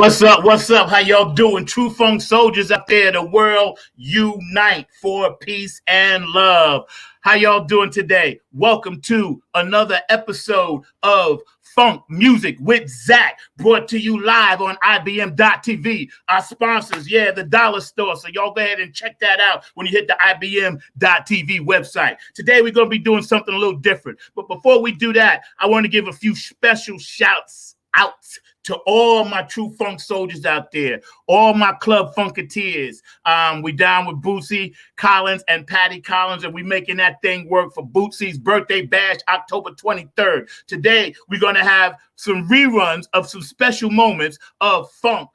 What's up? What's up? How y'all doing? True funk soldiers out there, the world unite for peace and love. How y'all doing today? Welcome to another episode of Funk Music with Zack, brought to you live on IBM.TV. Our sponsors, the dollar store. So y'all go ahead and check that out when you hit the IBM.TV website. Today we're going to be doing something a little different. But before we do that, I want to give a few special shouts out to all my true funk soldiers out there, all my club funketeers. We down with Bootsy Collins and Patty Collins, and we making that thing work for Bootsy's birthday bash, October 23rd. Today, we're going to have some reruns of some special moments of funk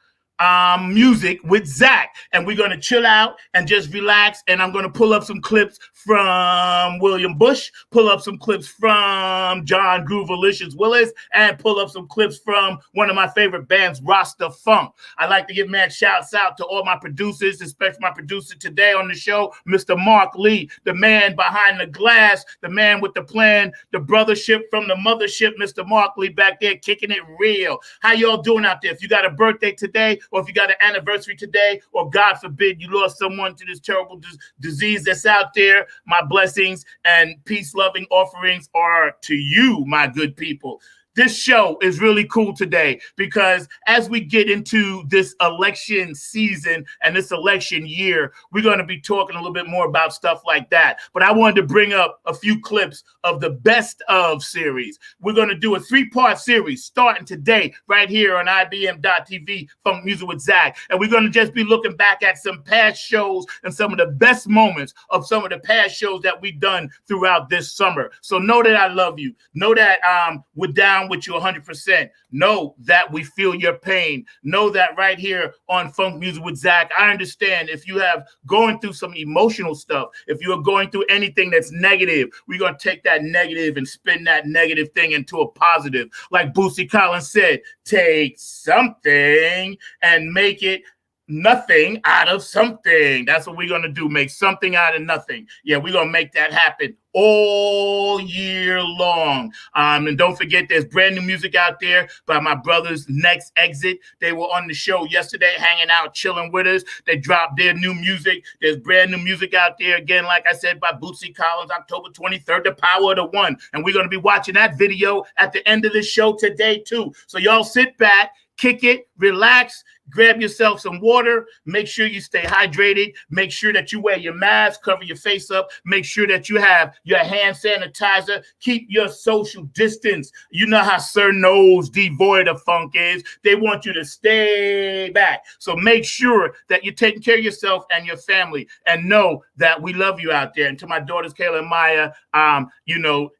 music with Zack, and we're going to chill out and just relax, and I'm going to pull up some clips from William Bush, pull up some clips from John Groovalicious Willis, and pull up some clips from one of my favorite bands, Rasta Funk. I'd like to give mad shouts out to all my producers, especially my producer today on the show, Mr. Mark Lee, the man behind the glass, the man with the plan, the brothership from the mothership, Mr. Mark Lee back there kicking it real. How y'all doing out there? If you got a birthday today, or if you got an anniversary today, or God forbid you lost someone to this terrible disease that's out there, my blessings and peace-loving offerings are to you, my good people. This show is really cool today because as we get into this election season and this election year, we're going to be talking a little bit more about stuff like that. But I wanted to bring up a few clips of the Best Of series. We're going to do a 3-part series starting today right here on IBM.TV, Funk Music with Zack. And we're going to just be looking back at some past shows and some of the best moments of some of the past shows that we've done throughout this summer. So know that I love you. Know that we're down with you 100%. Know that we feel your pain. Know that right here on Funk Music with Zack, I understand if you have going through some emotional stuff, if you are going through anything that's negative, we're going to take that negative and spin that negative thing into a positive. Like Bootsy Collins said, take something and make it nothing out of something. That's what we're going to do. Make something out of nothing. Yeah, we're going to make that happen all year long. And don't forget, there's brand new music out there by my brothers, Next Exit. They were on the show yesterday, hanging out, chilling with us. They dropped their new music. There's brand new music out there, again, like I said, by Bootsy Collins, October 23rd, The Power of the One. And we're going to be watching that video at the end of the show today, too. So y'all sit back, kick it, relax, grab yourself some water, make sure you stay hydrated, make sure that you wear your mask, cover your face up, make sure that you have your hand sanitizer, keep your social distance. You know how Sir Knows devoid of funk is. They want you to stay back. So make sure that you're taking care of yourself and your family, and know that we love you out there. And to my daughters, Kayla and Maya,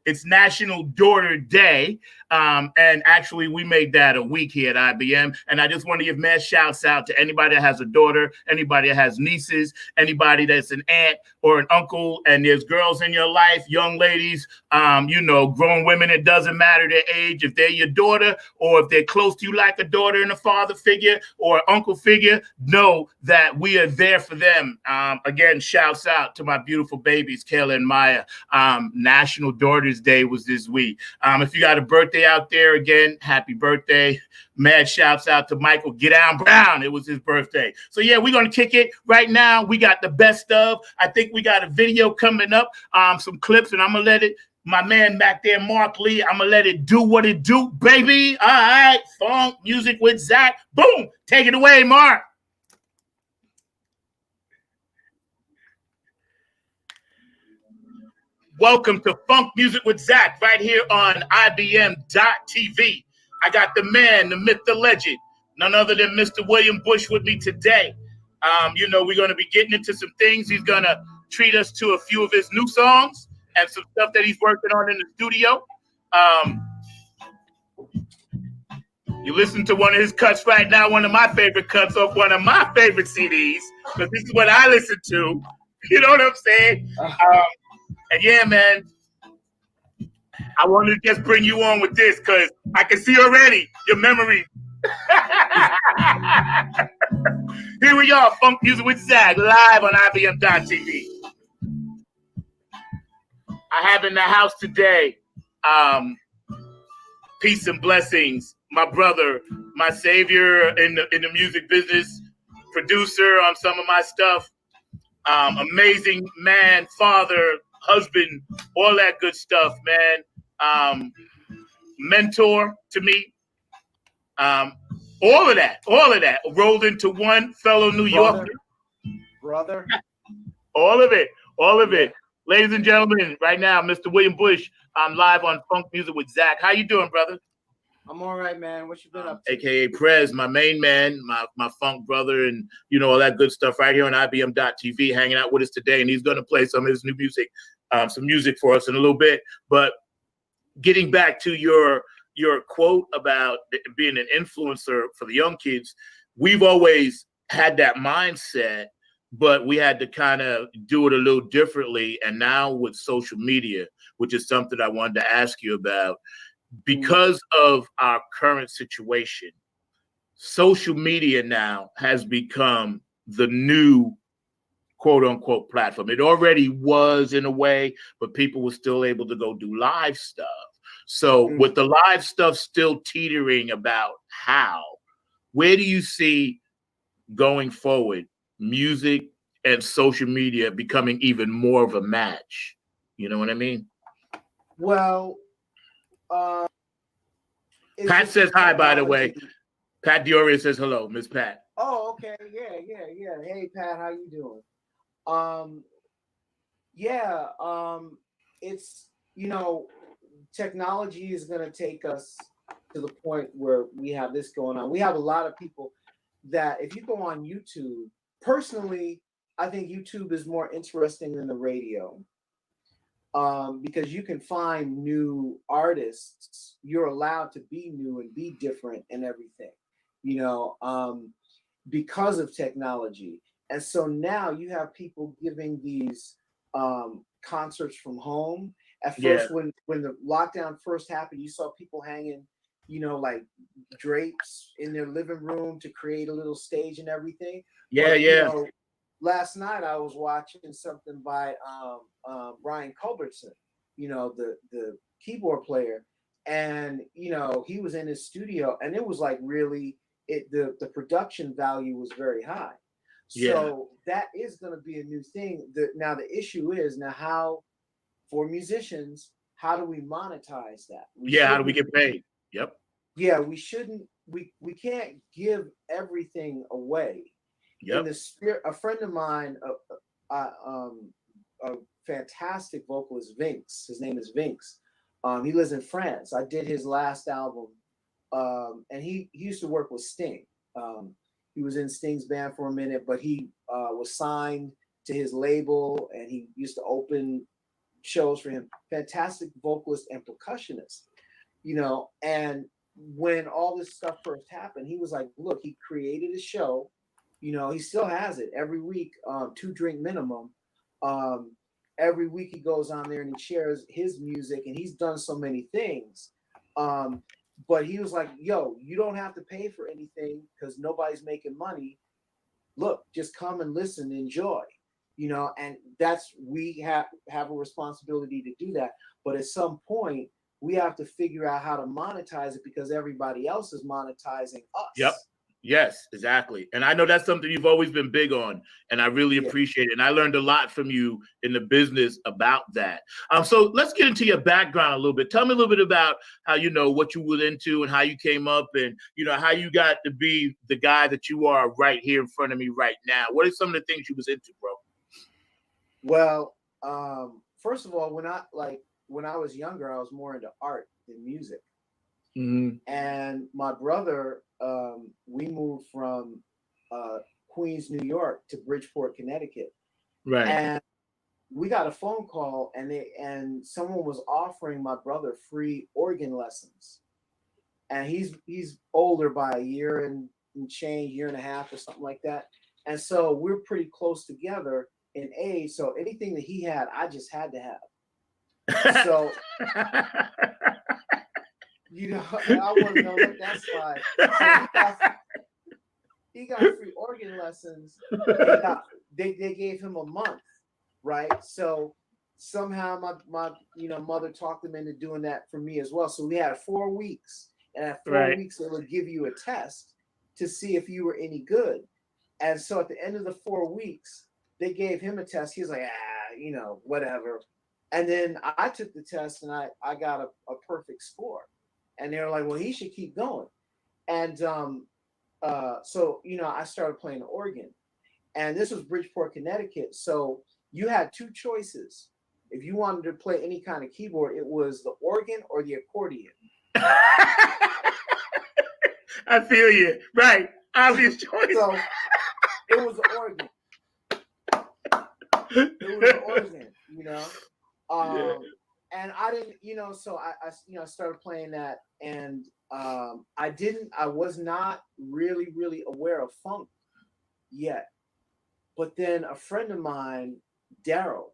it's National Daughter Day. And actually, we made that a week here at IBM. And I just want to give mad shouts out to anybody that has a daughter, anybody that has nieces, anybody that's an aunt or an uncle, and there's girls in your life, young ladies, grown women. It doesn't matter their age. If they're your daughter or if they're close to you like a daughter and a father figure or uncle figure, know that we are there for them. Again, shouts out to my beautiful babies, Kayla and Maya. National Daughters Day was this week. If you got a birthday out there, again, happy birthday. Mad shouts out to Michael Get Down Brown. It was his birthday. So yeah, we're going to kick it right now. We got the best of. I think we got a video coming up, some clips, and I'm going to let it, my man back there, Mark Lee, I'm going to let it do what it do, baby. All right, Funk Music with Zack. Boom. Take it away, Mark. Welcome to Funk Music with Zack right here on IBM.TV. I got the man, the myth, the legend, none other than Mr. William Bush with me today. We're going to be getting into some things. He's going to treat us to a few of his new songs and some stuff that he's working on in the studio. You listen to one of his cuts right now, one of my favorite cuts off one of my favorite CDs, because this is what I listen to. You know what I'm saying? And yeah, man, I wanted to just bring you on with this because I can see already your memory. Here we are, Funk Music with Zack, live on IBM.TV. I have in the house today, peace and blessings my brother, my savior in the music business, producer on some of my stuff, amazing man, father, husband, all that good stuff, man. Mentor to me, um, all of that rolled into one, fellow New Yorker. Brother. All of it. Ladies and gentlemen, right now, Mr. William Bush, I'm live on Funk Music with Zack. How you doing, brother? I'm all right, man. What you been up to? AKA Prez, my main man, my funk brother, and all that good stuff right here on IBM.TV, hanging out with us today. And he's going to play some of his new music, some music for us in a little bit. But getting back to your quote about being an influencer for the young kids, we've always had that mindset, but we had to kind of do it a little differently. And now with social media, which is something I wanted to ask you about, because of our current situation, social media now has become the new quote unquote platform. It already was in a way, but people were still able to go do live stuff. So with the live stuff still teetering about where do you see going forward music and social media becoming even more of a match? You know what I mean? Well, Pat says hi, by the way. Pat Dioria says hello, Miss Pat. Oh, okay. Yeah. Hey, Pat, how you doing? It's, technology is going to take us to the point where we have this going on. We have a lot of people that if you go on YouTube, personally, I think YouTube is more interesting than the radio. Because you can find new artists. You're allowed to be new and be different and everything, because of technology. And so now you have people giving these concerts from home. At first, when the lockdown first happened, you saw people hanging, like drapes in their living room to create a little stage and everything. Last night I was watching something by Zack Roberson, the keyboard player, and he was in his studio, and it was like really the production value was very high. So that is going to be a new thing. Now the issue is how for musicians, how do we monetize that? How do we get paid? Yep. Yeah, we shouldn't. We can't give everything away. In the spirit, a friend of mine, a fantastic vocalist, Vince. His name is Vince. He lives in France. I did his last album, and he used to work with Sting. He was in Sting's band for a minute, but he was signed to his label, and he used to open shows for him. Fantastic vocalist and percussionist, And when all this stuff first happened, he was like, "Look, he created a show." He still has it every week, 2-drink minimum. Every week he goes on there and he shares his music, and he's done so many things. But he was like, "Yo, you don't have to pay for anything because nobody's making money. Look, just come and listen, enjoy." And we have a responsibility to do that. But at some point, we have to figure out how to monetize it because everybody else is monetizing us. Yep. Yes, exactly. And I know that's something you've always been big on, and I really appreciate it. And I learned a lot from you in the business about that. So let's get into your background a little bit. Tell me a little bit about how, what you were into and how you came up and, how you got to be the guy that you are right here in front of me right now. What are some of the things you was into, bro? Well, first of all, when I was younger, I was more into art than music. Mm-hmm. And my brother, we moved from Queens, New York to Bridgeport, Connecticut. Right. And we got a phone call, and someone was offering my brother free organ lessons. And he's older by a year and change, year and a half or something like that. And so we're pretty close together in age. So anything that he had, I just had to have. So I want to know what that's like. So he got free organ lessons. They gave him a month, right? So somehow my mother talked him into doing that for me as well. So we had 4 weeks, And at 4 weeks, Right. they would give you a test to see if you were any good. And so at the end of the 4 weeks, they gave him a test. He was like, whatever. And then I took the test and I got a perfect score. And they were like, well, he should keep going. And so, I started playing the organ. And this was Bridgeport, Connecticut. So you had two choices. If you wanted to play any kind of keyboard, it was the organ or the accordion. I feel you. Right. Obvious choice. So it was the organ. It was the organ. Yeah. And I didn't, so I started playing that, and I was not really, really aware of funk yet. But then a friend of mine, Daryl,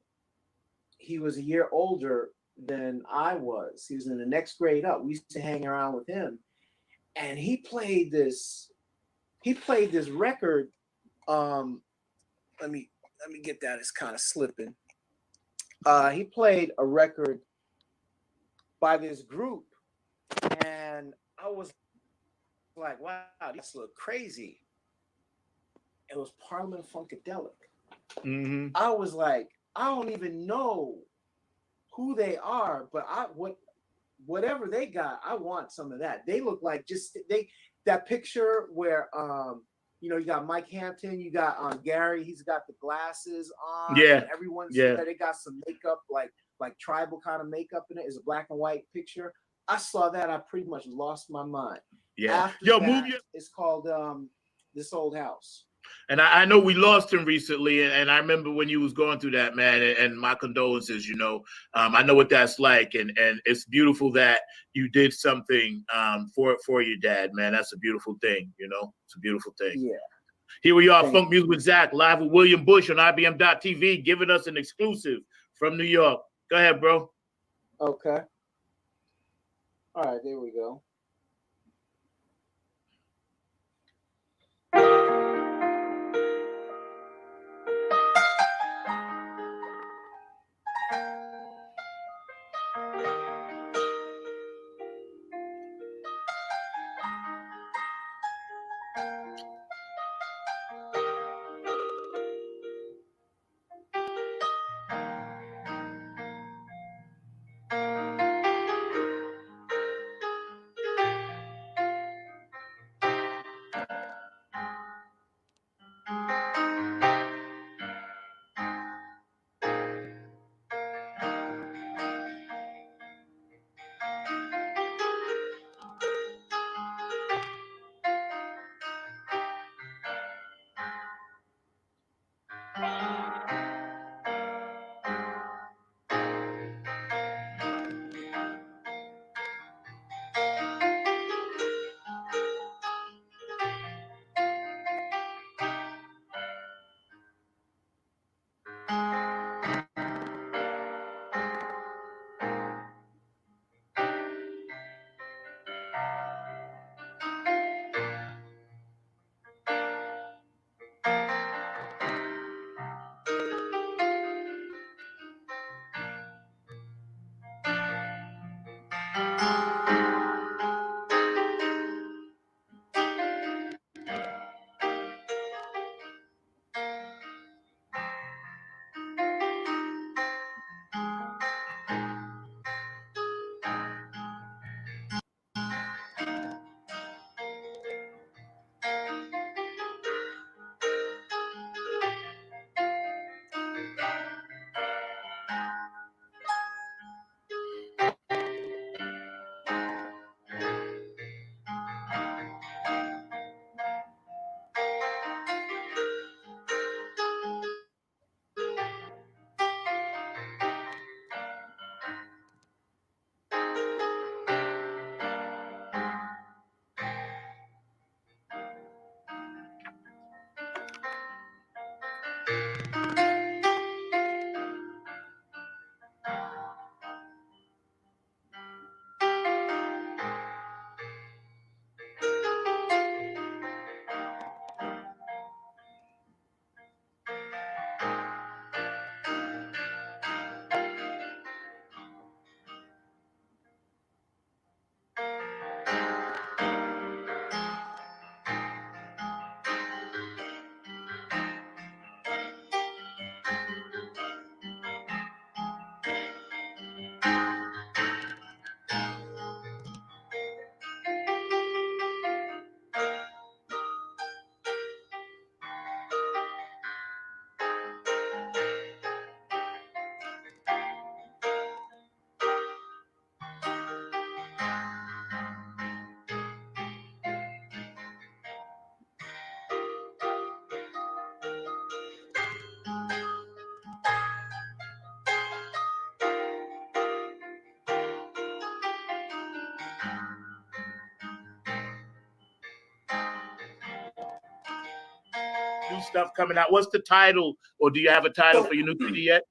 he was a year older than I was. He was in the next grade up. We used to hang around with him, and he played this record. Let me get that. It's kind of slipping. He played a record by this group, and I was like, wow, this look crazy. It was Parliament Funkadelic. Mm-hmm. I was like, I don't even know who they are, but whatever they got, I want some of that. They look like that picture where you got Mike Hampton, you got Gary, he's got the glasses on, Yeah. and everyone's Yeah. there. They got some makeup, like tribal kind of makeup in it. It's a black and white picture. I saw that, I pretty much lost my mind. Yeah. After Yo, that, move your. it's called This Old House. And I know we lost him recently, and I remember when you was going through that, man. And my condolences. I know what that's like, and it's beautiful that you did something for your dad, man. That's a beautiful thing. It's a beautiful thing. Yeah. Here we are, Thank Funk Music with Zach, live with William Bush on IBM.TV, giving us an exclusive from New York. Go ahead, bro. Okay. All right, there we go. new stuff coming out. What's the title, or do you have a title for your new CD yet?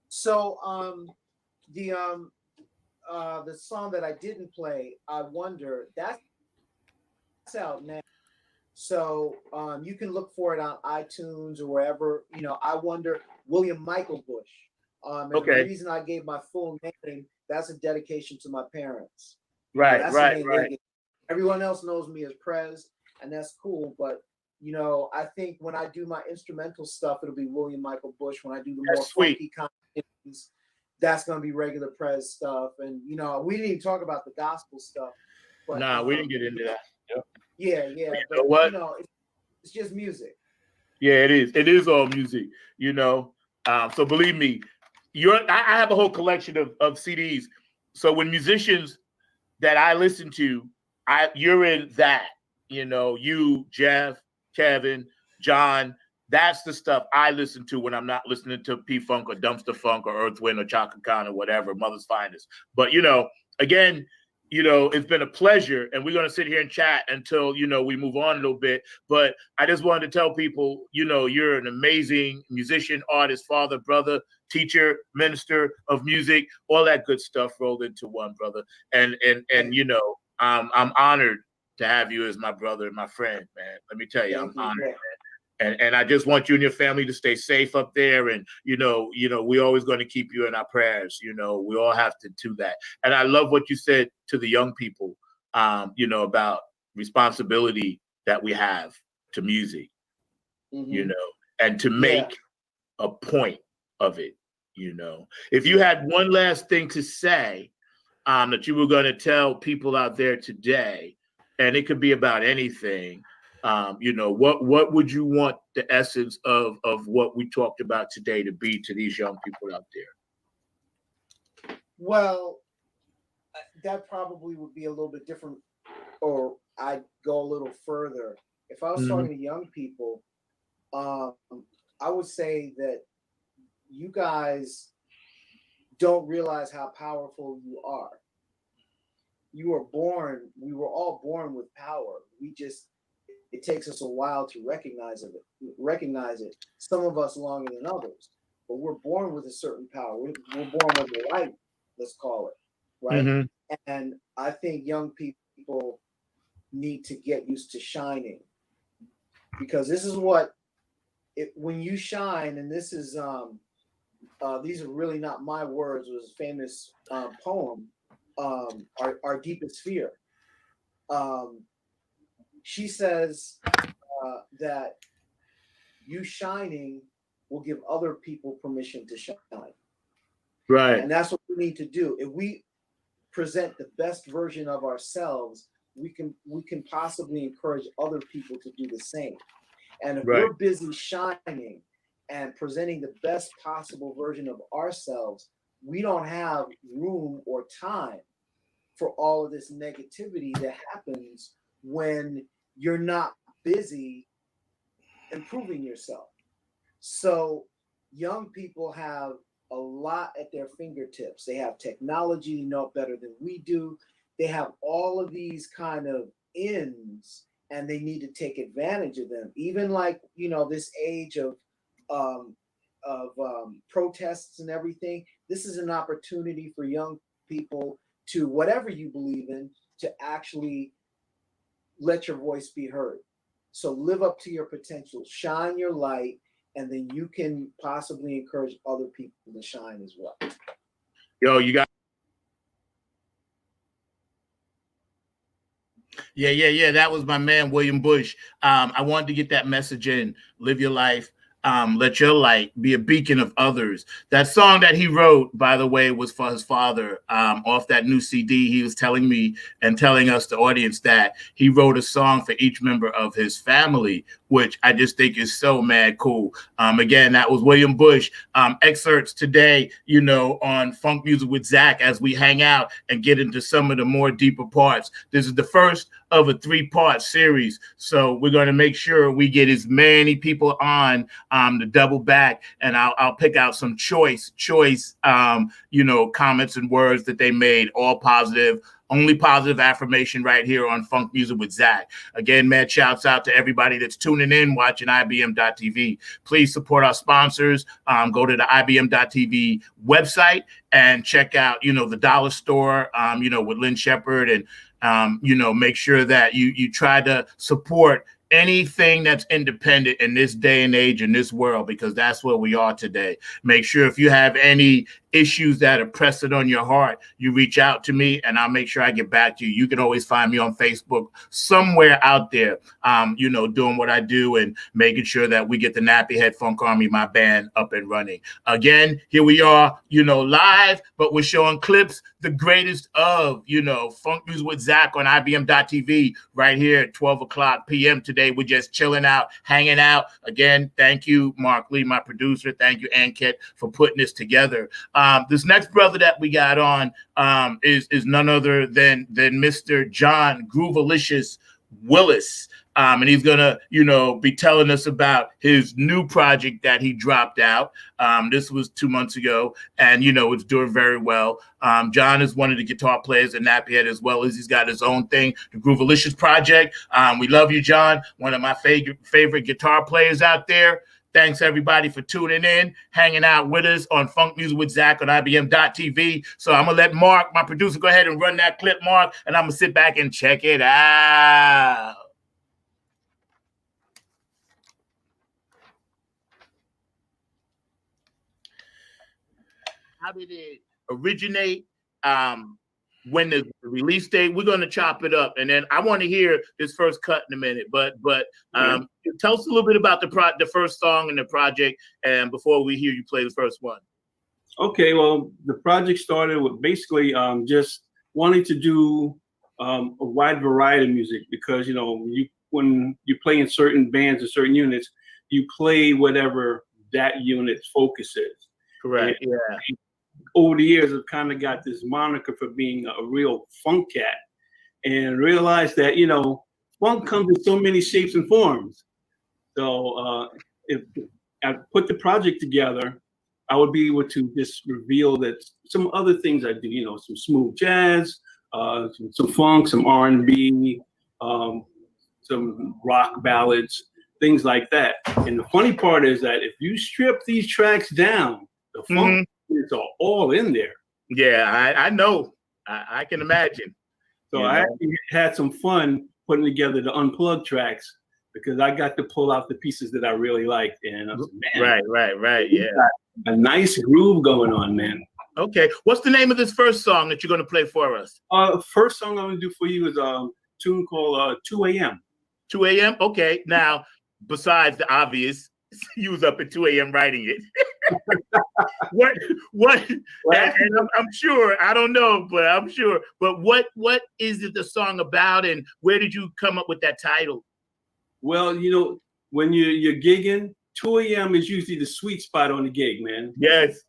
So the song that I didn't play, I Wonder, that's out now. So you can look for it on iTunes or wherever. I Wonder, William Michael Bush. And Okay. The reason I gave my full name, that's a dedication to my parents. Right, That's right, the name right. Everyone else knows me as Prez, and that's cool. But I think when I do my instrumental stuff, it'll be William Michael Bush. When I do the more funky kind of things, that's gonna be regular Prez stuff. And we didn't even talk about the gospel stuff. But nah, we didn't get into that. Yep. Yeah. But you know what? It's just music. Yeah, it is. It is all music. So believe me, I have a whole collection of CDs. So when musicians that I listen to, you're in that. You, Jeff, Kevin, John. That's the stuff I listen to when I'm not listening to P-Funk or Dumpster Funk or Earth, Wind or Chaka Khan or whatever, Mother's Finest. But again, it's been a pleasure, and we're going to sit here and chat until we move on a little bit. But I just wanted to tell people, you're an amazing musician, artist, father, brother, teacher, minister of music, all that good stuff rolled into one, brother. And I'm honored to have you as my brother and my friend, man. Let me tell you, I'm honored, man. And I just want you and your family to stay safe up there. And, we're always going to keep you in our prayers. We all have to do that. And I love what you said to the young people, about responsibility that we have to music, and to make a point of it. If you had one last thing to say that you were going to tell people out there today, and it could be about anything, what would you want the essence of what we talked about today to be to these young people out there? Well, that probably would be a little bit different, or I'd go a little further. If I was talking to young people, I would say that you guys don't realize how powerful you are. We were all born with power. It takes us a while to recognize it. Some of us longer than others, but we're born with a certain power. We're born with light, let's call it, right? Mm-hmm. And I think young people need to get used to shining, because this is when you shine, and this is these are really not my words. It was a famous poem, Our Deepest Fear. She says that you shining will give other people permission to shine. Right. And that's what we need to do. If we present the best version of ourselves, we can possibly encourage other people to do the same. And if we're busy shining and presenting the best possible version of ourselves, we don't have room or time for all of this negativity that happens when you're not busy improving yourself. So young people have a lot at their fingertips. They have technology, they know it better than we do. They have all of these kind of ends, and they need to take advantage of them. Even like, this age of protests and everything, this is an opportunity for young people to, whatever you believe in, to actually let your voice be heard. So live up to your potential, shine your light, and then you can possibly encourage other people to shine as well. Yo, you got. Yeah. That was my man, William Bush. I wanted to get that message in. Live your life. Let your light be a beacon of others. That song that he wrote, by the way, was for his father. Off that new CD, he was telling me and telling us, the audience, that he wrote a song for each member of his family, which I just think is so mad cool. Again, that was William Bush. Excerpts today, on Funk Music with Zack, as we hang out and get into some of the more deeper parts. This is the first of a 3-part series, so we're going to make sure we get as many people on to double back, and I'll pick out some choice comments and words that they made, all positive, only positive affirmation right here on Funk Music with Zack. Again, man, shouts out to everybody that's tuning in, watching IBM.TV. Please support our sponsors. Go to the IBM.TV website and check out, the dollar store, with Lynn Shepard, and, make sure that you try to support anything that's independent in this day and age, in this world, because that's where we are today. Make sure if you have any issues that are pressing on your heart, you reach out to me and I'll make sure I get back to you. You can always find me on Facebook somewhere out there, doing what I do and making sure that we get the Nappy Head Funk Army, my band, up and running. Again, here we are, live, but we're showing clips, the greatest of, Funk Music with Zack on IBM.TV right here at 12 o'clock p.m. today. We're just chilling out, hanging out. Again, thank you, Mark Lee, my producer. Thank you, Ankit, for putting this together. This next brother that we got on is none other than Mr. John Groovalicious Willis. And he's going to, be telling us about his new project that he dropped out. This was 2 months ago, and, it's doing very well. John is one of the guitar players in Nappy Head, as well as he's got his own thing, the Groovalicious Project. We love you, John, one of my favorite guitar players out there. Thanks, everybody, for tuning in, hanging out with us on Funk Music with Zack on IBM.TV. So I'm going to let Mark, my producer, go ahead and run that clip, Mark, and I'm going to sit back and check it out. How did it originate? When the release date? We're going to chop it up, and then I want to hear this first cut in a minute. But tell us a little bit about the first song and the project, and before we hear you play the first one. Okay, well, the project started with basically just wanting to do a wide variety of music, because when you play in certain bands or certain units, you play whatever that unit's focus is. Correct. And, yeah. Over the years, I've kind of got this moniker for being a real funk cat, and realized that, funk comes in so many shapes and forms. So if I put the project together, I would be able to just reveal that some other things I do, some smooth jazz, some funk, some R&B, some rock ballads, things like that. And the funny part is that if you strip these tracks down, the funk it's all in there. Yeah, I know. I can imagine. So I actually had some fun putting together the unplugged tracks, because I got to pull out the pieces that I really liked. And I was like, man, right. Yeah. A nice groove going on, man. Okay. What's the name of this first song that you're going to play for us? First song I'm going to do for you is a tune called 2 a.m. 2 a.m.? Okay. Now, besides the obvious, you was up at 2 a.m. writing it. what and I'm sure, I don't know, but I'm sure. But what is it the song about, and where did you come up with that title? Well, when you're gigging, 2 a.m. is usually the sweet spot on the gig, man. Yes.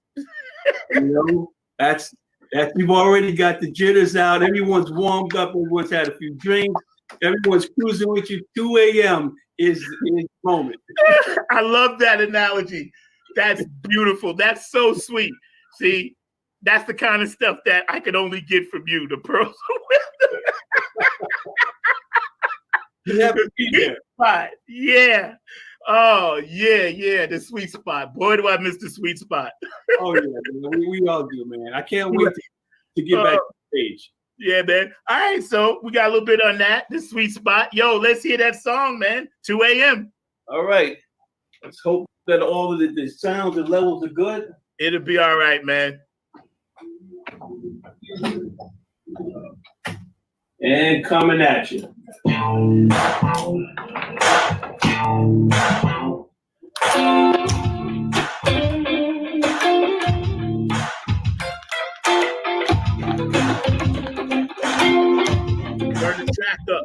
That's you've already got the jitters out, everyone's warmed up, everyone's had a few drinks, everyone's cruising with you. 2 a.m. is the moment. I love that analogy. That's beautiful. That's so sweet. See, that's the kind of stuff that I could only get from you, the pearls of wisdom. You have to be there. Spot. Yeah. Oh, yeah, the sweet spot. Boy, do I miss the sweet spot. Oh, yeah, we all do, man. I can't wait to get back to the stage. Yeah, man. All right, so we got a little bit on that, the sweet spot. Yo, let's hear that song, man. 2 a.m. All right. Let's hope that all of the sounds and levels are good. It'll be all right, man. And coming at you. Turn the track up.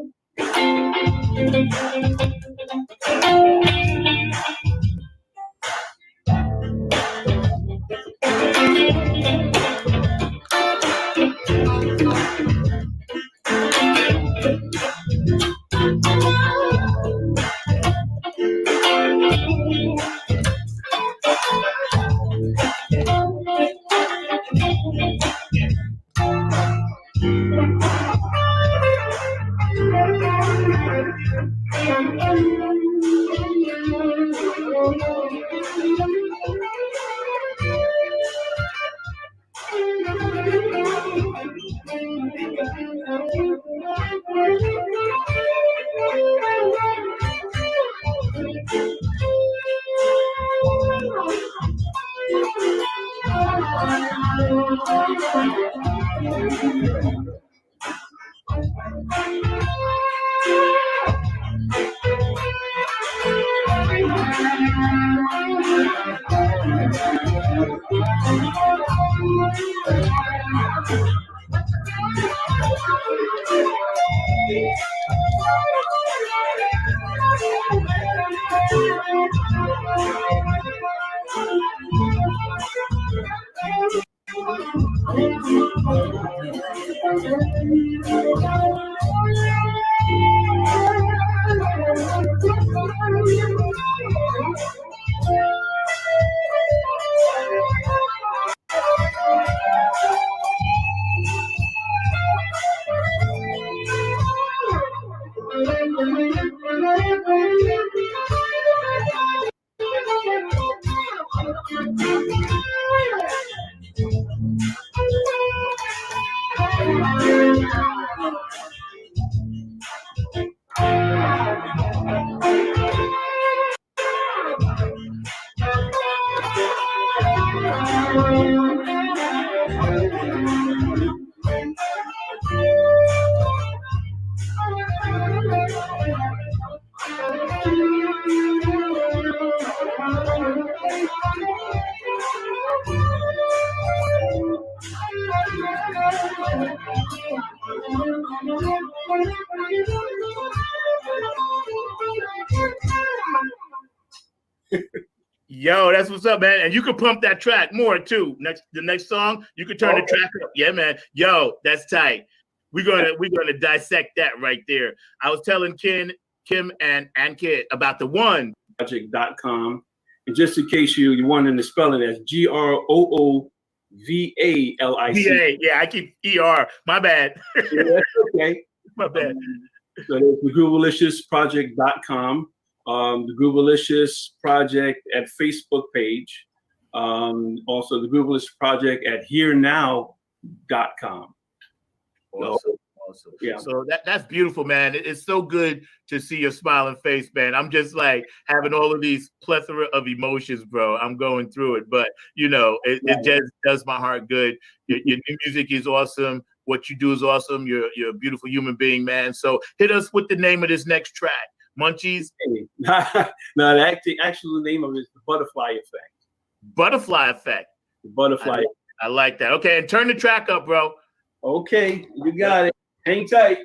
Yo, that's what's up, man. And you can pump that track more too. The next song, you can turn the track up. Yeah, man. Yo, that's tight. We're gonna dissect that right there. I was telling Kim, and Kid about the one project.com. And just in case you wanted to spell it as GROOVALIC. Yeah, I keep ER. My bad. Yeah, that's okay. My bad. So there's the GrooveLiciousProject.com, the GrooveLicious Project at Facebook page, also the GrooveLicious Project at HereNow.com. Awesome. Yeah. So that's beautiful, man. It's so good to see your smiling face, man. I'm just like having all of these plethora of emotions, bro. I'm going through it, but it just does my heart good. Your new music is awesome. What you do is awesome. You're a beautiful human being, man. So hit us with the name of this next track, Munchies. No, the actual name of it is the Butterfly Effect. Butterfly Effect. The Butterfly Effect. I like that. Okay, and turn the track up, bro. Okay, you got it. Hang tight.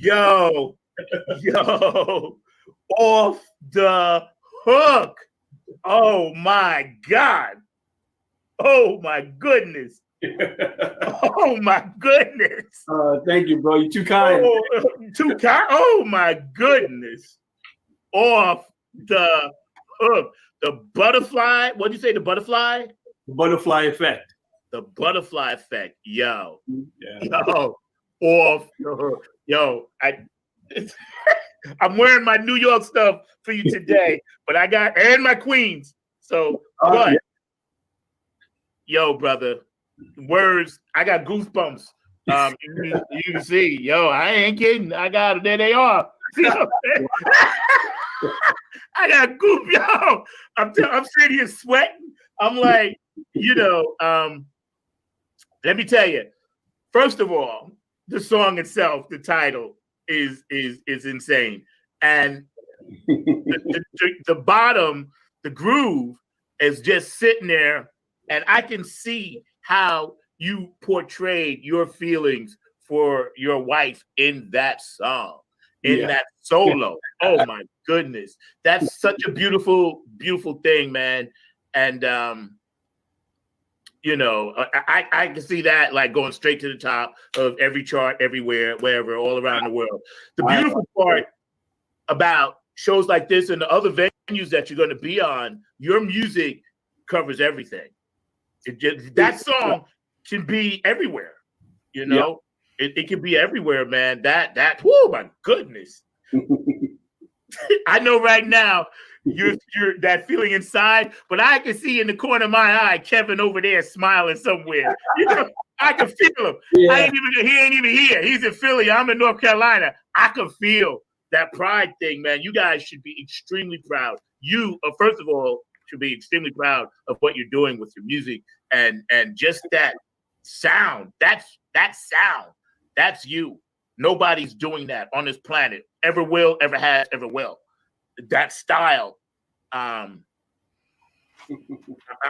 Yo, yo, off the hook. Oh my God. Oh my goodness. Oh my goodness. Thank you, bro. You're too kind. Oh, too kind. Oh my goodness. Off the hook. The butterfly. What do you say? The butterfly? The butterfly effect. The butterfly effect. Yo. Yeah. Yo. Off the hook. Yo, I'm wearing my New York stuff for you today, but I got and my Queens. So what? Yeah. Yo, brother. Words. I got goosebumps. You can see, yo, I ain't kidding. I got it. There they are. I got goop, yo. I'm sitting here sweating. I'm like, let me tell you. First of all, the song itself, the title is insane, and the bottom, the groove is just sitting there, and I can see how you portrayed your feelings for your wife in that song, in that solo. Oh my goodness, that's such a beautiful, beautiful thing, man. And I can see that like going straight to the top of every chart, everywhere, wherever, all around the world. The beautiful part about shows like this and the other venues that you're going to be on, your music covers everything. That song can be everywhere, It can be everywhere, man. That oh my goodness. I know right now you're that feeling inside, but I can see in the corner of my eye Kevin over there smiling somewhere. I can feel him. Yeah. He ain't even here. He's in Philly. I'm in North Carolina. I can feel that pride thing, man. You guys should be extremely proud. You, first of all, should be extremely proud of what you're doing with your music and just that sound. That sound That's you. Nobody's doing that on this planet. Ever will, ever has, ever will. That style. I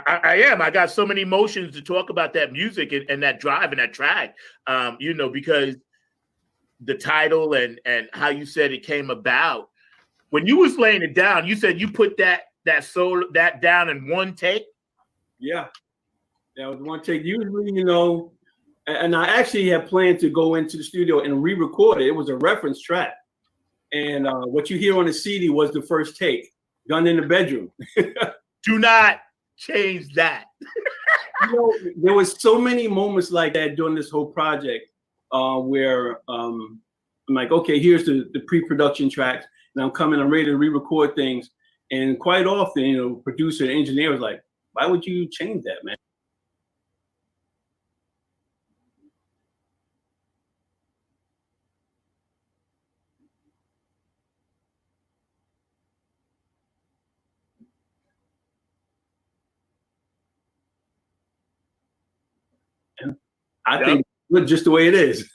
am. I got so many emotions to talk about that music and that drive and that track. Because the title and how you said it came about. When you was laying it down, you said you put that down in one take. Yeah, that was one take. Usually, and I actually had planned to go into the studio and re-record it. It was a reference track, and what you hear on the CD was the first take, done in the bedroom. Do not change that. There was so many moments like that during this whole project where I'm like, okay, here's the pre-production tracks, and I'm ready to re-record things. And quite often, producer and engineer was like, why would you change that, man? I think it's just the way it is.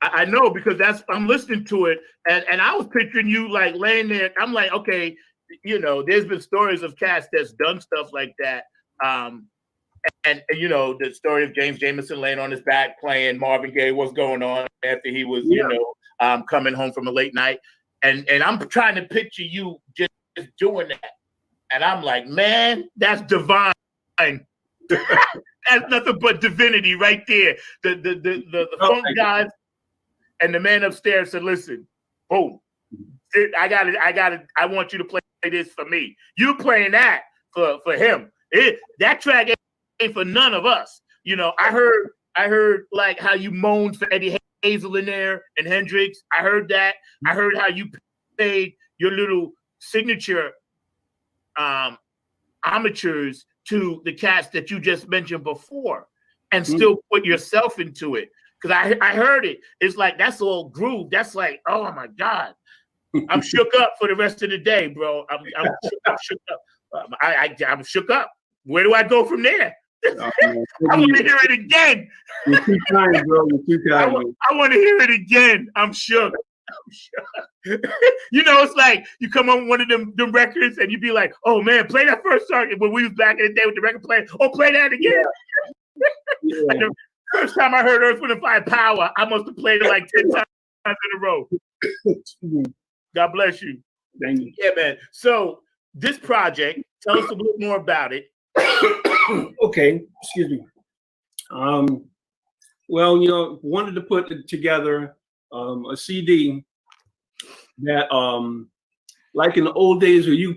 I know, because I'm listening to it, and I was picturing you like laying there. I'm like, okay, there's been stories of cats that's done stuff like that. And the story of James Jamerson laying on his back playing Marvin Gaye, what's going on, after he was, coming home from a late night. And I'm trying to picture you just doing that. And I'm like, man, that's divine. That's nothing but divinity right there. The funk guys and the man upstairs said, listen, boom, I want you to play this for me. You playing that for him. That track ain't for none of us. I heard like how you moaned for Eddie Hazel in there and Hendrix. I heard that. I heard how you played your little signature amateurs to the cats that you just mentioned before, and still put yourself into it. Because I heard it. It's like, that's all groove. That's like, oh my God. I'm shook up for the rest of the day, bro. I'm shook up. I'm shook up. Where do I go from there? I want to hear it again. You're too kind, bro. You're too kind. I want to hear it again. I'm shook. It's like you come on one of them records and you be like, oh man, play that first song. When we was back in the day with the record player, play that again. Yeah. Like the first time I heard Earth, Wind & Fire Power, I must have played it like 10 times in a row. God bless you. Thank you. Yeah, man. So this project, tell us a little more about it. Okay, excuse me. Well, wanted to put together a CD that, like in the old days where you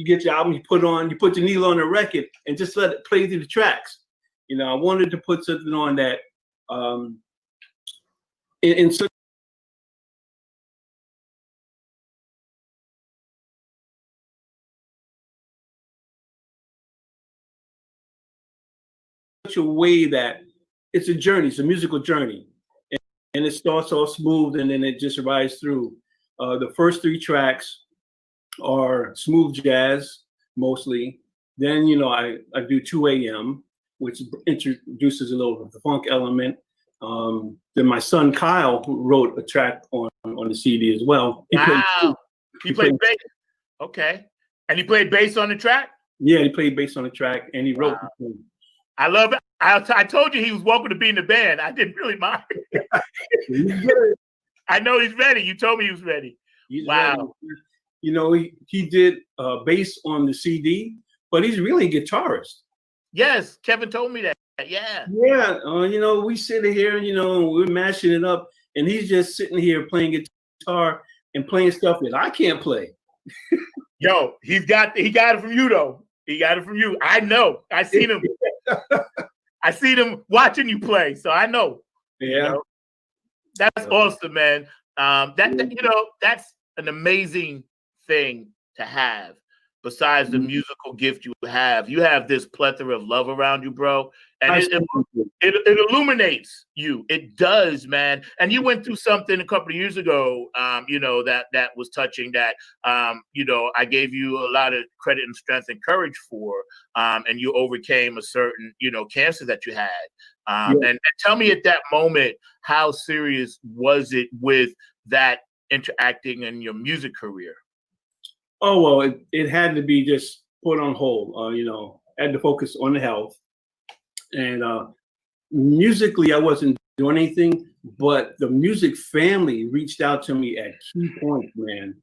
get your album, you put the needle on the record and just let it play through the tracks. I wanted to put something on that in such a way that it's a journey, it's a musical journey. And it starts off smooth and then it just rides through. The first 3 tracks are smooth jazz, mostly. Then, I do 2 a.m., which introduces a little of the funk element. Then my son Kyle, who wrote a track on the CD as well. He played bass. Okay. And he played bass on the track? Yeah, he played bass on the track and he wrote the thing. I love it. I told you he was welcome to be in the band. I didn't really mind. I know he's ready. You told me he was ready. He's wow. Ready. He did bass on the CD, but he's really a guitarist. Yes, Kevin told me that. Yeah. Yeah. We sit here, we're mashing it up, and he's just sitting here playing guitar and playing stuff that I can't play. Yo, he got it from you though. He got it from you. I know. I seen him. I seen him watching you play, so I know. Yeah. That's awesome, man. That's an amazing thing to have. Besides the musical gift you have this plethora of love around you, bro. and it illuminates you. It does, man. And you went through something a couple of years ago, that was touching. That I gave you a lot of credit and strength and courage for, and you overcame a certain cancer that you had. And tell me at that moment, how serious was it with that interacting in your music career? Oh, well, it had to be just put on hold. I had to focus on the health. And musically, I wasn't doing anything, but the music family reached out to me at key points, man.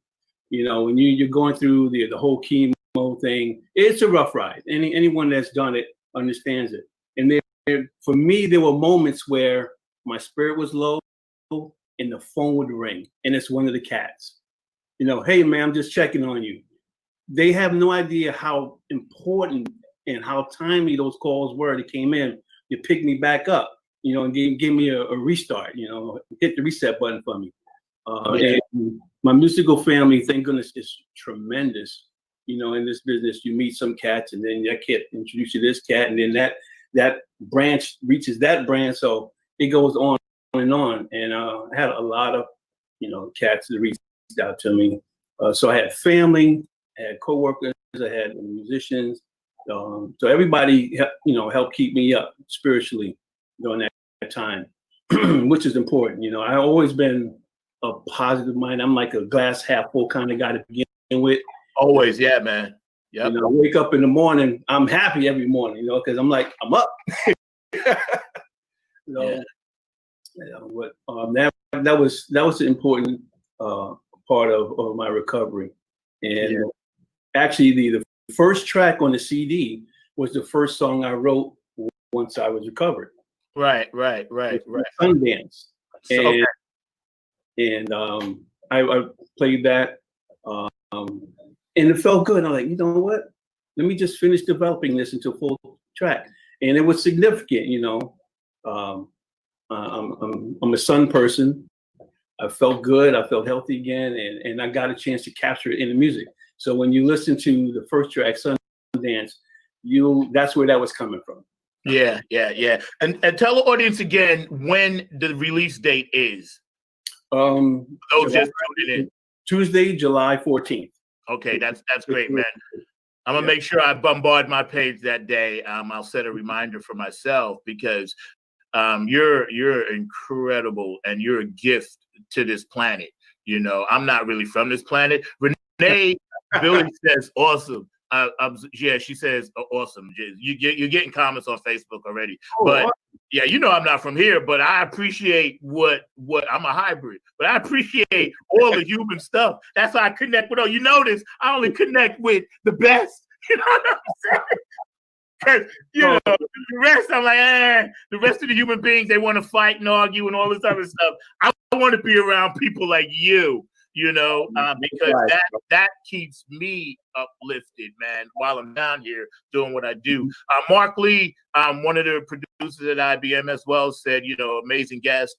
When you're going through the whole chemo thing, it's a rough ride. Anyone that's done it understands it. And for me, there were moments where my spirit was low and the phone would ring, and it's one of the cats. Hey, man, I'm just checking on you. They have no idea how important and how timely those calls were that came in. You picked me back up, and gave me a restart, hit the reset button for me. And my musical family, thank goodness, is tremendous. In this business, you meet some cats, and then that cat introduce you to this cat, and then that branch reaches that branch. So it goes on and on. And I had a lot of, cats that reached out to me. So I had family, I had coworkers, I had musicians. So everybody, helped keep me up spiritually during that time, which is important. I've always been a positive mind. I'm like a glass half full kind of guy to begin with. Always, yeah, man. Yeah. I wake up in the morning. I'm happy every morning, because I'm like, I'm up. That was an important part of my recovery. And actually, the first track on the CD was the first song I wrote once I was recovered. Right. Sundance. And I played that, and it felt good. I'm like, you know what? Let me just finish developing this into a full track. And it was significant, I'm a sun person. I felt good. I felt healthy again, and I got a chance to capture it in the music. So when you listen to the first track, Sundance, that's where that was coming from. Yeah. And tell the audience again when the release date is. Tuesday, July 14th. Okay, that's great, man. I'm gonna make sure I bombard my page that day. I'll set a reminder for myself because you're incredible and you're a gift to this planet. I'm not really from this planet. Renee Billy says awesome. She says awesome. You're getting comments on Facebook already, but yeah, I'm not from here, but I appreciate what I'm a hybrid, but I appreciate all the human stuff. That's how I connect with all. You notice I only connect with the best. You know what I'm saying? Because the rest, I'm like, the rest of the human beings, they want to fight and argue and all this other stuff. I want to be around people like you. Because that keeps me uplifted, man, while I'm down here doing what I do. Mark Lee, one of the producers at IBM as well, said, amazing guest,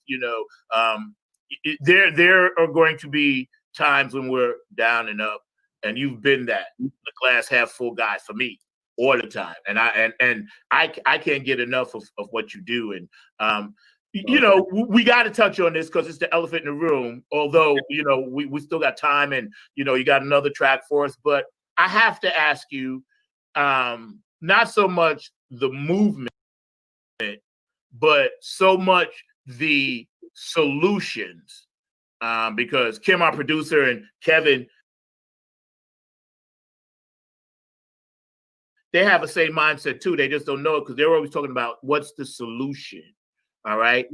there are going to be times when we're down and up, and you've been the glass half full guy for me all the time. And I can't get enough of what you do. And, we got to touch on this because it's the elephant in the room, although, we still got time and, you got another track for us. But I have to ask you, not so much the movement, but so much the solutions, because Kim, our producer, and Kevin, they have the same mindset too. They just don't know it because they're always talking about what's the solution. All right.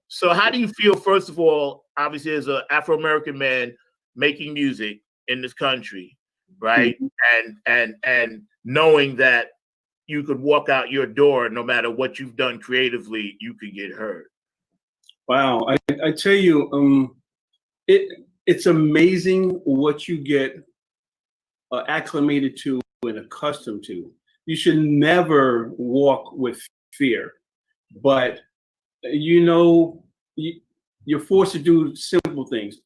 So how do you feel, first of all, obviously as an Afro-American man making music in this country, right? And knowing that you could walk out your door, no matter what you've done creatively, you could get heard. Wow. I tell you, it's amazing what you get acclimated to and accustomed to. You should never walk with fear, but you're forced to do simple things.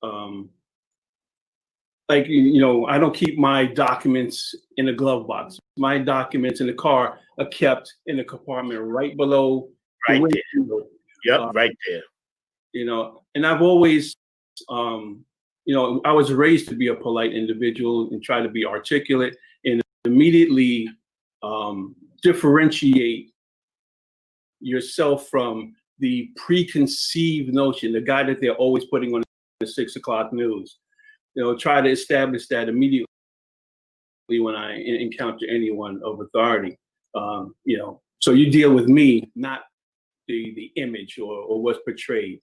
like, you know, I don't keep my documents in a glove box. My documents in the car are kept in the compartment right below the Right there. window. Yep, right there. You know, and I've always, you know, I was raised to be a polite individual and try to be articulate and immediately differentiate yourself from the preconceived notion, the guy that they're always putting on the 6 o'clock news. You know, try to establish that immediately when I encounter anyone of authority. You know, so you deal with me, not the image or what's portrayed.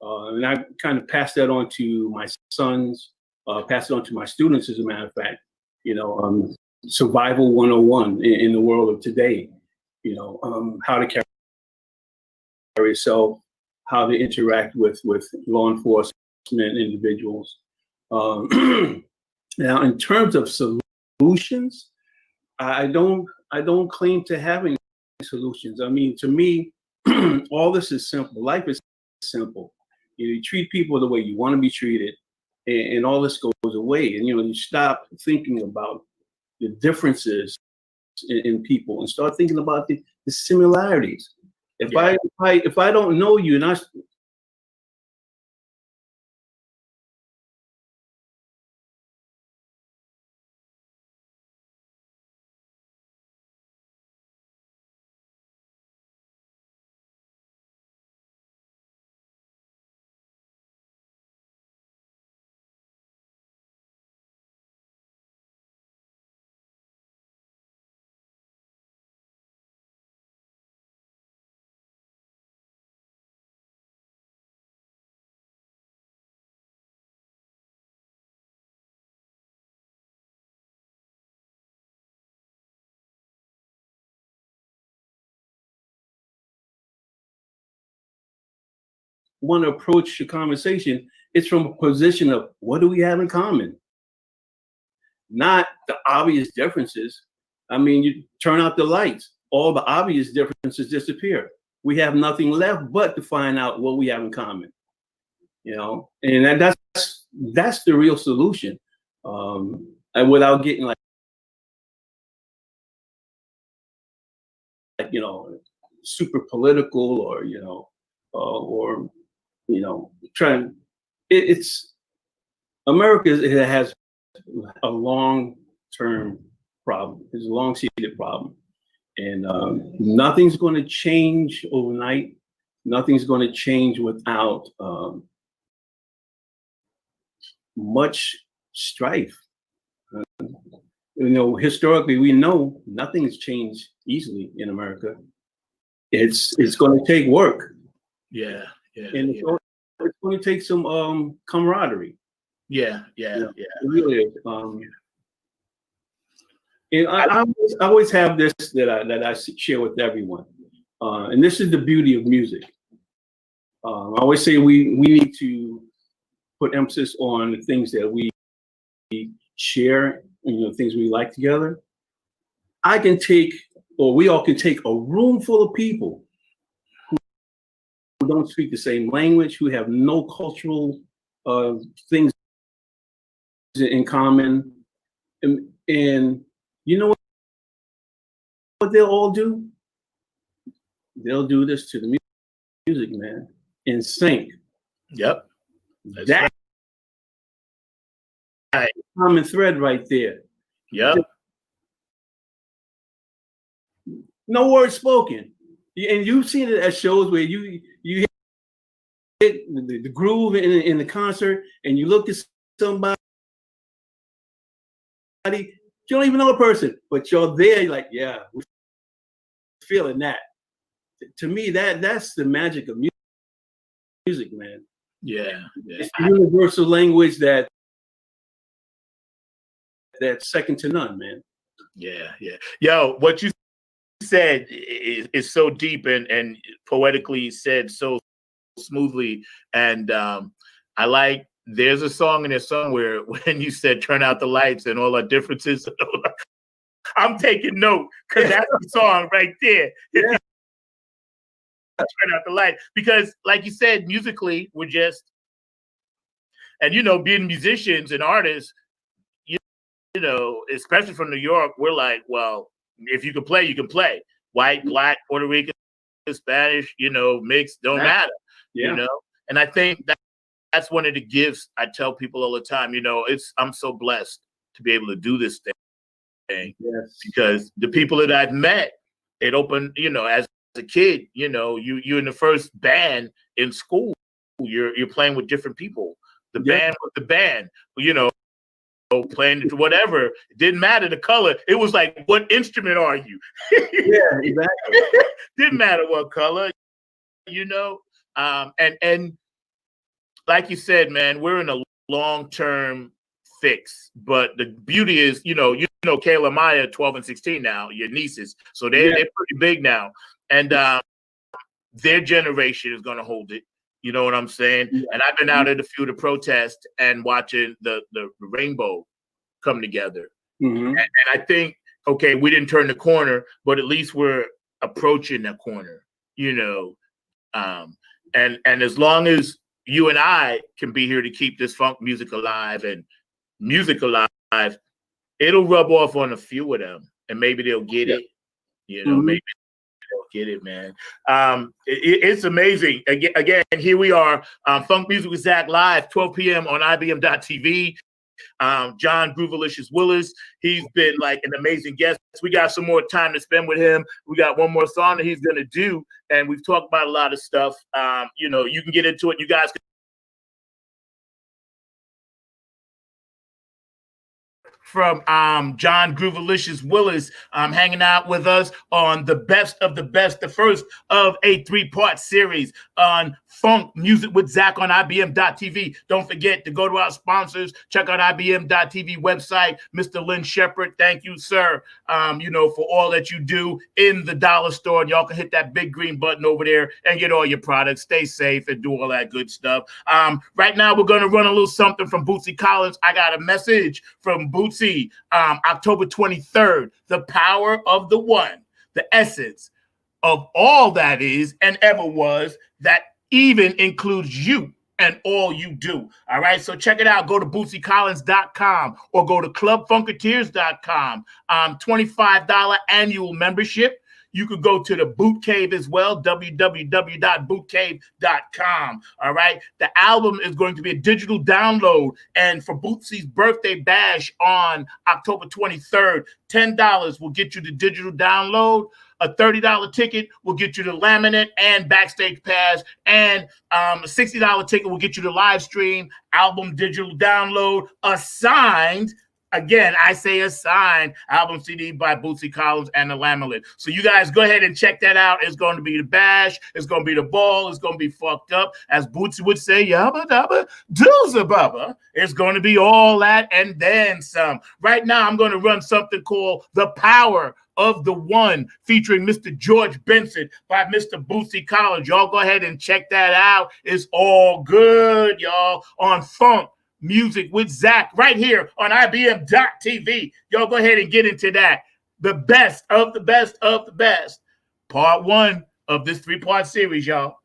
And I kind of pass that on to my sons, pass it on to my students, as a matter of fact. You know, survival 101 in the world of today. You know, how to carry yourself, how to interact with law enforcement individuals. Now, in terms of solutions, I don't claim to have any solutions. I mean, to me, all this is simple. Life is simple. You treat people the way you want to be treated, and all this goes away. And, you know, you stop thinking about the differences in people and start thinking about the similarities. If I don't know you and I want to approach the conversation, it's from a position of what do we have in common? Not the obvious differences. I mean, you turn out the lights, all the obvious differences disappear. We have nothing left but to find out what we have in common. You know, and that's the real solution. And without getting like you know, super political or trying. It's America. It has a long-term problem. It's a long-seated problem, and nothing's going to change overnight. Nothing's going to change without much strife. You know, historically, we know nothing's changed easily in America. It's going to take work. Yeah. And it's going to take some camaraderie. Yeah. It really is. And I always have this that I share with everyone, and this is the beauty of music. I always say we need to put emphasis on the things that we share, you know, things we like together. We all can take a room full of people who don't speak the same language, who have no cultural things in common, and you know what they'll all do? They'll do this to the music, man, in sync. Yep. That's right. Common thread right there. Yep. No words spoken, and you've seen it at shows where you hit the groove in the concert, and you look at somebody, you don't even know a person, but you're there. You're like, yeah, we're feeling that. To me, that's the magic of music, man. Yeah. It's a universal language that's second to none, man. Yeah. Yo, what you said is so deep and poetically said so smoothly. And I like, there's a song in there somewhere when you said turn out the lights and all our differences. I'm taking note because that's the song right there. Yeah. Turn out the light, because like you said, musically we're just, and you know, being musicians and artists, especially from New York, we're like, well, if you can play, you can play. White, black, Puerto Rican, Spanish, mixed, don't matter, And I think that's one of the gifts I tell people all the time. I'm so blessed to be able to do this thing because the people that I've met, it opened, as a kid, you're in the first band in school. You're playing with different people. The band with the band, playing whatever. It didn't matter the color. It was like, what instrument are you? Yeah, exactly. Didn't matter what color, and like you said, man, we're in a long-term fix. But the beauty is, Kayla Maya, 12 and 16 now, your nieces. So they're pretty big now. And their generation is going to hold it. You know what I'm saying? Yeah. And I've been out at a few of the protests and watching the rainbow come together. And I think, okay, we didn't turn the corner, but at least we're approaching the corner, and as long as you and I can be here to keep this funk music alive, it'll rub off on a few of them, and maybe they'll get it. Maybe they'll get it, man. It's amazing. Again, here we are, Funk Music with Zack live, 12 p.m. on IBM.TV. John Groovalicious Willis, he's been like an amazing guest. We got some more time to spend with him. We got one more song that he's gonna do, and we've talked about a lot of stuff. You can get into it. You guys can from John Groovalicious Willis hanging out with us on the best of the best, the first of a 3-part series on Funk Music with Zack on IBM.TV. Don't forget to go to our sponsors. Check out IBM.TV website. Mr. Lynn Shepard, thank you, sir, for all that you do in the dollar store. And y'all can hit that big green button over there and get all your products. Stay safe and do all that good stuff. Right now, we're going to run a little something from Bootsy Collins. I got a message from Bootsy. October 23rd, the power of the one, the essence of all that is and ever was, that even includes you and all you do. All right, so check it out. Go to BootsyCollins.com or go to ClubFunketeers.com. $25 annual membership. You could go to the Boot Cave as well, www.bootcave.com. All right. The album is going to be a digital download. And for Bootsy's birthday bash on October 23rd, $10 will get you the digital download. A $30 ticket will get you the laminate and backstage pass. And a $60 ticket will get you the live stream, album digital download, assigned. Again, I say a signed album CD by Bootsy Collins and the Lamelate. So you guys go ahead and check that out. It's going to be the bash. It's going to be the ball. It's going to be fucked up. As Bootsy would say, yabba dabba dooza bubba. It's going to be all that and then some. Right now, I'm going to run something called The Power of the One, featuring Mr. George Benson by Mr. Bootsy Collins. Y'all go ahead and check that out. It's all good, y'all, on Funk Music with Zack right here on IBM.TV. Y'all go ahead and get into that. The best of the best of the best. Part 1 of this 3-part series, y'all.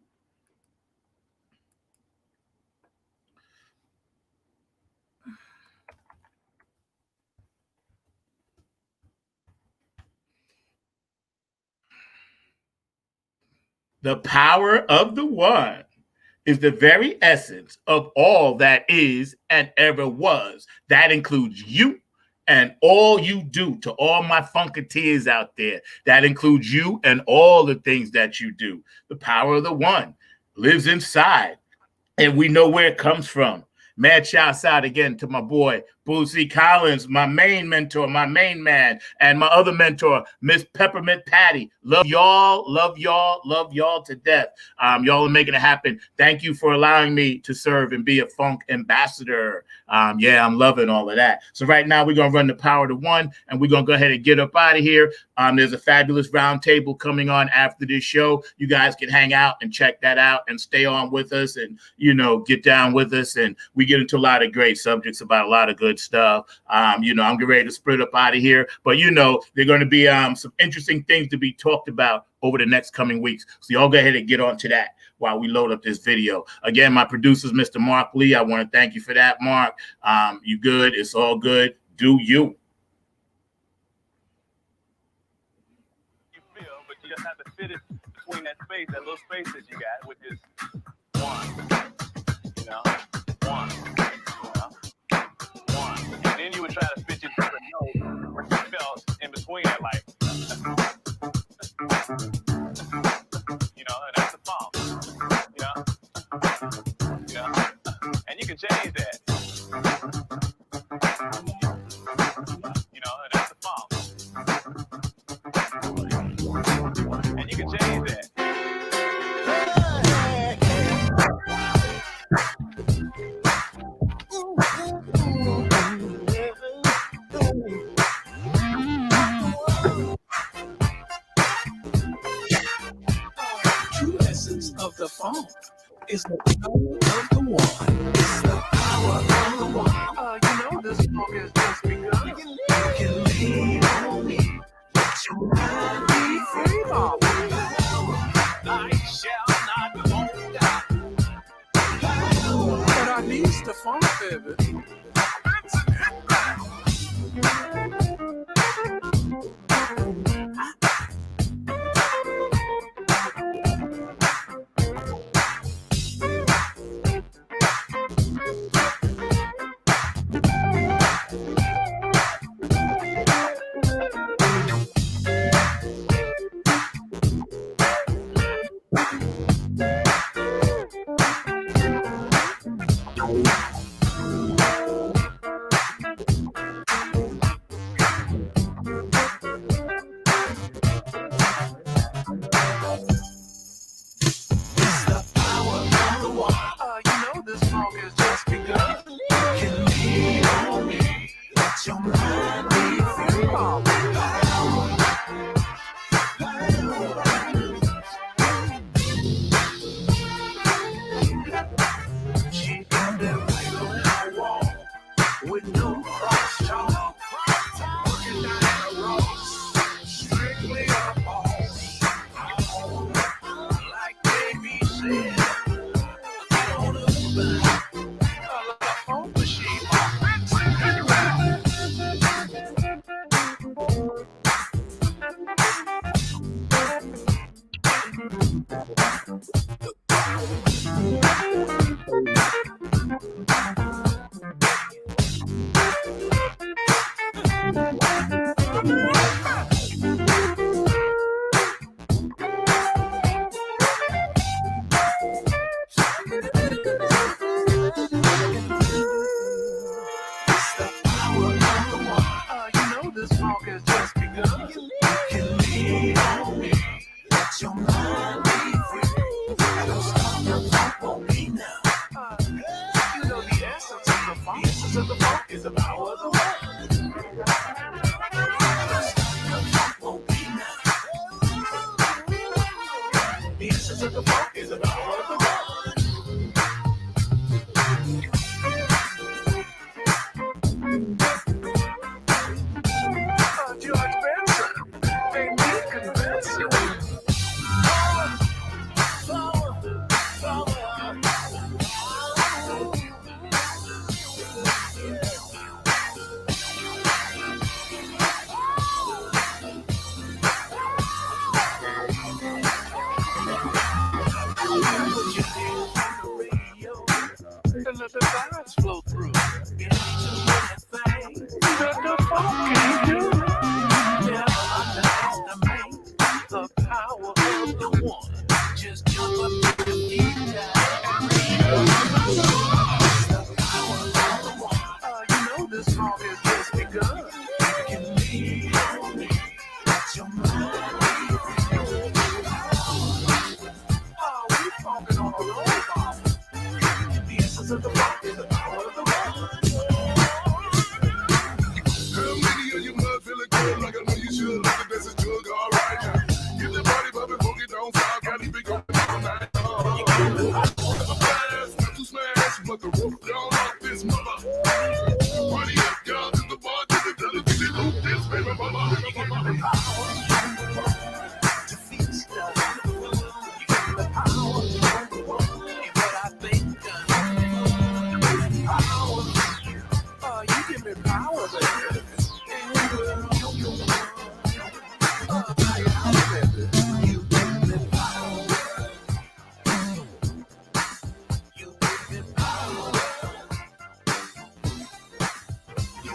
The power of the one is the very essence of all that is and ever was. That includes you and all you do. To all my funketeers out there, that includes you and all the things that you do. The power of the one lives inside, and we know where it comes from. Mad shouts out again to my boy, Bootsy Collins, my main mentor, my main man, and my other mentor, Miss Peppermint Patty. Love y'all, love y'all, love y'all to death. Y'all are making it happen. Thank you for allowing me to serve and be a funk ambassador. Yeah, I'm loving all of that. So right now we're going to run the power to one, and we're going to go ahead and get up out of here. There's a fabulous round table coming on after this show. You guys can hang out and check that out and stay on with us and, get down with us. And we get into a lot of great subjects about a lot of good stuff. I'm getting ready to split up out of here, but there are going to be some interesting things to be talked about over the next coming weeks. So y'all go ahead and get on to that while we load up this video. Again, my producer's Mr. Mark Lee. I want to thank you for that, Mark. You good? It's all good. Do you? You feel, but you just have to fit it between that space, that little space that you got, which is one. You know, one. You know, one. And then you would try to fit your different notes where you felt in between that, like, you know, and that's the funk. You know, you know, and you can change that. You know, and that's the funk. And you can change that. True essence of the funk is the power of the one. It's the power of the one. You know this funk has just begun. You can lean on me. Let your mind be free, Bob. I shall not hold out. But I need the funk, baby. Power, baby.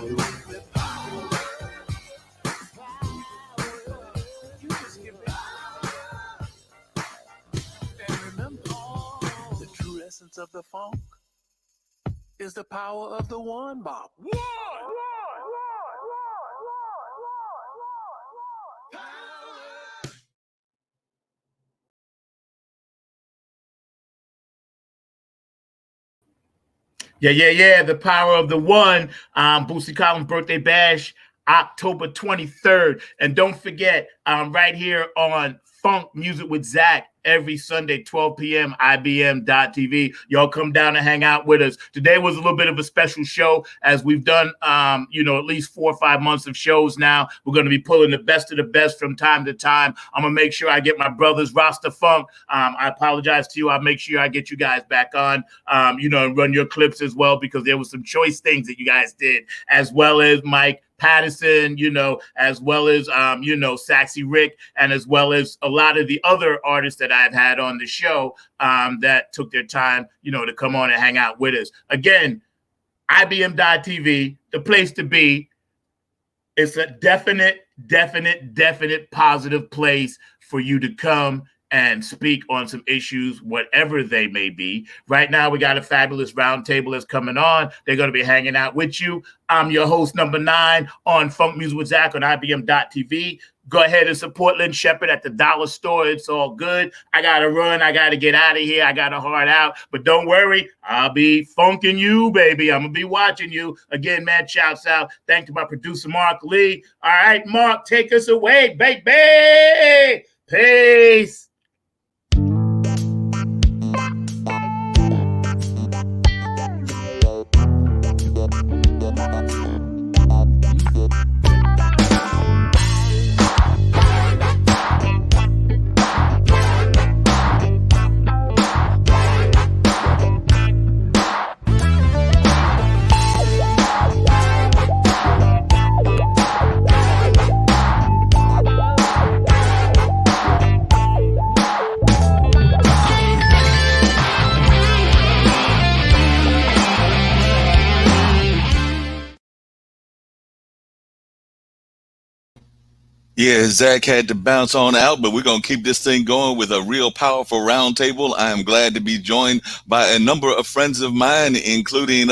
You just give me. And remember, the true essence of the funk is the power of the one, Bob. One! Yeah. The power of the one. Boosie Collins' birthday bash, October 23rd. And don't forget, right here on Funk Music with Zack every Sunday, 12 p.m., IBM.TV. Y'all come down and hang out with us. Today was a little bit of a special show as we've done, at least 4 or 5 months of shows now. We're going to be pulling the best of the best from time to time. I'm going to make sure I get my brothers, Rasta Funk. I apologize to you. I'll make sure I get you guys back on, and run your clips as well, because there was some choice things that you guys did, as well as Mike Patterson, as well as, Saxy Rick, and as well as a lot of the other artists that I've had on the show that took their time, to come on and hang out with us. Again, IBM.TV, the place to be. It's a definite positive place for you to come and speak on some issues, whatever they may be. Right now, we got a fabulous roundtable that's coming on. They're going to be hanging out with you. I'm your host, number 9, on Funk Music with Zack on IBM.TV. Go ahead and support Lynn Shepard at the Dollar Store. It's all good. I got to run. I got to get out of here. I got a heart out. But don't worry. I'll be funking you, baby. I'm going to be watching you. Again, man, shouts out. Thank you, my producer, Mark Lee. All right, Mark, take us away, baby. Peace. Yeah, Zach had to bounce on out, but we're going to keep this thing going with a real powerful roundtable. I am glad to be joined by a number of friends of mine, including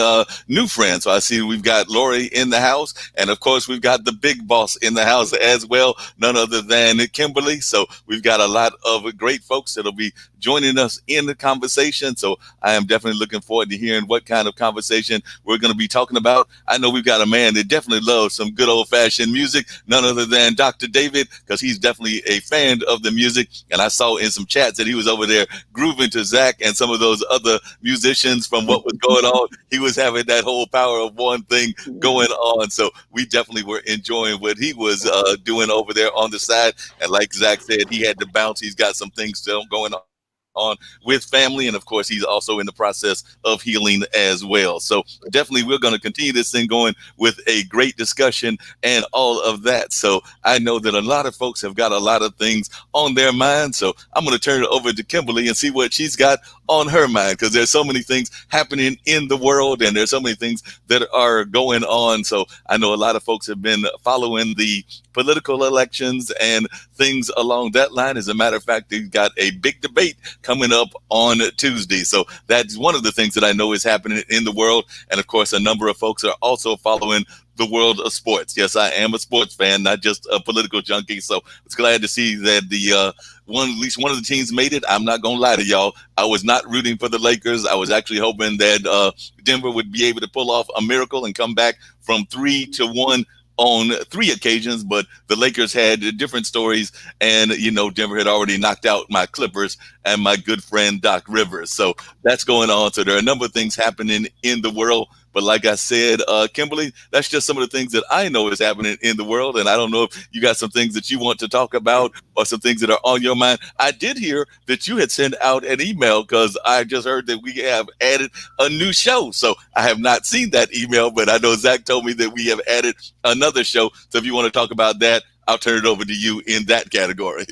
new friends. So I see we've got Lori in the house, and of course we've got the big boss in the house as well, none other than Kimberly. So we've got a lot of great folks that'll be joining us in the conversation. So I am definitely looking forward to hearing what kind of conversation we're going to be talking about. I know we've got a man that definitely loves some good old-fashioned music, none other than Dr. David, because he's definitely a fan of the music. And I saw in some chats that he was over there grooving to Zach and some of those other musicians from what was going on. He was having that whole power of one thing going on. So we definitely were enjoying what he was doing over there on the side. And like Zach said, he had to bounce. He's got some things still going on with family, and of course he's also in the process of healing as well. So definitely we're going to continue this thing going with a great discussion and all of that. So I know that a lot of folks have got a lot of things on their mind, so I'm going to turn it over to Kimberly and see what she's got on her mind, because there's so many things happening in the world and there's so many things that are going on. So I know a lot of folks have been following the political elections and things along that line. As a matter of fact, they've got a big debate coming up on Tuesday. So that's one of the things that I know is happening in the world. And of course, a number of folks are also following the world of sports. Yes, I am a sports fan, not just a political junkie. So it's glad to see that at least one of the teams made it. I'm not gonna lie to y'all, I was not rooting for the Lakers. I was actually hoping that Denver would be able to pull off a miracle and come back from 3-1 on 3 occasions, but the Lakers had different stories, and Denver had already knocked out my Clippers and my good friend Doc Rivers. So that's going on. So there are a number of things happening in the world. But like I said, Kimberly, that's just some of the things that I know is happening in the world. And I don't know if you got some things that you want to talk about or some things that are on your mind. I did hear that you had sent out an email, because I just heard that we have added a new show. So I have not seen that email, but I know Zach told me that we have added another show. So if you want to talk about that, I'll turn it over to you in that category.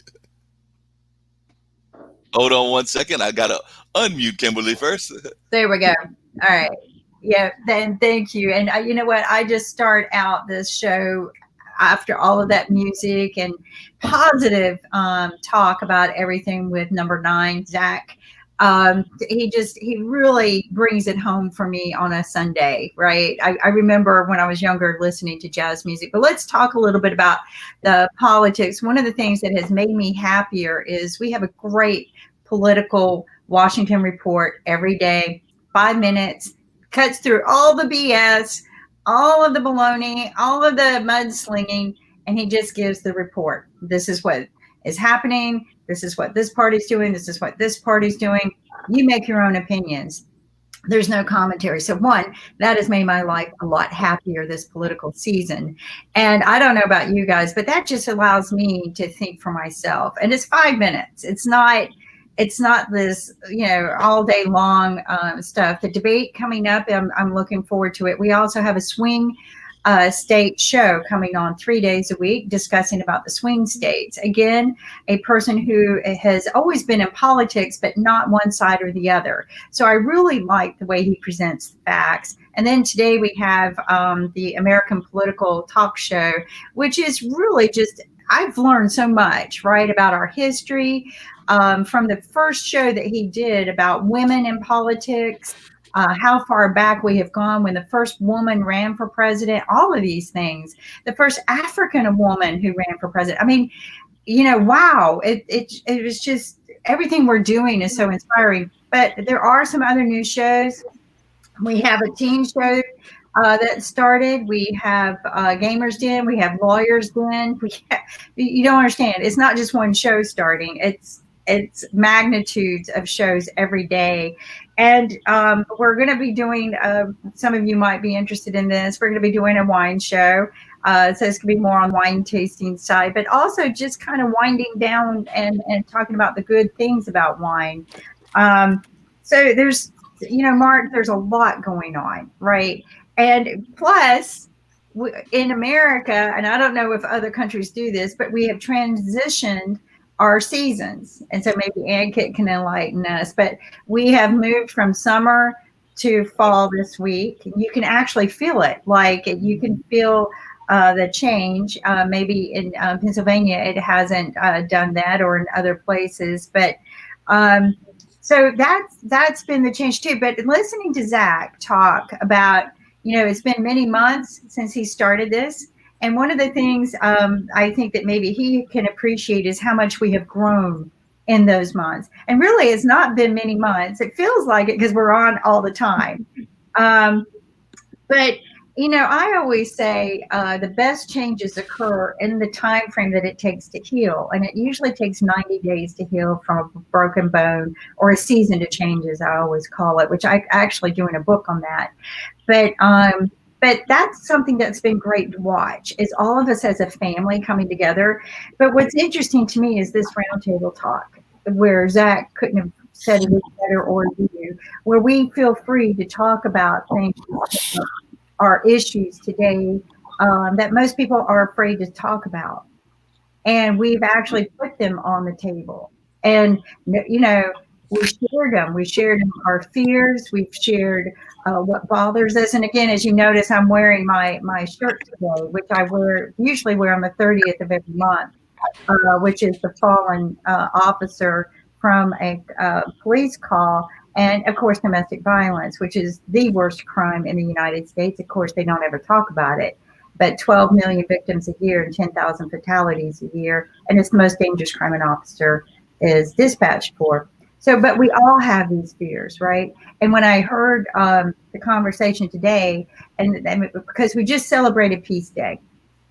Hold on one second. I got to unmute Kimberly first. There we go. All right. Yeah, then thank you. And you know what? I just start out this show after all of that music and positive talk about everything with number 9, Zach. He really brings it home for me on a Sunday, right? I remember when I was younger listening to jazz music. But let's talk a little bit about the politics. One of the things that has made me happier is we have a great political Washington Report every day, 5 minutes, cuts through all the BS, all of the baloney, all of the mudslinging, and he just gives the report. This is what is happening. This is what this party's doing. This is what this party's doing. You make your own opinions. There's no commentary. So one, that has made my life a lot happier this political season. And I don't know about you guys, but that just allows me to think for myself. And it's 5 minutes. It's not this, all day long stuff. The debate coming up, I'm looking forward to it. We also have a swing state show coming on 3 days a week discussing about the swing states. Again, a person who has always been in politics, but not one side or the other. So I really like the way he presents the facts. And then today we have the American Political Talk Show, which is really just, I've learned so much, right, about our history from the first show that he did about women in politics, how far back we have gone when the first woman ran for president, all of these things, the first African woman who ran for president. I mean, wow, it was just, everything we're doing is so inspiring. But there are some other new shows. We have a teen show that started. We have Gamers Den. We have Lawyers Den. You don't understand. It's not just one show starting. It's magnitudes of shows every day. And we're going to be doing, some of you might be interested in this, we're going to be doing a wine show. So it's going to be more on wine tasting side, but also just kind of winding down and talking about the good things about wine. So there's, Mark, there's a lot going on, right? And plus, in America, and I don't know if other countries do this, but we have transitioned our seasons. And so maybe Ankit can enlighten us, but we have moved from summer to fall this week. You can actually feel it. Like you can feel the change. Maybe in Pennsylvania, it hasn't done that, or in other places. But so that's been the change too. But listening to Zack talk about, it's been many months since he started this. And one of the things I think that maybe he can appreciate is how much we have grown in those months. And really, it's not been many months. It feels like it because we're on all the time. But, I always say the best changes occur in the time frame that it takes to heal. And it usually takes 90 days to heal from a broken bone, or a season to change, as I always call it, which I actually doing a book on that. But that's something that's been great to watch, is all of us as a family coming together. But what's interesting to me is this roundtable talk, where Zack couldn't have said it better, or you, where we feel free to talk about things, our issues today that most people are afraid to talk about. And we've actually put them on the table. And, we shared them, our fears. We've shared what bothers us. And again, as you notice, I'm wearing my shirt today, which I usually wear on the 30th of every month, which is the fallen officer from a police call. And of course, domestic violence, which is the worst crime in the United States. Of course, they don't ever talk about it, but 12 million victims a year and 10,000 fatalities a year. And it's the most dangerous crime an officer is dispatched for. So, but we all have these fears, right? And when I heard the conversation today, and because we just celebrated Peace Day,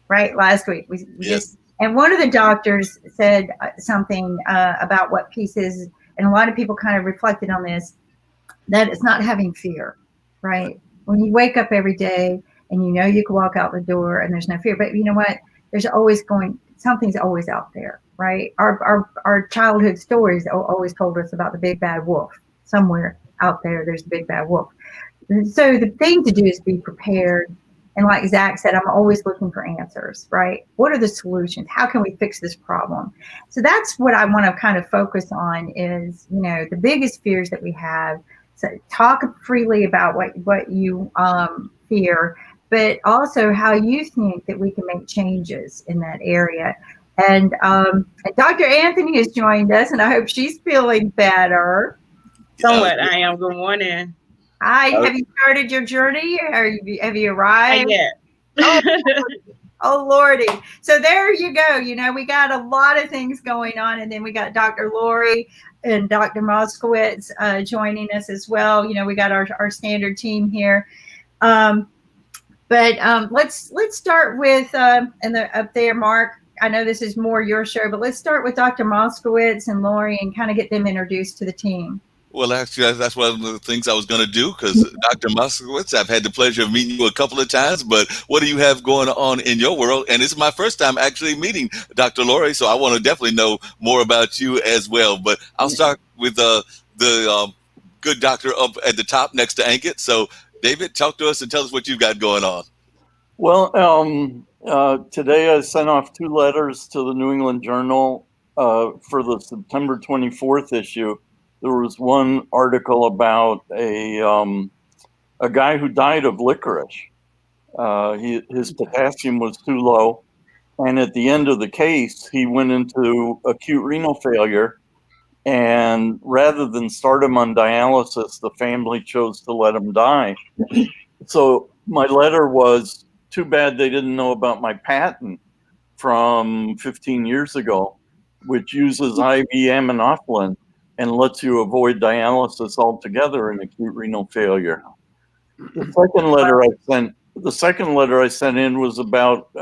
right? Last week, we just, and one of the doctors said something about what peace is. And a lot of people kind of reflected on this, that it's not having fear, right? When you wake up every day and you can walk out the door and there's no fear, but you know what? There's always something's always out there, right? Our childhood stories always told us about the big bad wolf. Somewhere out there, there's a big bad wolf. So the thing to do is be prepared. And like Zack said, I'm always looking for answers, right? What are the solutions? How can we fix this problem? So that's what I want to kind of focus on is, the biggest fears that we have So talk freely about what you fear, but also how you think that we can make changes in that area. And Dr. Anthony has joined us, and I hope she's feeling better. Somewhat, I am. Good morning. Hi, have you started your journey? Have you arrived? Yeah. Oh, Lordy. So there you go. You know, we got a lot of things going on. And then we got Dr. Lori and Dr. Moskowitz joining us as well. You know, we got our standard team here. But let's start with, up there, Mark. I know this is more your show, but let's start with Dr. Moskowitz and Lori and kind of get them introduced to the team. Well, actually, that's one of the things I was going to do because Dr. Moskowitz, I've had the pleasure of meeting you a couple of times, but what do you have going on in your world? And it's my first time actually meeting Dr. Lori, so I want to definitely know more about you as well. But I'll start with the good doctor up at the top next to Ankit. So, David, talk to us and tell us what you've got going on. Well, today I sent off 2 letters to the New England Journal for the September 24th issue. There was one article about a guy who died of licorice. His potassium was too low, and at the end of the case, he went into acute renal failure. And rather than start him on dialysis, the family chose to let him die. So my letter was, too bad they didn't know about my patent from 15 years ago, which uses IV aminophylline and lets you avoid dialysis altogether in acute renal failure. The second letter I sent in was about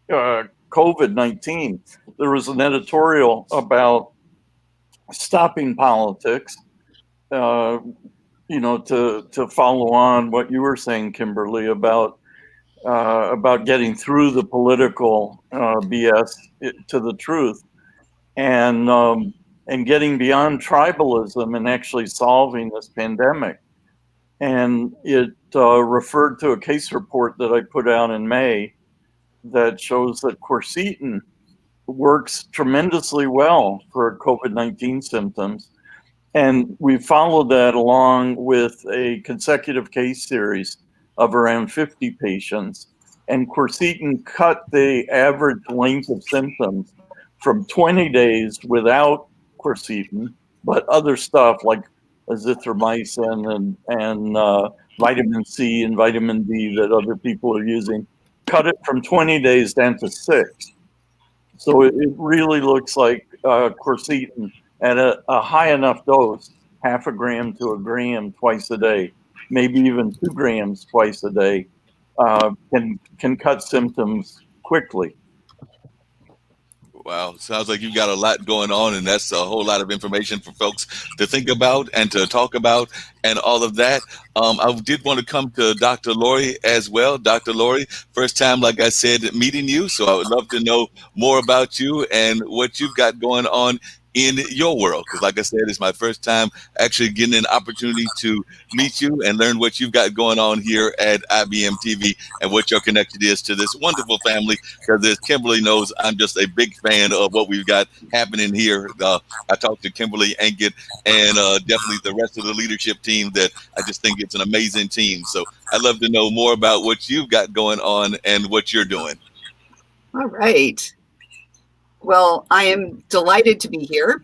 COVID-19. There was an editorial about stopping politics, to follow on what you were saying, Kimberly, about getting through the political BS to the truth, and getting beyond tribalism and actually solving this pandemic. And it referred to a case report that I put out in May that shows that quercetin works tremendously well for COVID-19 symptoms. And we followed that along with a consecutive case series of around 50 patients. And quercetin cut the average length of symptoms from 20 days without quercetin, but other stuff like azithromycin and vitamin C and vitamin D that other people are using, cut it from 20 days down to 6. So it really looks like quercetin at a high enough dose, 0.5 gram to 1 gram twice a day, maybe even 2 grams twice a day, can cut symptoms quickly. Wow, sounds like you've got a lot going on, and that's a whole lot of information for folks to think about and to talk about and all of that. I did want to come to Dr. Lori as well. Dr. Lori, first time, like I said, meeting you, so I would love to know more about you and what you've got going on in your world, because like I said, it's my first time actually getting an opportunity to meet you and learn what you've got going on here at IBM TV and what your connection is to this wonderful family, because as Kimberly knows, I'm just a big fan of what we've got happening here. I talked to Kimberly Ankit and definitely the rest of the leadership team that I just think it's an amazing team. So I'd love to know more about what you've got going on and what you're doing. All right. Well, I am delighted to be here,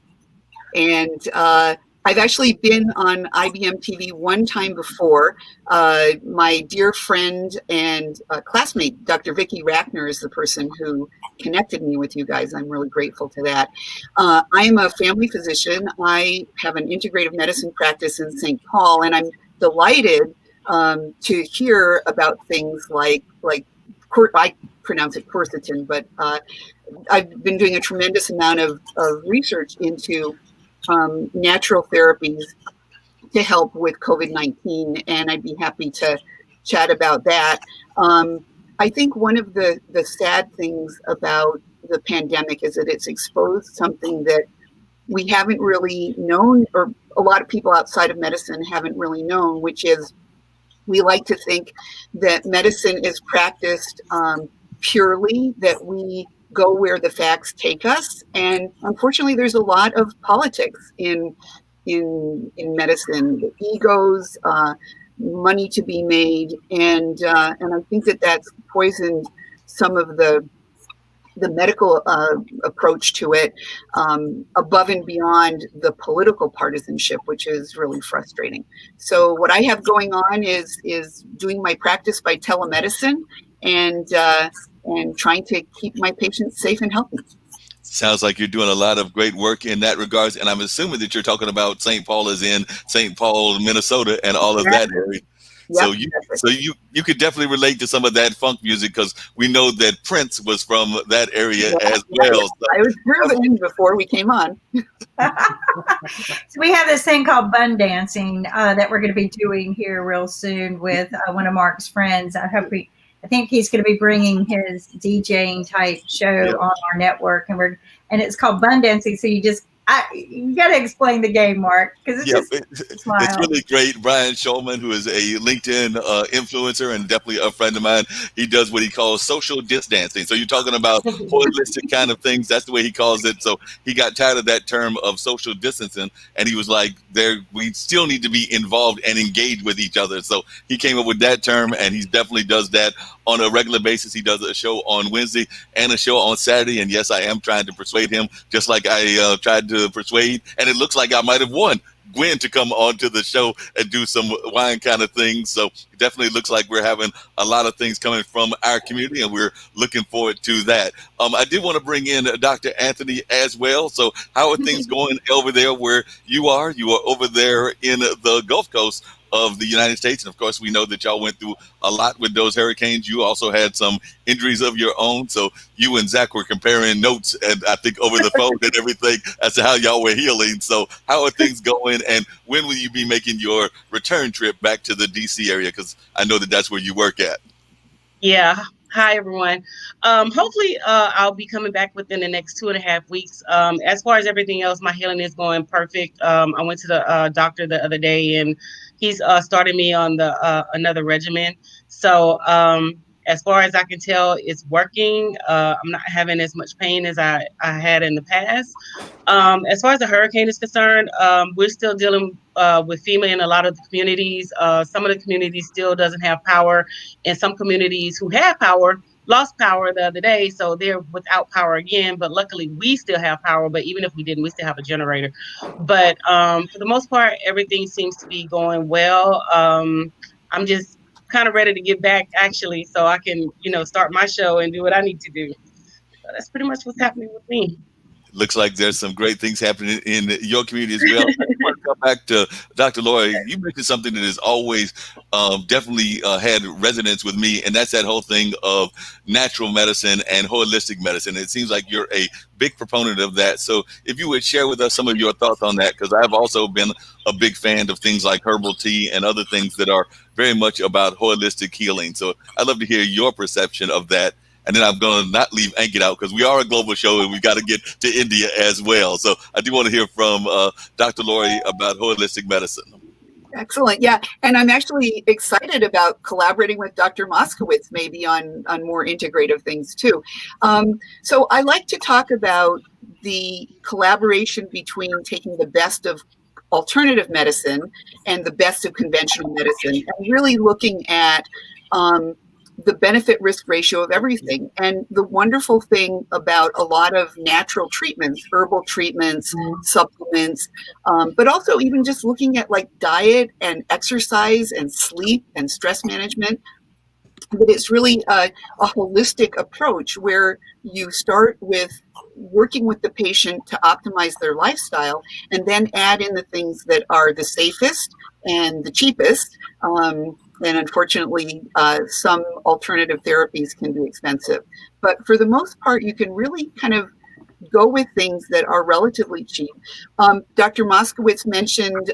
and I've actually been on IBM TV one time before. My dear friend and classmate, Dr. Vicki Rackner, is the person who connected me with you guys. I'm really grateful to that. I am a family physician. I have an integrative medicine practice in St. Paul, and I'm delighted to hear about things like I pronounce it quercetin, but I've been doing a tremendous amount of research into natural therapies to help with COVID-19, and I'd be happy to chat about that. I think one of the sad things about the pandemic is that it's exposed something that we haven't really known, or a lot of people outside of medicine haven't really known, which is we like to think that medicine is practiced purely, that we go where the facts take us. And unfortunately, there's a lot of politics in in medicine, the egos, money to be made, and I think that that's poisoned some of the medical approach to it, above and beyond the political partisanship, which is really frustrating. So what I have going on is doing my practice by telemedicine and trying to keep my patients safe and healthy. Sounds like you're doing a lot of great work in that regards, and I'm assuming that you're talking about St. Paul as in St. Paul, Minnesota, and all of that area. Yep, So you could definitely relate to some of that funk music, because we know that Prince was from that area as well. So, I was grooving before we came on. So we have this thing called bun dancing that we're going to be doing here real soon with one of Mark's friends. I think he's going to be bringing his DJing type show on our network, and it's called bun dancing. So you got to explain the game, Mark, because it's really great. Brian Schulman, who is a LinkedIn influencer and definitely a friend of mine, he does what he calls social distancing. So you're talking about holistic kind of things. That's the way he calls it. So he got tired of that term of social distancing, and he was like, we still need to be involved and engaged with each other. So he came up with that term, and he definitely does that on a regular basis. He does a show on Wednesday and a show on Saturday. And yes, I am trying to persuade him, just like I tried to persuade, and it looks like I might have won Gwen to come on to the show and do some wine kind of things. So it definitely looks like we're having a lot of things coming from our community, and we're looking forward to that. I did want to bring in Dr. Anthony as well. So how are things going over there where you are? You are over there in the Gulf Coast of the United States. And of course, we know that y'all went through a lot with those hurricanes. You also had some injuries of your own. So you and Zach were comparing notes, and I think over the phone and everything, as to how y'all were healing. So how are things going? And when will you be making your return trip back to the DC area? Because I know that that's where you work at. Yeah. Hi, everyone. Hopefully, I'll be coming back within the next 2.5 weeks. As far as everything else, my healing is going perfect. I went to the doctor the other day, and he's started me on the another regimen. So as far as I can tell, it's working. I'm not having as much pain as I had in the past. As far as the hurricane is concerned, we're still dealing with FEMA in a lot of the communities. Some of the communities still doesn't have power, and some communities who have power lost power the other day, so they're without power again. But luckily, we still have power. But even if we didn't, we still have a generator. But for the most part, everything seems to be going well. I'm just kind of ready to get back, actually, so I can, start my show and do what I need to do. So that's pretty much what's happening with me. Looks like there's some great things happening in your community as well. I want to come back to Dr. Lori. You mentioned something that has always definitely had resonance with me, and that's that whole thing of natural medicine and holistic medicine. It seems like you're a big proponent of that. So if you would share with us some of your thoughts on that, because I've also been a big fan of things like herbal tea and other things that are very much about holistic healing. So I'd love to hear your perception of that. And then I'm going to not leave Ankit out, because we are a global show and we've got to get to India as well. So I do want to hear from Dr. Lori about holistic medicine. Excellent. Yeah. And I'm actually excited about collaborating with Dr. Moskowitz, maybe on more integrative things too. So I like to talk about the collaboration between taking the best of alternative medicine and the best of conventional medicine, and really looking at the benefit risk ratio of everything. And the wonderful thing about a lot of natural treatments, herbal treatments, supplements, but also even just looking at like diet and exercise and sleep and stress management, that it's really a holistic approach where you start with working with the patient to optimize their lifestyle, and then add in the things that are the safest and the cheapest. And unfortunately, some alternative therapies can be expensive. But for the most part, you can really kind of go with things that are relatively cheap. Dr. Moskowitz mentioned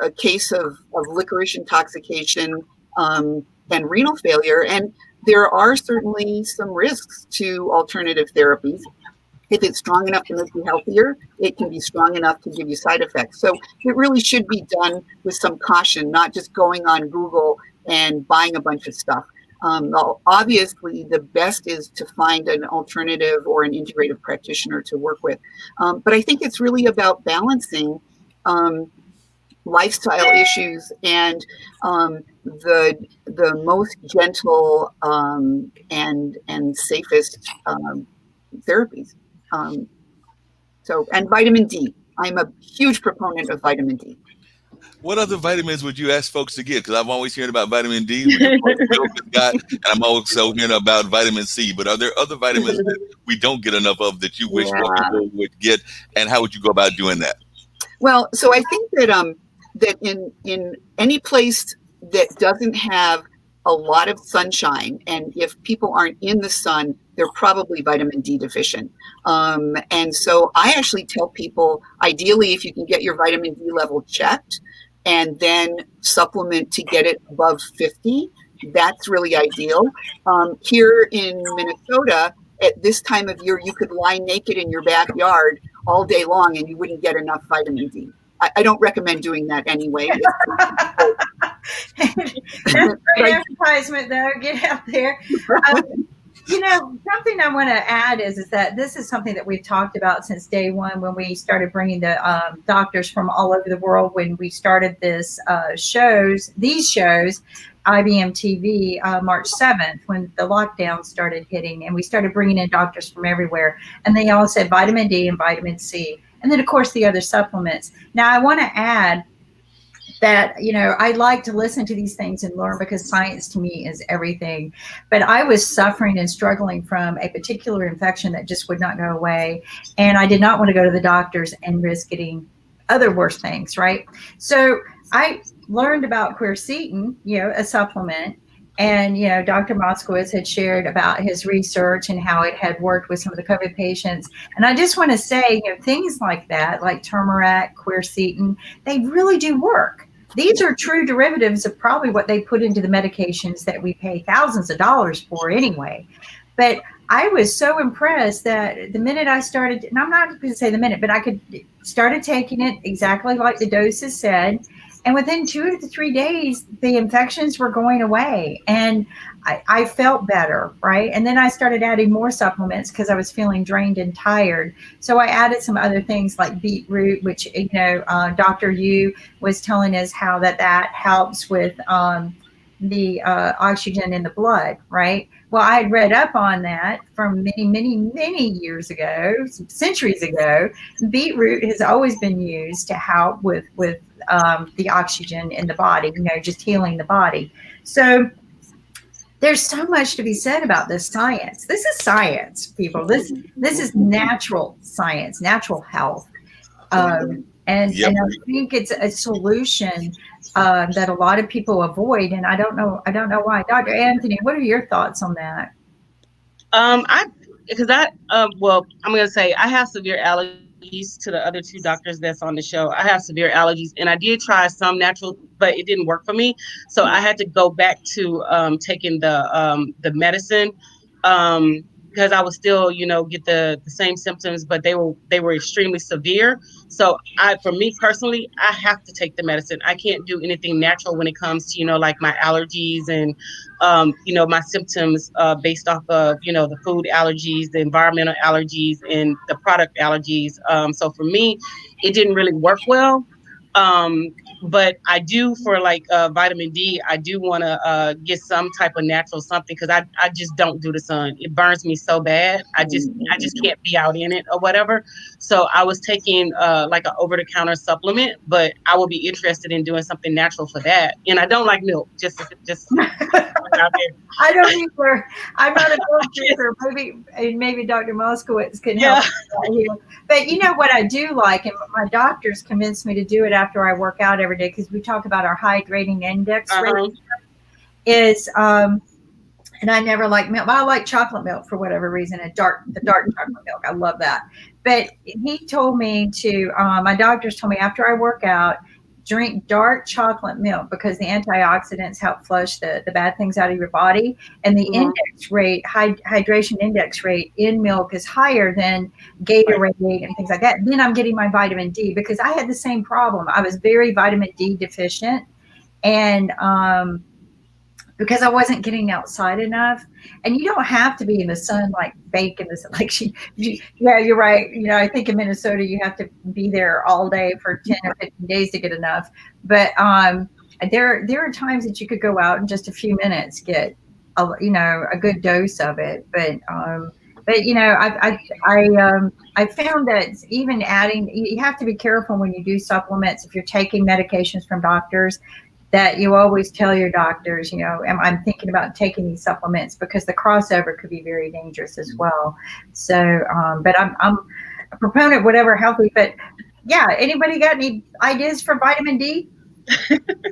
a case of licorice intoxication and renal failure. And there are certainly some risks to alternative therapies. If it's strong enough to make you healthier, it can be strong enough to give you side effects. So it really should be done with some caution, not just going on Google and buying a bunch of stuff. Obviously, the best is to find an alternative or an integrative practitioner to work with. But I think it's really about balancing lifestyle issues, and the most gentle and safest therapies. So, and vitamin D. I'm a huge proponent of vitamin D. What other vitamins would you ask folks to get? Because I'm always hearing about vitamin D, which of course milk has got, and I'm also hearing about vitamin C. But are there other vitamins that we don't get enough of that you wish more people would get? And how would you go about doing that? Well, so I think that that in any place that doesn't have a lot of sunshine, and if people aren't in the sun, they're probably vitamin D deficient. And so I actually tell people, ideally, if you can get your vitamin D level checked and then supplement to get it above 50, that's really ideal. Here in Minnesota, at this time of year, you could lie naked in your backyard all day long and you wouldn't get enough vitamin D. I don't recommend doing that anyway. That's great advertisement, though. Get out there. Something I want to add is that this is something that we've talked about since day one when we started bringing the doctors from all over the world. When we started these shows, IBM TV, March 7th, when the lockdown started hitting, and we started bringing in doctors from everywhere, and they all said vitamin D and vitamin C, and then of course the other supplements. Now I want to add that, I like to listen to these things and learn, because science to me is everything. But I was suffering and struggling from a particular infection that just would not go away. And I did not want to go to the doctors and risk getting other worse things, right? So I learned about quercetin, a supplement. And, Dr. Moskowitz had shared about his research and how it had worked with some of the COVID patients. And I just want to say, things like that, like turmeric, quercetin, they really do work. These are true derivatives of probably what they put into the medications that we pay thousands of dollars for anyway. But I was so impressed that the minute I started, and I'm not going to say the minute, but I started taking it exactly like the doses said. And within 2 to 3 days, the infections were going away and I felt better, right? And then I started adding more supplements because I was feeling drained and tired. So I added some other things like beetroot, which, Dr. Yu was telling us how that helps with the oxygen in the blood, right? Well, I had read up on that from many, many, many years ago, centuries ago. Beetroot has always been used to help with the oxygen in the body, just healing the body. So there's so much to be said about this science. This is science, people. This is natural science, natural health. And I think it's a solution that a lot of people avoid. And I don't know why. Dr. Anthony, what are your thoughts on that? I'm going to say I have severe allergies to the other 2 doctors that's on the show. I have severe allergies, and I did try some natural, but it didn't work for me. So I had to go back to taking the medicine because I was still, get the same symptoms, but they were extremely severe. So for me personally, I have to take the medicine. I can't do anything natural when it comes to, like my allergies and, my symptoms based off of, the food allergies, the environmental allergies, and the product allergies. So for me, it didn't really work well. But I do for like vitamin D, I do want to get some type of natural something because I just don't do the sun. It burns me so bad. I just can't be out in it or whatever. So I was taking like an over-the-counter supplement, but I will be interested in doing something natural for that. And I don't like milk. Just out there. I don't either. I'm not a milk drinker. Maybe Dr. Moskowitz can help here. But you know what I do like, and my doctors convinced me to do it after I work out every day, because we talk about our hydrating index rate is, and I never like milk. I like chocolate milk for whatever reason, the dark chocolate milk. I love that. But he told me to, my doctors told me after I work out, drink dark chocolate milk because the antioxidants help flush the bad things out of your body. And the index rate, hydration index rate in milk is higher than Gatorade and things like that. Then I'm getting my vitamin D because I had the same problem. I was very vitamin D deficient. And because I wasn't getting outside enough. And you don't have to be in the sun like bake in the sun. Like yeah, you're right. You know, I think in Minnesota you have to be there all day for 10 or 15 days to get enough. But there are times that you could go out in just a few minutes get a good dose of it. But you know, I found that even adding, you have to be careful when you do supplements. If you're taking medications from doctors, that you always tell your doctors, you know, I'm thinking about taking these supplements, because the crossover could be very dangerous as well. So, but I'm a proponent, whatever healthy. But yeah, anybody got any ideas for vitamin D?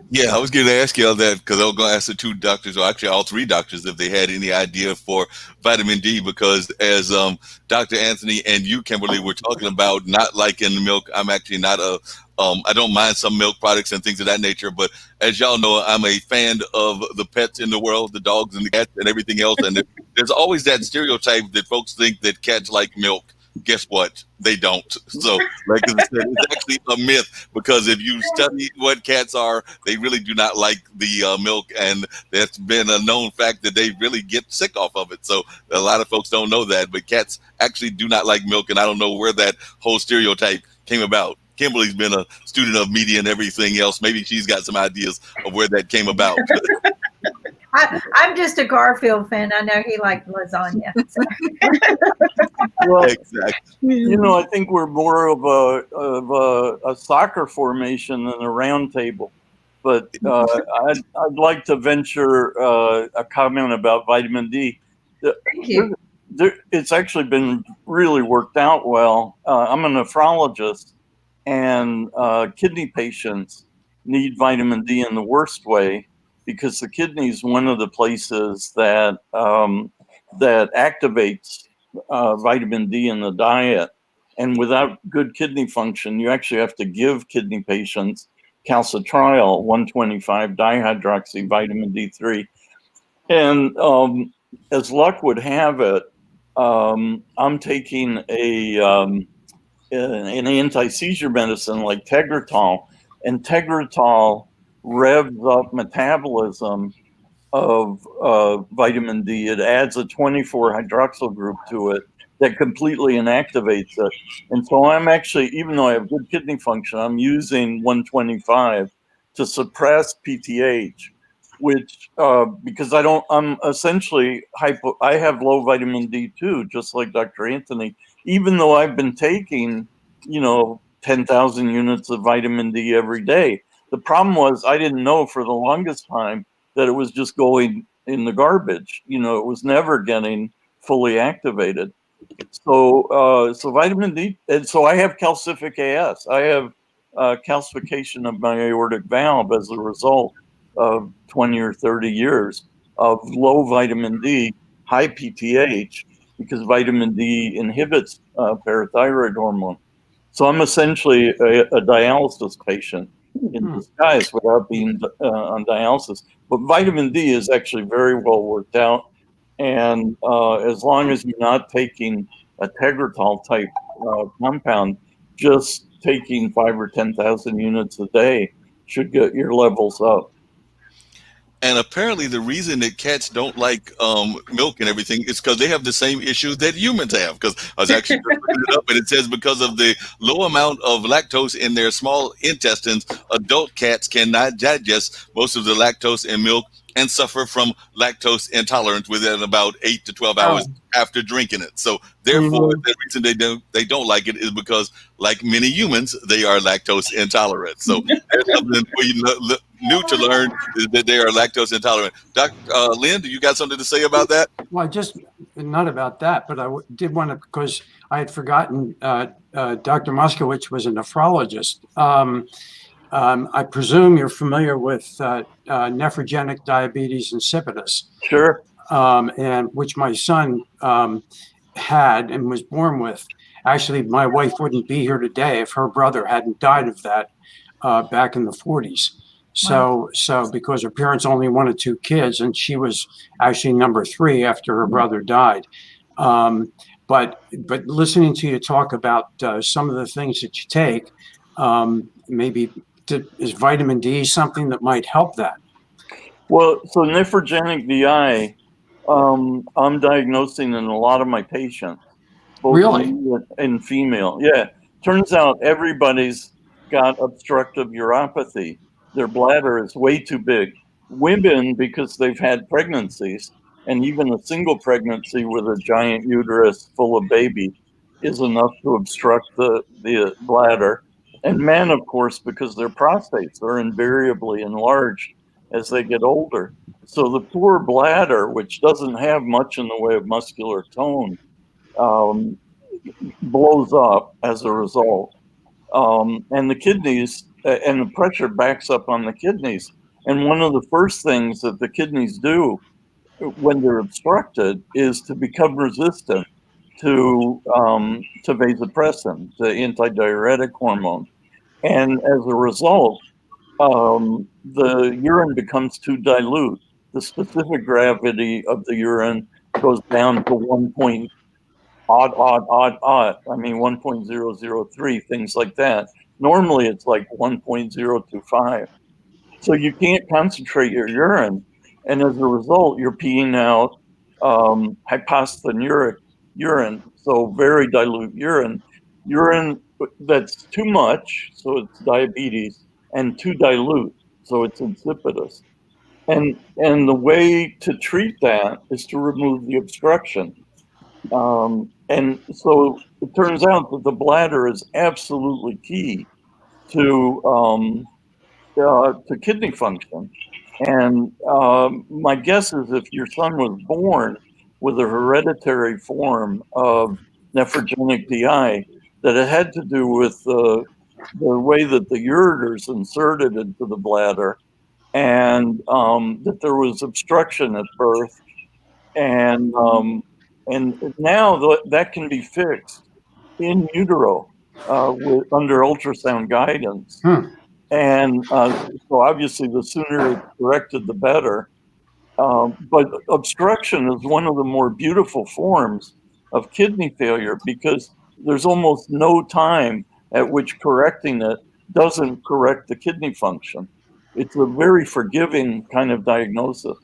Yeah, I was going to ask you all that because I was going to ask the two doctors, or actually all three doctors, if they had any idea for vitamin D. Because as Dr. Anthony and you, Kimberly, were talking about not liking the milk, I'm actually not I don't mind some milk products and things of that nature. But as y'all know, I'm a fan of the pets in the world, the dogs and the cats and everything else. And there's always that stereotype that folks think that cats like milk. Guess what? They don't. So, like I said, it's actually a myth, because if you study what cats are, they really do not like the milk, and that's been a known fact that they really get sick off of it. So a lot of folks don't know that, but cats actually do not like milk, and I don't know where that whole stereotype came about. Kimberly's been a student of media and everything else. Maybe she's got some ideas of where that came about. I'm just a Garfield fan. I know he liked lasagna. So. Well, exactly. You know, I think we're more of a soccer formation than a round table. But I'd like to venture a comment about vitamin D. Thank you. It's actually been really worked out well. I'm a nephrologist, and kidney patients need vitamin D in the worst way, because the kidney is one of the places that that activates vitamin D in the diet. And without good kidney function, you actually have to give kidney patients calcitriol, 125 dihydroxy vitamin D3. And as luck would have it, I'm taking an anti-seizure medicine like Tegretol, and Tegretol revs up metabolism of vitamin D. It adds a 24 hydroxyl group to it that completely inactivates it. And so I'm actually, even though I have good kidney function, I'm using 125 to suppress PTH, which because I'm essentially I have low vitamin D too, just like Dr. Anthony, even though I've been taking, 10,000 units of vitamin D every day. The problem was I didn't know for the longest time that it was just going in the garbage. It was never getting fully activated. So vitamin D, and so I have calcific AS. I have calcification of my aortic valve as a result of 20 or 30 years of low vitamin D, high PTH, because vitamin D inhibits parathyroid hormone. So I'm essentially a dialysis patient in disguise without being on dialysis. But vitamin D is actually very well worked out. And as long as you're not taking a Tegretol type compound, just taking 5,000 or 10,000 units a day should get your levels up. And apparently the reason that cats don't like milk and everything is because they have the same issue that humans have. Because I was actually looking it up, and it says because of the low amount of lactose in their small intestines, adult cats cannot digest most of the lactose in milk and suffer from lactose intolerance within about 8 to 12 hours after drinking it. So therefore, the reason they don't like it is because, like many humans, they are lactose intolerant. So there's something for you new to learn, is that they are lactose intolerant. Dr. Lynn, do you got something to say about that? Well, not about that, but I did want to, because I had forgotten Dr. Moskowitz was a nephrologist. I presume you're familiar with nephrogenic diabetes insipidus. Sure. And which my son had and was born with. Actually, my wife wouldn't be here today if her brother hadn't died of that back in the 40s. So because her parents only wanted 2 kids, and she was actually number 3 after her brother died. But listening to you talk about some of the things that you take, maybe is vitamin D something that might help that? Well, so nephrogenic DI, I'm diagnosing in a lot of my patients, both Really? male and female. Yeah, turns out everybody's got obstructive uropathy. Their bladder is way too big. Women, because they've had pregnancies, and even a single pregnancy with a giant uterus full of baby is enough to obstruct the bladder. And men, of course, because their prostates are invariably enlarged as they get older. So the poor bladder, which doesn't have much in the way of muscular tone, um, blows up as a result. And the kidneys and the pressure backs up on the kidneys. And one of the first things that the kidneys do when they're obstructed is to become resistant to vasopressin, the antidiuretic hormone. And as a result, the urine becomes too dilute. The specific gravity of the urine goes down to 1 point I mean, 1.003, things like that. Normally it's like 1.025. So you can't concentrate your urine. And as a result, you're peeing out hypostenuric urine, so very dilute urine. Urine that's too much, so it's diabetes, and too dilute, so it's insipidus. And the way to treat that is to remove the obstruction. And so it turns out that the bladder is absolutely key to kidney function. And my guess is if your son was born with a hereditary form of nephrogenic DI, that it had to do with the way that the ureters inserted into the bladder, and that there was obstruction at birth, and now that can be fixed in utero under ultrasound guidance. And so obviously the sooner it's corrected, the better. But obstruction is one of the more beautiful forms of kidney failure because there's almost no time at which correcting it doesn't correct the kidney function. It's a very forgiving kind of diagnosis.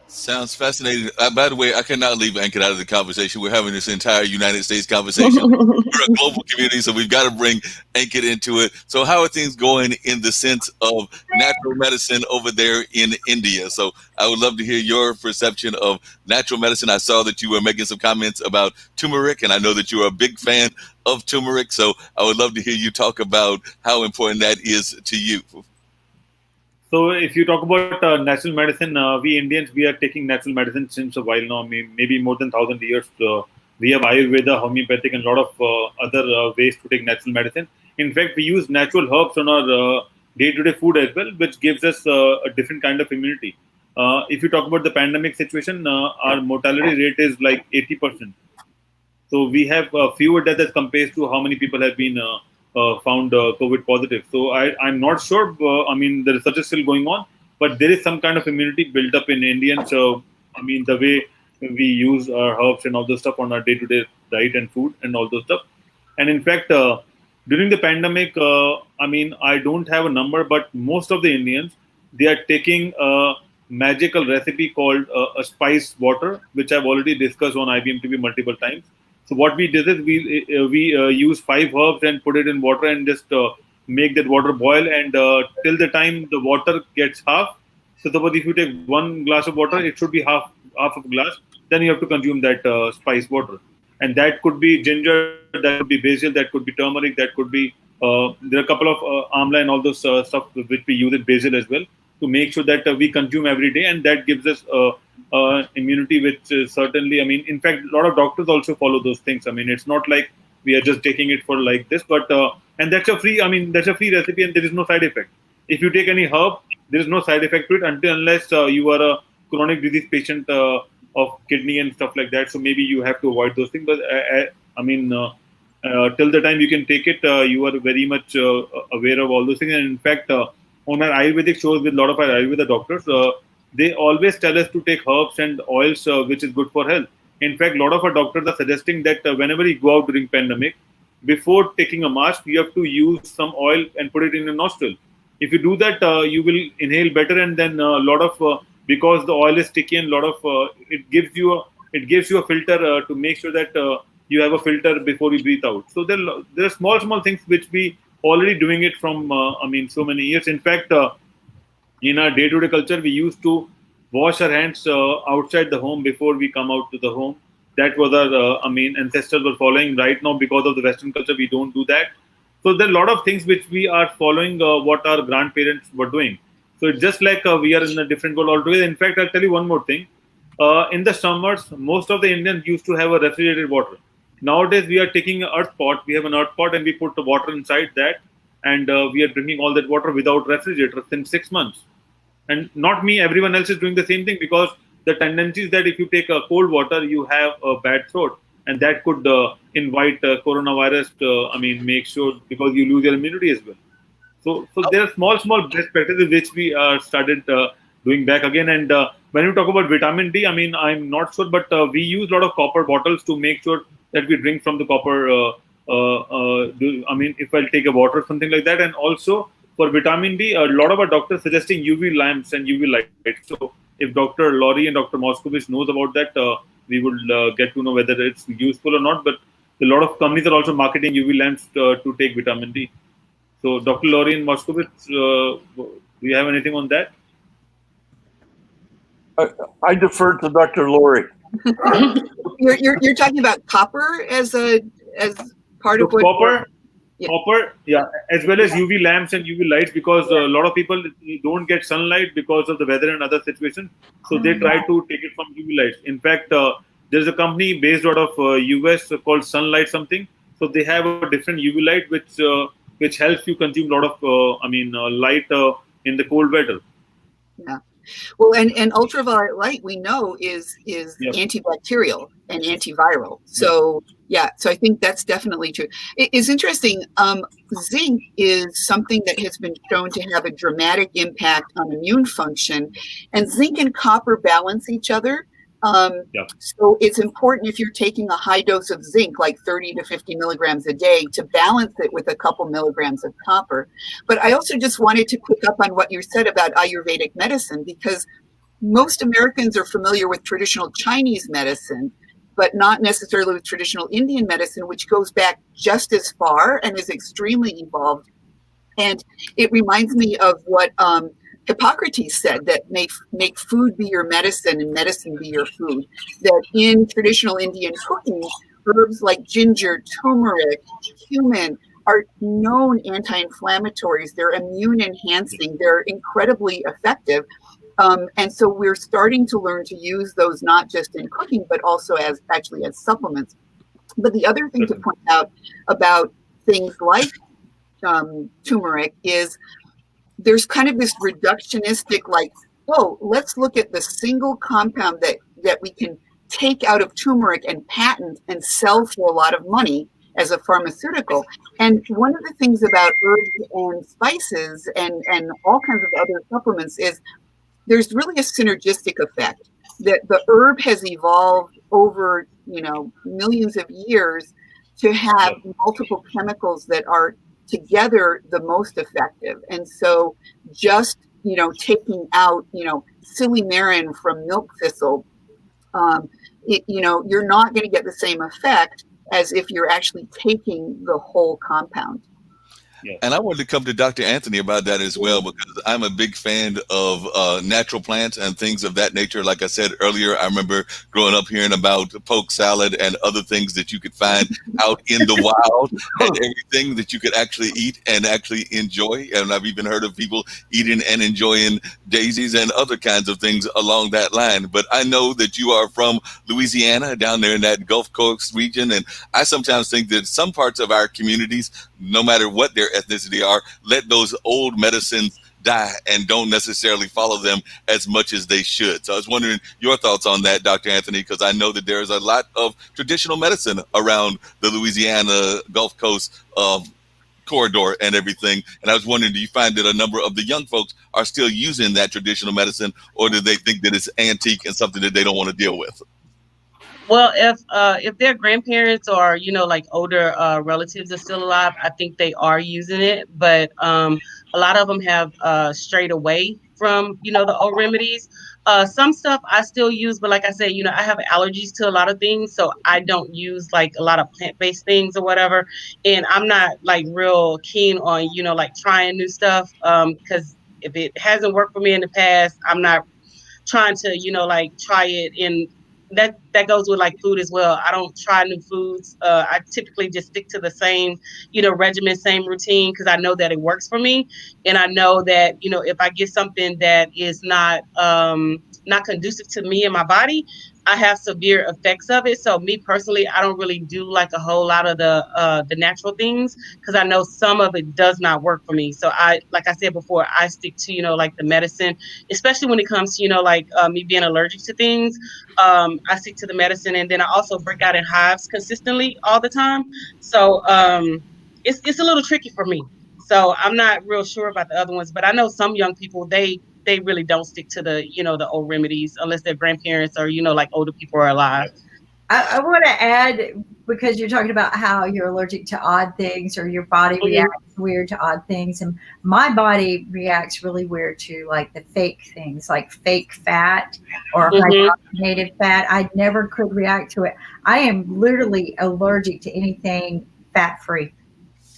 Sounds fascinating. By the way, I cannot leave Ankit out of the conversation. We're having this entire United States conversation. We're a global community, so we've got to bring Ankit into it. So, how are things going in the sense of natural medicine over there in India? So, I would love to hear your perception of natural medicine. I saw that you were making some comments about turmeric, and I know that you're a big fan of turmeric. So, I would love to hear you talk about how important that is to you. So, if you talk about natural medicine, we Indians, we are taking natural medicine since a while now. I mean, maybe more than 1,000 years. We have Ayurveda, homeopathic, and a lot of other ways to take natural medicine. In fact, we use natural herbs on our day-to-day food as well, which gives us a different kind of immunity. If you talk about the pandemic situation, our mortality rate is like 80%. So we have fewer deaths as compared to how many people have been found COVID positive. So I'm not sure. I mean, the research is still going on, but there is some kind of immunity built up in Indians. So I mean, the way we use our herbs and all those stuff on our day-to-day diet and food and all those stuff. And in fact, during the pandemic, I mean, I don't have a number, but most of the Indians, they are taking a magical recipe called a spice water, which I've already discussed on IBM TV multiple times. So what we did is we use 5 herbs and put it in water and just make that water boil, and till the time the water gets half. So suppose if you take 1 glass of water, it should be half of a glass. Then you have to consume that spice water, and that could be ginger, that could be basil, that could be turmeric, that could be there are a couple of amla and all those stuff which we use it basil as well to make sure that we consume every day, and that gives us immunity, which certainly, I mean, in fact, a lot of doctors also follow those things. I mean, it's not like we are just taking it for like this, but and that's a free. I mean, that's a free recipe, and there is no side effect. If you take any herb, there is no side effect to it unless you are a chronic disease patient of kidney and stuff like that. So maybe you have to avoid those things. But I mean, till the time you can take it, you are very much aware of all those things. And in fact, on our Ayurvedic shows with a lot of our Ayurveda doctors, they always tell us to take herbs and oils, which is good for health. In fact, a lot of our doctors are suggesting that whenever you go out during pandemic, before taking a mask, you have to use some oil and put it in your nostril. If you do that, you will inhale better, and then a lot of because the oil is sticky, and a lot of it gives you a filter to make sure that you have a filter before you breathe out. So there are small things which we already doing it from so many years. In fact, in our day-to-day culture, we used to wash our hands outside the home before we come out to the home. That was our ancestors were following. Right now, because of the Western culture, we don't do that. So there are a lot of things which we are following what our grandparents were doing. So it's just like we are in a different world altogether. In fact, I'll tell you one more thing. In the summers, most of the Indians used to have a refrigerated water. Nowadays, we are taking an earth pot. We have an earth pot, and we put the water inside that, and we are drinking all that water without refrigerator in 6 months. And not me, everyone else is doing the same thing, because the tendency is that if you take cold water, you have a bad throat, and that could invite coronavirus. Make sure, because you lose your immunity as well. So there are small best practices which we started doing back again. And when we talk about vitamin D, I'm not sure, but we use a lot of copper bottles to make sure that we drink from the copper. If I'll take a water, something like that. And also for vitamin D, a lot of our doctors suggesting UV lamps and UV lights. So if Dr. Laurie and Dr. Moscovich knows about that, we would get to know whether it's useful or not. But a lot of companies are also marketing UV lamps to take vitamin D. So, Dr. Laurie and Moscovich, do you have anything on that? I defer to Dr. Laurie. You're talking about copper as part of what copper. Yeah. Copper, yeah, as well as UV lamps and UV lights, because a lot of people don't get sunlight because of the weather and other situations. So they try to take it from UV lights. In fact, there's a company based out of US called Sunlight something. So they have a different UV light which helps you consume a lot of light in the cold weather. Yeah. Well, and ultraviolet light, we know is antibacterial and antiviral. So so I think that's definitely true. It is interesting. Zinc is something that has been shown to have a dramatic impact on immune function, and zinc and copper balance each other. So it's important, if you're taking a high dose of zinc, like 30 to 50 milligrams a day, to balance it with a couple milligrams of copper. But I also just wanted to pick up on what you said about Ayurvedic medicine, because most Americans are familiar with traditional Chinese medicine, but not necessarily with traditional Indian medicine, which goes back just as far and is extremely evolved. And it reminds me of what Hippocrates said, that make food be your medicine and medicine be your food. That in traditional Indian cooking, herbs like ginger, turmeric, cumin are known anti-inflammatories. They're immune enhancing. They're incredibly effective. And so we're starting to learn to use those not just in cooking, but also as supplements. But the other thing to point out about things like turmeric is there's kind of this reductionistic, like, oh, let's look at the single compound that we can take out of turmeric and patent and sell for a lot of money as a pharmaceutical. And one of the things about herbs and spices and all kinds of other supplements is there's really a synergistic effect, that the herb has evolved over, millions of years to have multiple chemicals that are together the most effective. And so just, taking out, silymarin from milk thistle, you're not going to get the same effect as if you're actually taking the whole compound. And I wanted to come to Dr. Anthony about that as well, because I'm a big fan of natural plants and things of that nature. Like I said earlier, I remember growing up hearing about poke salad and other things that you could find out in the wild, and everything that you could actually eat and actually enjoy. And I've even heard of people eating and enjoying daisies and other kinds of things along that line. But I know that you are from Louisiana, down there in that Gulf Coast region. And I sometimes think that some parts of our communities, no matter what their ethnicity are, let those old medicines die and don't necessarily follow them as much as they should. So I was wondering your thoughts on that, Dr. Anthony, because I know that there's a lot of traditional medicine around the Louisiana Gulf Coast corridor and everything. And I was wondering, do you find that a number of the young folks are still using that traditional medicine, or do they think that it's antique and something that they don't want to deal with? Well, if their grandparents or older relatives are still alive, I think they are using it. But a A lot of them have strayed away from, the old remedies. Some stuff I still use, but like I said, I have allergies to a lot of things, so I don't use like a lot of plant-based things or whatever. And I'm not like real keen on, like trying new stuff, because if it hasn't worked for me in the past, I'm not trying to, like try it. And that goes with like food as well. I don't try new foods. I typically just stick to the same, regimen, same routine, because I know that it works for me. And I know that, if I get something that is not conducive to me and my body, I have severe effects of it. So me personally, I don't really do like a whole lot of the natural things, because I know some of it does not work for me. So like I said before, I stick to, like the medicine, especially when it comes to, like me being allergic to things. I stick to the medicine, and then I also break out in hives consistently all the time. So it's a little tricky for me. So I'm not real sure about the other ones, but I know some young people, they really don't stick to the, the old remedies unless their grandparents or, like older people are alive. I want to add, because you're talking about how you're allergic to odd things or your body reacts weird to odd things. And my body reacts really weird to like the fake things, like fake fat or hydrogenated fat. I never could react to it. I am literally allergic to anything fat free.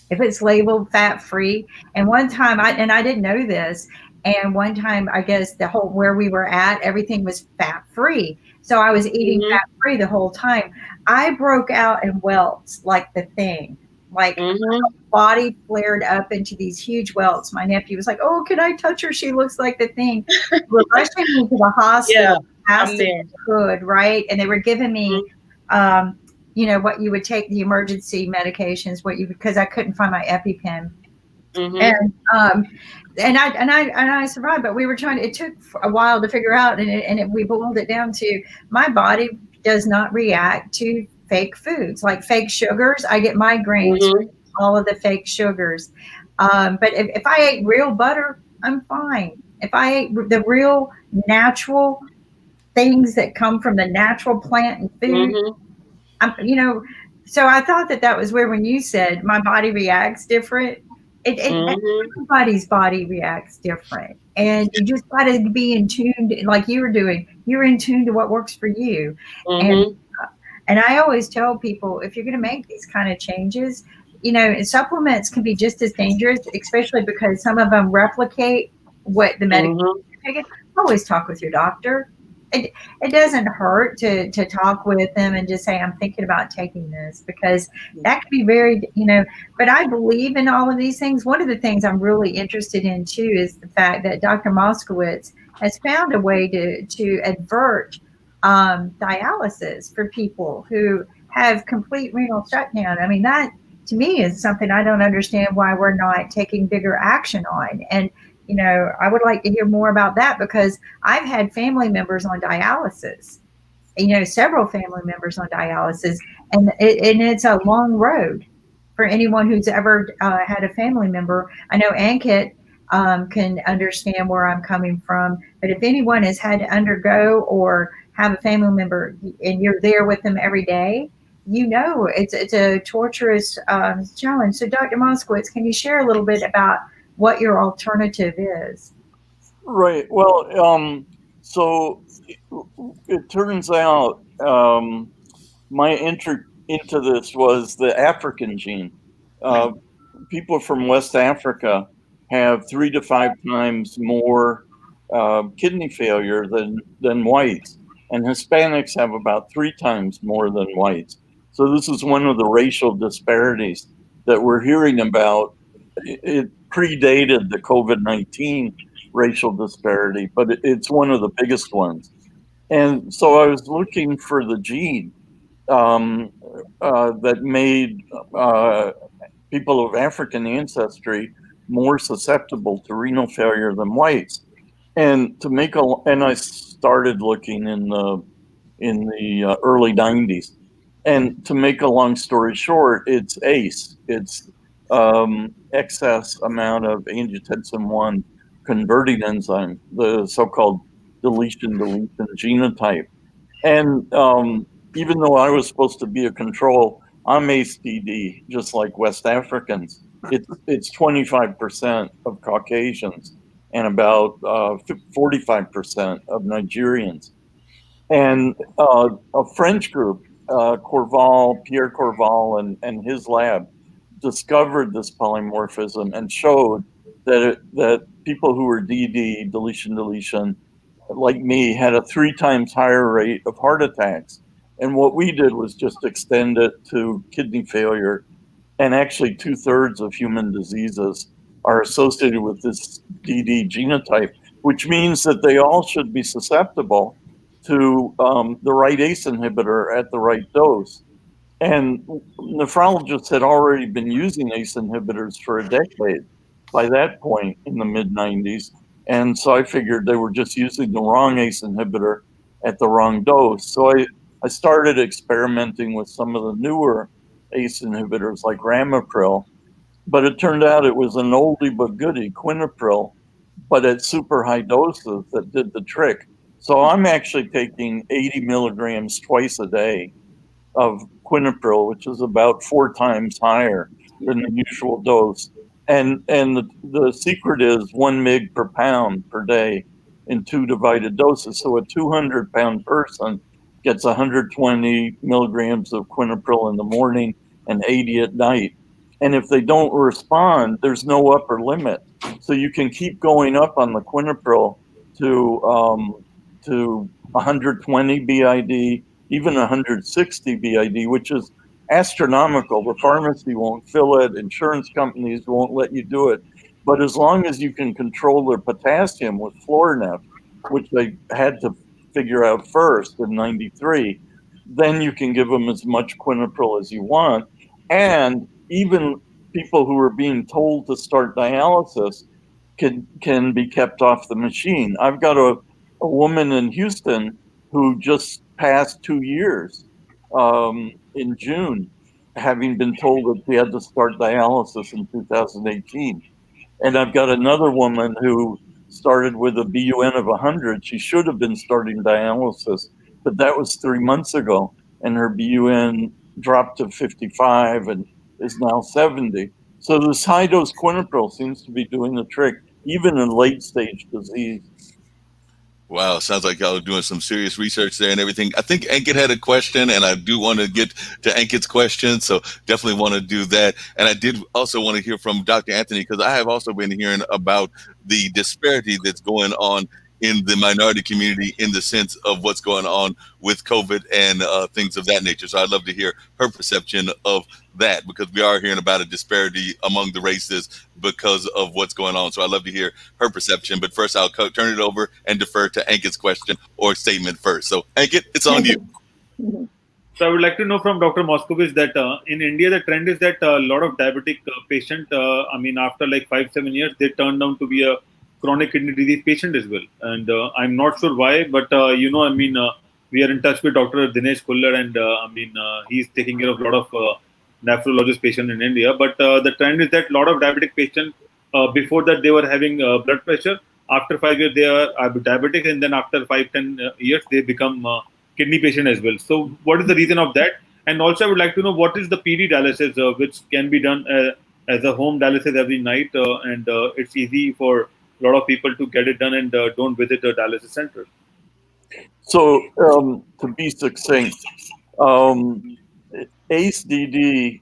If it's labeled fat free. And one time I didn't know this. And one time, I guess where we were at, everything was fat free. So I was eating fat free the whole time. I broke out in welts like the thing. Like my body flared up into these huge welts. My nephew was like, "Oh, can I touch her? She looks like the thing." We're rushing me to the hospital as fast as we could, right? And they were giving me what you would take, the emergency medications, because I couldn't find my EpiPen. And I survived, but we were trying. It took a while to figure out, and we boiled it down to my body does not react to fake foods like fake sugars. I get migraines from all of the fake sugars. But if I ate real butter, I'm fine. If I ate the real natural things that come from the natural plant and food, so I thought that was where, when you said my body reacts different, everybody's body reacts different. And you just got to be in tune, like you were doing. You're in tune to what works for you. And I always tell people, if you're going to make these kind of changes, supplements can be just as dangerous, especially because some of them replicate what the medication you're taking. Always talk with your doctor. It doesn't hurt to talk with them and just say, I'm thinking about taking this, because that could be very, but I believe in all of these things. One of the things I'm really interested in too is the fact that Dr. Moskowitz has found a way to avert dialysis for people who have complete renal shutdown. I mean, that to me is something I don't understand why we're not taking bigger action on. And I would like to hear more about that, because I've had family members on dialysis, several family members on dialysis, and it's a long road for anyone who's ever had a family member. I know Ankit can understand where I'm coming from, but if anyone has had to undergo or have a family member and you're there with them every day, it's a torturous challenge. So Dr. Moskowitz, can you share a little bit about what your alternative is? Right. Well, so it turns out my entry into this was the African gene. People from West Africa have 3 to 5 times more kidney failure than whites, and Hispanics have about 3 times more than whites. So this is one of the racial disparities that we're hearing about. It predated the COVID-19 racial disparity, but it's one of the biggest ones. And so I was looking for the gene that made people of African ancestry more susceptible to renal failure than whites. And I started looking in the early 90s. And to make a long story short, it's ACE. It's excess amount of angiotensin 1 converting enzyme, the so-called deletion genotype. And even though I was supposed to be a control, I'm ACE PD, just like West Africans. It's 25% of Caucasians and about 45% of Nigerians. And a French group, Pierre Corval and his lab, discovered this polymorphism and showed that people who were DD, deletion, like me, had a 3 times higher rate of heart attacks. And what we did was just extend it to kidney failure. And actually 2/3 of human diseases are associated with this DD genotype, which means that they all should be susceptible to the right ACE inhibitor at the right dose. And nephrologists had already been using ACE inhibitors for a decade by that point in the mid-90s. And so I figured they were just using the wrong ACE inhibitor at the wrong dose. So I started experimenting with some of the newer ACE inhibitors like ramipril, but it turned out it was an oldie but goodie, quinapril, but at super high doses that did the trick. So I'm actually taking 80 milligrams twice a day of quinapril, which is about 4 times higher than the usual dose. And the secret is 1 mg per pound per day in 2 divided doses. So a 200-pound person gets 120 milligrams of quinapril in the morning and 80 at night. And if they don't respond, there's no upper limit. So you can keep going up on the quinapril to 120 BID, even 160 BID, which is astronomical. The pharmacy won't fill it. Insurance companies won't let you do it. But as long as you can control their potassium with Florinef, which they had to figure out first in 93, then you can give them as much quinapril as you want. And even people who are being told to start dialysis can be kept off the machine. I've got a woman in Houston who just passed 2 years in June, having been told that she had to start dialysis in 2018. And I've got another woman who started with a BUN of 100. She should have been starting dialysis, but that was 3 months ago. And her BUN dropped to 55 and is now 70. So this high dose quinapril seems to be doing the trick, even in late stage disease. Wow, sounds like y'all are doing some serious research there and everything. I think Ankit had a question, and I do want to get to Ankit's question, so definitely want to do that. And I did also want to hear from Dr. Anthony, because I have also been hearing about the disparity that's going on in the minority community in the sense of what's going on with COVID and things of that nature. So I'd love to hear her perception of that, because we are hearing about a disparity among the races because of what's going on. So I'd love to hear her perception. But first, I'll turn it over and defer to Ankit's question or statement first. So Ankit, it's on you. So I would like to know from Dr. Moscovitz that in India, the trend is that a lot of diabetic patient, after like 5-7 years, they turn down to be a chronic kidney disease patient as well. And I'm not sure why, but we are in touch with Dr. Dinesh Kullar, and he's taking care of a lot of nephrologist patients in India. But the trend is that a lot of diabetic patients, before that they were having blood pressure. After 5 years, they are diabetic, and then after 5-10 years, they become kidney patient as well. So what is the reason of that? And also I would like to know what is the PD dialysis, which can be done as a home dialysis every night, and it's easy for a lot of people to get it done and don't visit a dialysis center. So to be succinct, ACE-DD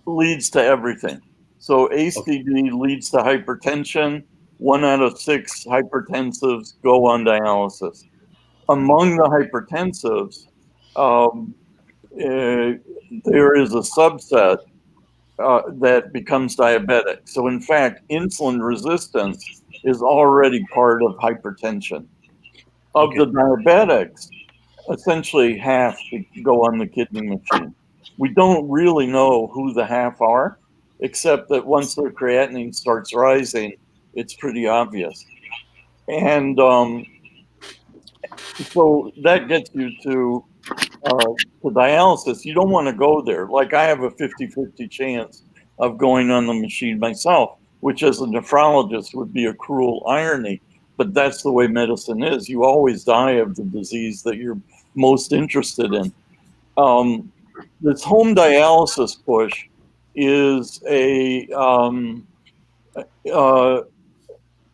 leads to everything. So ACE-DD leads to hypertension. 1 out of 6 hypertensives go on dialysis. Among the hypertensives, there is a subset that becomes diabetic. So in fact, insulin resistance is already part of hypertension. Of the diabetics, essentially half go on the kidney machine. We don't really know who the half are, except that once their creatinine starts rising, it's pretty obvious. And so that gets you to dialysis. You don't want to go there. Like I have a 50-50 chance of going on the machine myself, which as a nephrologist would be a cruel irony. But that's the way medicine is. You always die of the disease that you're most interested in. This home dialysis push is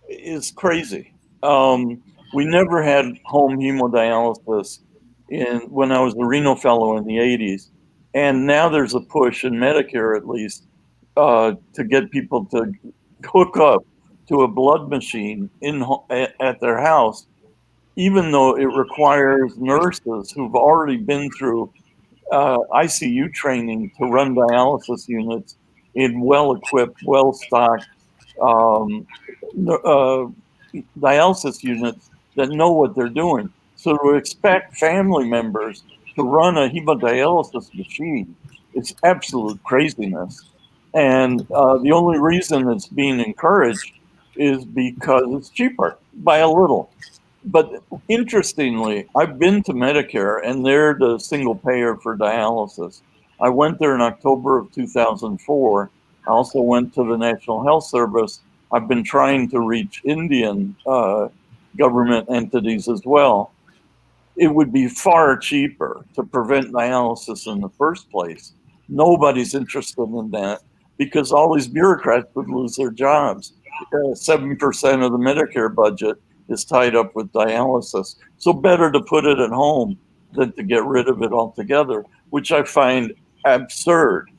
is crazy. We never had home hemodialysis when I was a renal fellow in the 80s. And now there's a push in Medicare, at least, to get people to hook up to a blood machine at their house, even though it requires nurses who've already been through ICU training to run dialysis units in well-equipped, well-stocked um, dialysis units that know what they're doing. So to expect family members to run a hemodialysis machine is absolute craziness. And the only reason it's being encouraged is because it's cheaper by a little. But interestingly, I've been to Medicare and they're the single payer for dialysis. I went there in October of 2004. I also went to the National Health Service. I've been trying to reach Indian government entities as well. It would be far cheaper to prevent dialysis in the first place. Nobody's interested in that because all these bureaucrats would lose their jobs. 7% of the Medicare budget is tied up with dialysis. So better to put it at home than to get rid of it altogether, which I find absurd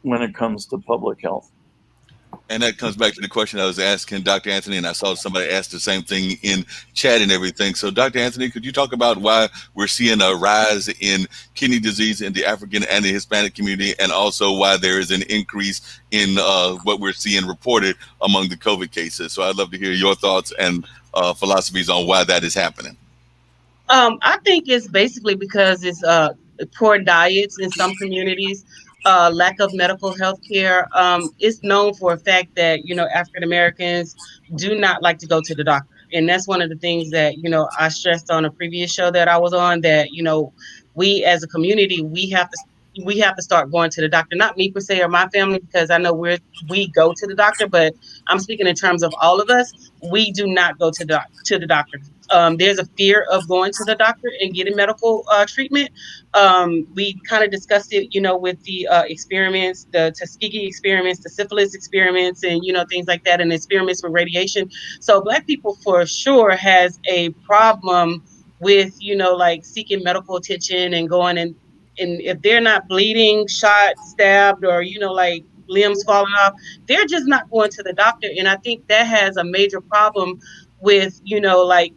when it comes to public health. And that comes back to the question I was asking Dr. Anthony, and I saw somebody ask the same thing in chat and everything. So, Dr. Anthony, could you talk about why we're seeing a rise in kidney disease in the African and the Hispanic community, and also why there is an increase in what we're seeing reported among the COVID cases? So I'd love to hear your thoughts and philosophies on why that is happening. I think it's basically because it's poor diets in some communities, lack of medical health care. It's known for a fact that, African Americans do not like to go to the doctor. And that's one of the things that, I stressed on a previous show that I was on, that, we as a community, we have to start going to the doctor. Not me per se or my family, because I know we go to the doctor, but I'm speaking in terms of all of us. We do not go to the doctor. There's a fear of going to the doctor and getting medical treatment. We kind of discussed it, with the experiments, the Tuskegee experiments, the syphilis experiments, and things like that, and experiments with radiation. So Black people for sure has a problem with like seeking medical attention and going and if they're not bleeding, shot, stabbed, or like limbs falling off, they're just not going to the doctor. And I think that has a major problem with like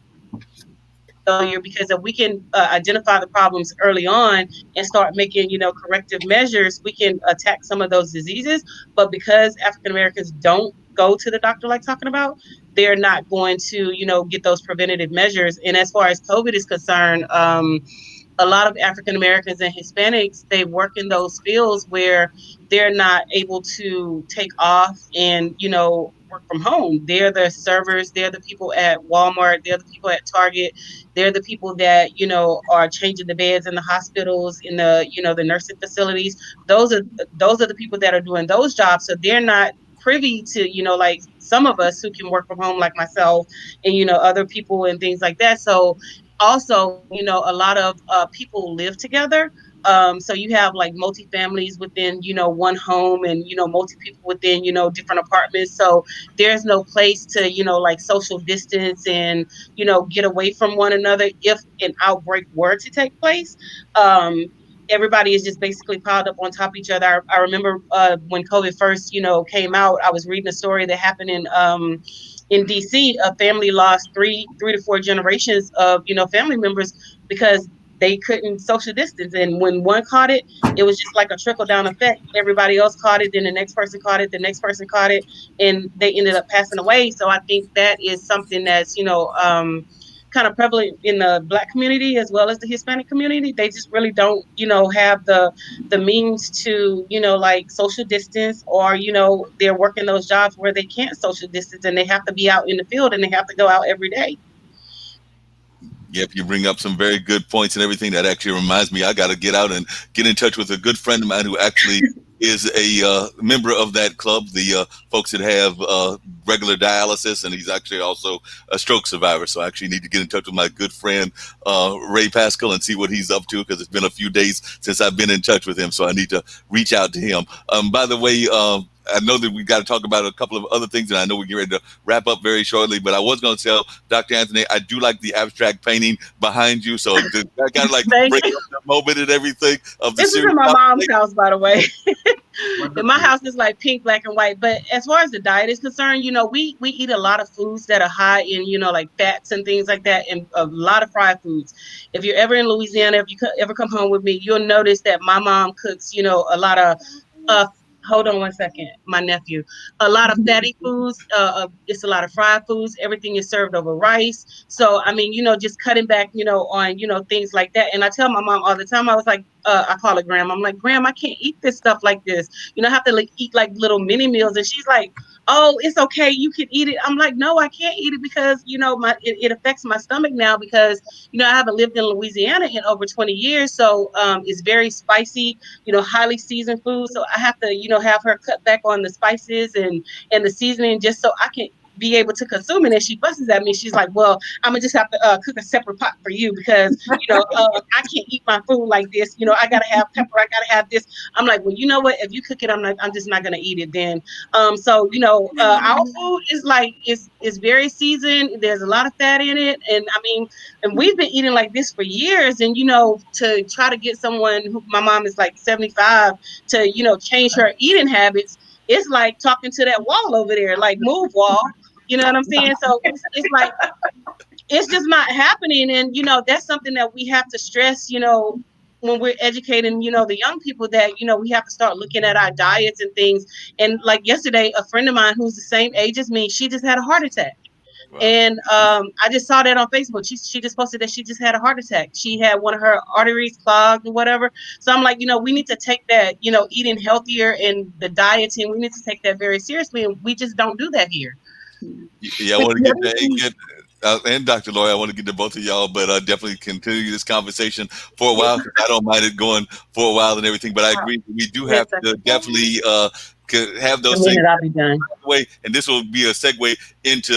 failure, because if we can identify the problems early on and start making corrective measures, we can attack some of those diseases. But because African Americans don't go to the doctor, like talking about, they're not going to get those preventative measures. And as far as COVID is concerned, a lot of African Americans and Hispanics, they work in those fields where they're not able to take off and, work from home. They're the servers, they're the people at Walmart, they're the people at Target, they're the people that, are changing the beds in the hospitals, in the, the nursing facilities. Those are the people that are doing those jobs. So they're not privy to, like some of us who can work from home, like myself and, other people and things like that. So also, a lot of people live together. So you have like multi-families within, one home, and, multi people within, different apartments. So there's no place to, like social distance and, get away from one another if an outbreak were to take place. Everybody is just basically piled up on top of each other. I remember when COVID first, came out, I was reading a story that happened in DC. A family lost three to four generations of, family members because they couldn't social distance. And when one caught it, it was just like a trickle down effect. Everybody else caught it, then the next person caught it, the next person caught it, and they ended up passing away. So I think that is something that's, kind of prevalent in the Black community as well as the Hispanic community. They just really don't, have the means to, like social distance, or, they're working those jobs where they can't social distance and they have to be out in the field and they have to go out every day. Yep, you bring up some very good points and everything. That actually reminds me, I got to get out and get in touch with a good friend of mine who actually is a member of that club, the folks that have regular dialysis, and he's actually also a stroke survivor. So I actually need to get in touch with my good friend Ray Pascal and see what he's up to, because it's been a few days since I've been in touch with him. So I need to reach out to him. By the way, I know that we got to talk about a couple of other things, and I know we're getting ready to wrap up very shortly, but I was going to tell Dr. Anthony, I do like the abstract painting behind you. So I got to like Thank break you. up the moment and everything of the This is series. in my mom's house, by the way. And my Wonderful. house is like pink, black, and white. But as far as the diet is concerned, we eat a lot of foods that are high in, like fats and things like that, and a lot of fried foods. If you're ever in Louisiana, if you ever come home with me, you'll notice that my mom cooks, a lot of hold on one second, my nephew. A lot of fatty foods. It's a lot of fried foods. Everything is served over rice. So I mean, just cutting back, on things like that. And I tell my mom all the time. I was like, I call her Grandma. I'm like, Grandma, I can't eat this stuff like this. I have to eat like little mini meals. And she's like, oh, it's okay, you can eat it. I'm like, no, I can't eat it because it affects my stomach now because I haven't lived in Louisiana in over 20 years. So it's very spicy, highly seasoned food. So I have to, have her cut back on the spices and the seasoning just so I can be able to consume it. And she fusses at me. She's like, well, I'm gonna just have to cook a separate pot for you because I can't eat my food like this. I gotta have pepper, I gotta have this. I'm like, well, you know what, if you cook it, I'm just not gonna eat it then. So our food is like is very seasoned. There's a lot of fat in it, and I mean, and we've been eating like this for years. And to try to get someone who, my mom is like 75, to change her eating habits, it's like talking to that wall over there, like move wall. You know what I'm saying? So it's like it's just not happening, and that's something that we have to stress. When we're educating, the young people, that we have to start looking at our diets and things. And like yesterday, a friend of mine who's the same age as me, she just had a heart attack. Wow. And I just saw that on Facebook. She just posted that she just had a heart attack. She had one of her arteries clogged or whatever. So I'm like, we need to take that, eating healthier and the dieting, we need to take that very seriously. And we just don't do that here. Yeah, I want to get to and Dr. Lori, I want to get to both of y'all, but definitely continue this conversation for a while, because I don't mind it going for a while and everything. But I agree, we do have to definitely have those things I'll be done. way, and this will be a segue into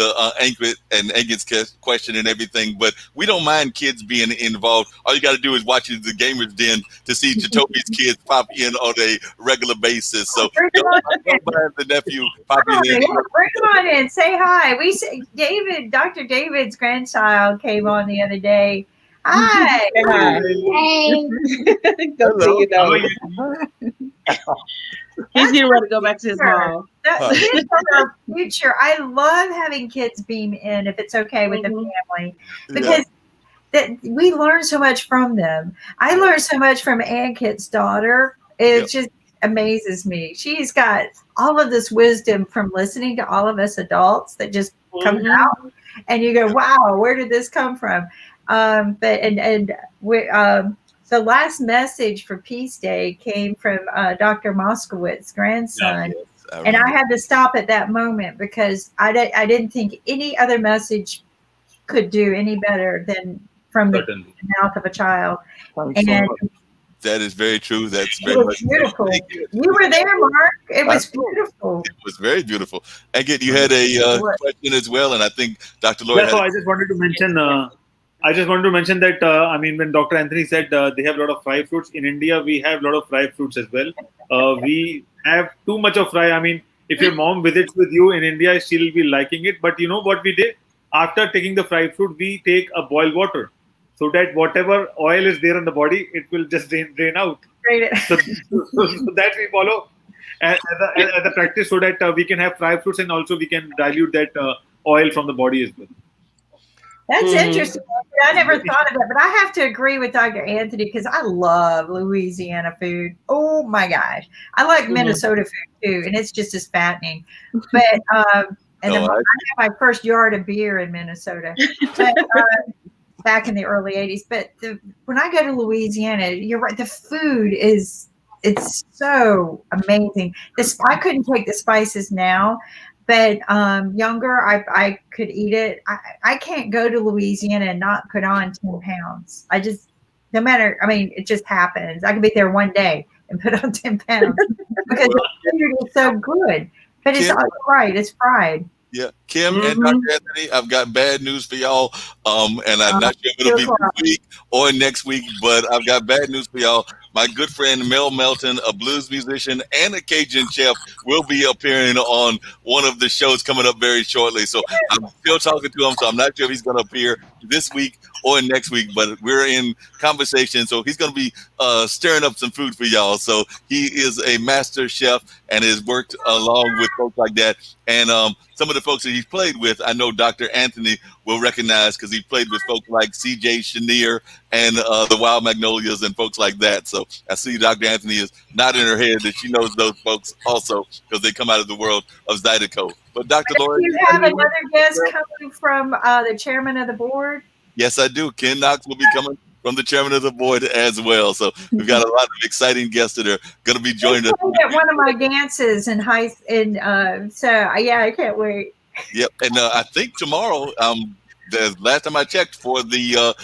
Angit's question and everything. But we don't mind kids being involved. All you got to do is watch the Gamers Den to see Jacoby's kids pop in on a regular basis. So don't mind the nephew popping in. Bring them on in. Say hi. We say Dr. David's grandchild came on the other day. Hi. Hi. Hey. Go see you, How though. are you? He's getting ready to go back to his mom. Kids are the future. I love having kids beam in if it's okay with the family, because that we learn so much from them. I learned so much from Ankit's daughter. It just amazes me. She's got all of this wisdom from listening to all of us adults that just comes out, and you go, "Wow, where did this come from?" So last message for Peace Day came from Dr. Moskowitz's grandson. And I had to stop at that moment because I didn't think any other message could do any better than from the mouth of a child. And that is very true. That's it very was much beautiful. You were there, Mark. It was beautiful. It was very beautiful. Angit, you had a question as well, and I think Dr. Lord. Yeah, so I just wanted to mention. That I mean, when Dr. Anthony said they have a lot of fried fruits in India, we have a lot of fried fruits as well. We have too much of fry. I mean, if your mom visits with you in India, she'll be liking it. But you know what we did? After taking the fried fruit, we take a boiled water, so that whatever oil is there in the body, it will just drain out. So that we follow as a practice, so that we can have fried fruits and also we can dilute that oil from the body as well. That's interesting. I never thought of that, but I have to agree with Dr. Anthony because I love Louisiana food. Oh my gosh. I like Minnesota food too, and it's just as fattening. But I had my first yard of beer in Minnesota back in the early 80s. But when I go to Louisiana, you're right, the food it's so amazing. I couldn't take the spices now. But younger, I could eat it. I can't go to Louisiana and not put on 10 pounds. I just, no matter, I mean, it just happens. I could be there one day, and put on 10 pounds because the food is so good. But it's Kim? all right. It's fried. Yeah, Kim and Dr. Anthony, I've got bad news for y'all. And I'm not sure if it'll be this week or next week, but I've got bad news for y'all. My good friend Mel Melton, a blues musician and a Cajun chef, will be appearing on one of the shows coming up very shortly. So I'm still talking to him, so I'm not sure if he's going to appear this week or next week, but we're in conversation. So he's going to be stirring up some food for y'all. So he is a master chef and has worked along with folks like that. And some of the folks that he's played with, I know Dr. Anthony will recognize because he played with folks like C.J. Chenier and the Wild Magnolias and folks like that. So I see Dr. Anthony is nodding her head that she knows those folks also because they come out of the world of Zydeco. But Dr. Lori, do you have another guest coming from the chairman of the board? Yes, I do. Ken Knox will be coming from the chairman of the board as well. So we've got a lot of exciting guests that are going to be joining us. At one of my dances in so yeah, I can't wait. Yep, and I think tomorrow, the last time I checked for the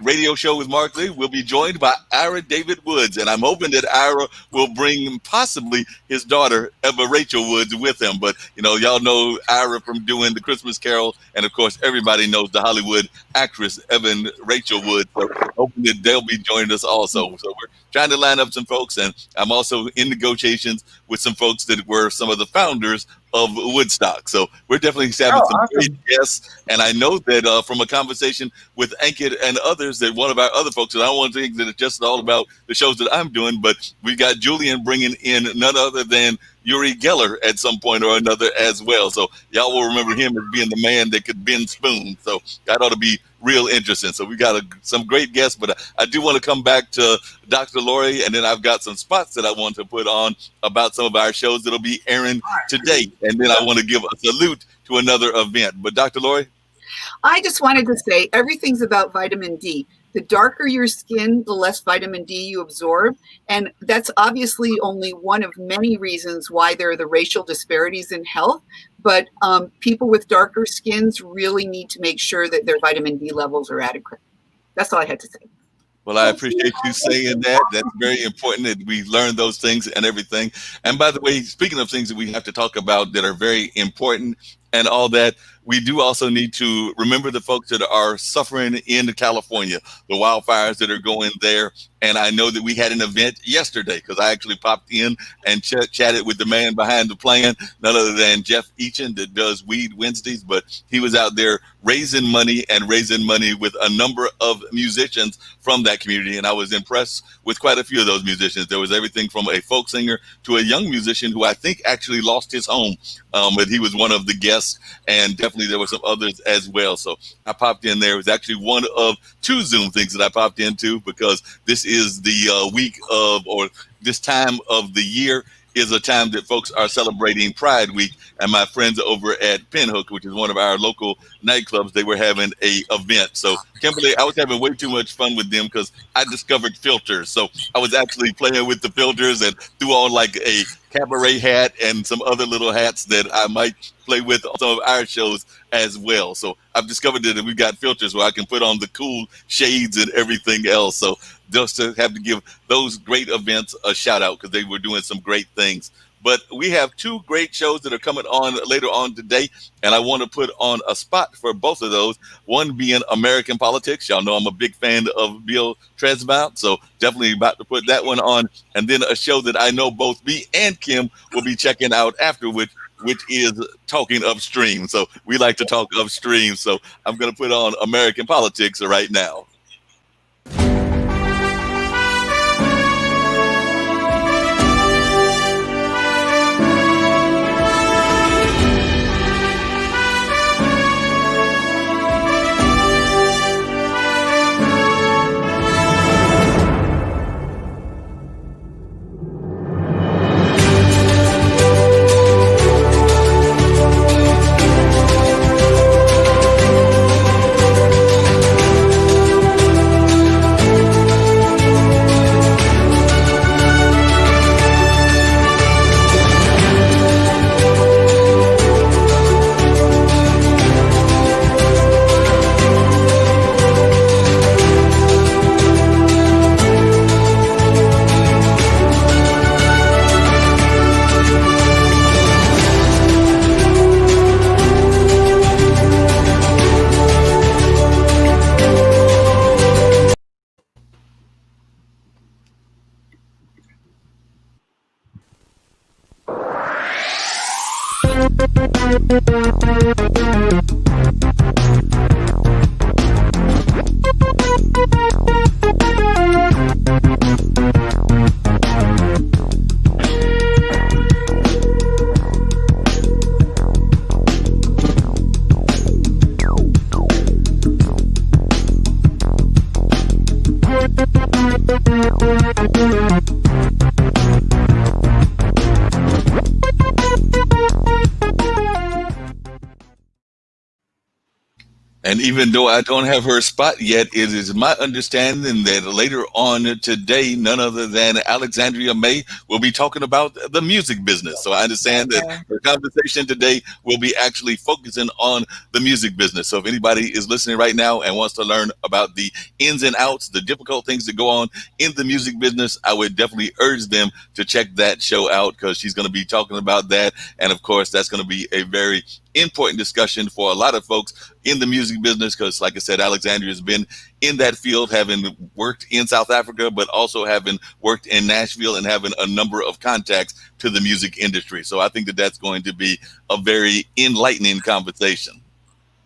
radio show with Mark Lee, we'll be joined by Ira David Woods, and I'm hoping that Ira will bring possibly his daughter Eva Rachel Woods with him. But y'all know Ira from doing the Christmas Carol, and of course everybody knows the Hollywood actress Evan Rachel Woods. So hoping that they'll be joining us also. So we're trying to line up some folks, and I'm also in negotiations with some folks that were some of the founders of Woodstock. So we're definitely having some great guests. And I know that from a conversation with Ankit and others, that one of our other folks, and I don't want to think that it's just all about the shows that I'm doing, but we got Julian bringing in none other than Uri Geller at some point or another as well. So y'all will remember him as being the man that could bend spoons. So that ought to be real interesting. So we got some great guests, but I do want to come back to Dr. Lori, and then I've got some spots that I want to put on about some of our shows that'll be airing today. And then I want to give a salute to another event. But Dr. Lori? I just wanted to say everything's about vitamin D. The darker your skin, the less vitamin D you absorb. And that's obviously only one of many reasons why there are the racial disparities in health. But people with darker skins really need to make sure that their vitamin D levels are adequate. That's all I had to say. Well, I appreciate you saying that. That's very important that we learn those things and everything. And by the way, speaking of things that we have to talk about that are very important and all that, we do also need to remember the folks that are suffering in California, the wildfires that are going there. And I know that we had an event yesterday because I actually popped in and chatted with the man behind the plan, none other than Jeff Eachin that does Weed Wednesdays. But he was out there raising money with a number of musicians from that community. And I was impressed with quite a few of those musicians. There was everything from a folk singer to a young musician who I think actually lost his home. But he was one of the guests, and definitely there were some others as well. So I popped in there. It was actually one of two Zoom things that I popped into because this is the week of, or this time of the year is a time that folks are celebrating Pride Week. And my friends over at Pinhook, which is one of our local nightclubs, they were having a event. So Kimberly, I was having way too much fun with them because I discovered filters. So I was actually playing with the filters and threw on like a cabaret hat and some other little hats that I might play with on some of our shows as well. So I've discovered that we've got filters where I can put on the cool shades and everything else. So just to have to give those great events a shout out because they were doing some great things. But we have two great shows that are coming on later on today, and I want to put on a spot for both of those. One being American Politics. Y'all know I'm a big fan of Bill Tresmount, so definitely about to put that one on. And then a show that I know both me and Kim will be checking out afterwards, which is Talking Upstream. So we like to talk upstream, so I'm going to put on American Politics right now. And even though I don't have her spot yet, it is my understanding that later on today, none other than Alexandria May will be talking about the music business. So I understand that her conversation today will be actually focusing on the music business. So if anybody is listening right now and wants to learn about the ins and outs, the difficult things that go on in the music business, I would definitely urge them to check that show out, because she's going to be talking about that. And of course, that's going to be a very important discussion for a lot of folks in the music business, because like I said, Alexandria has been in that field, having worked in South Africa, but also having worked in Nashville and having a number of contacts to the music industry. So I think that that's going to be a very enlightening conversation.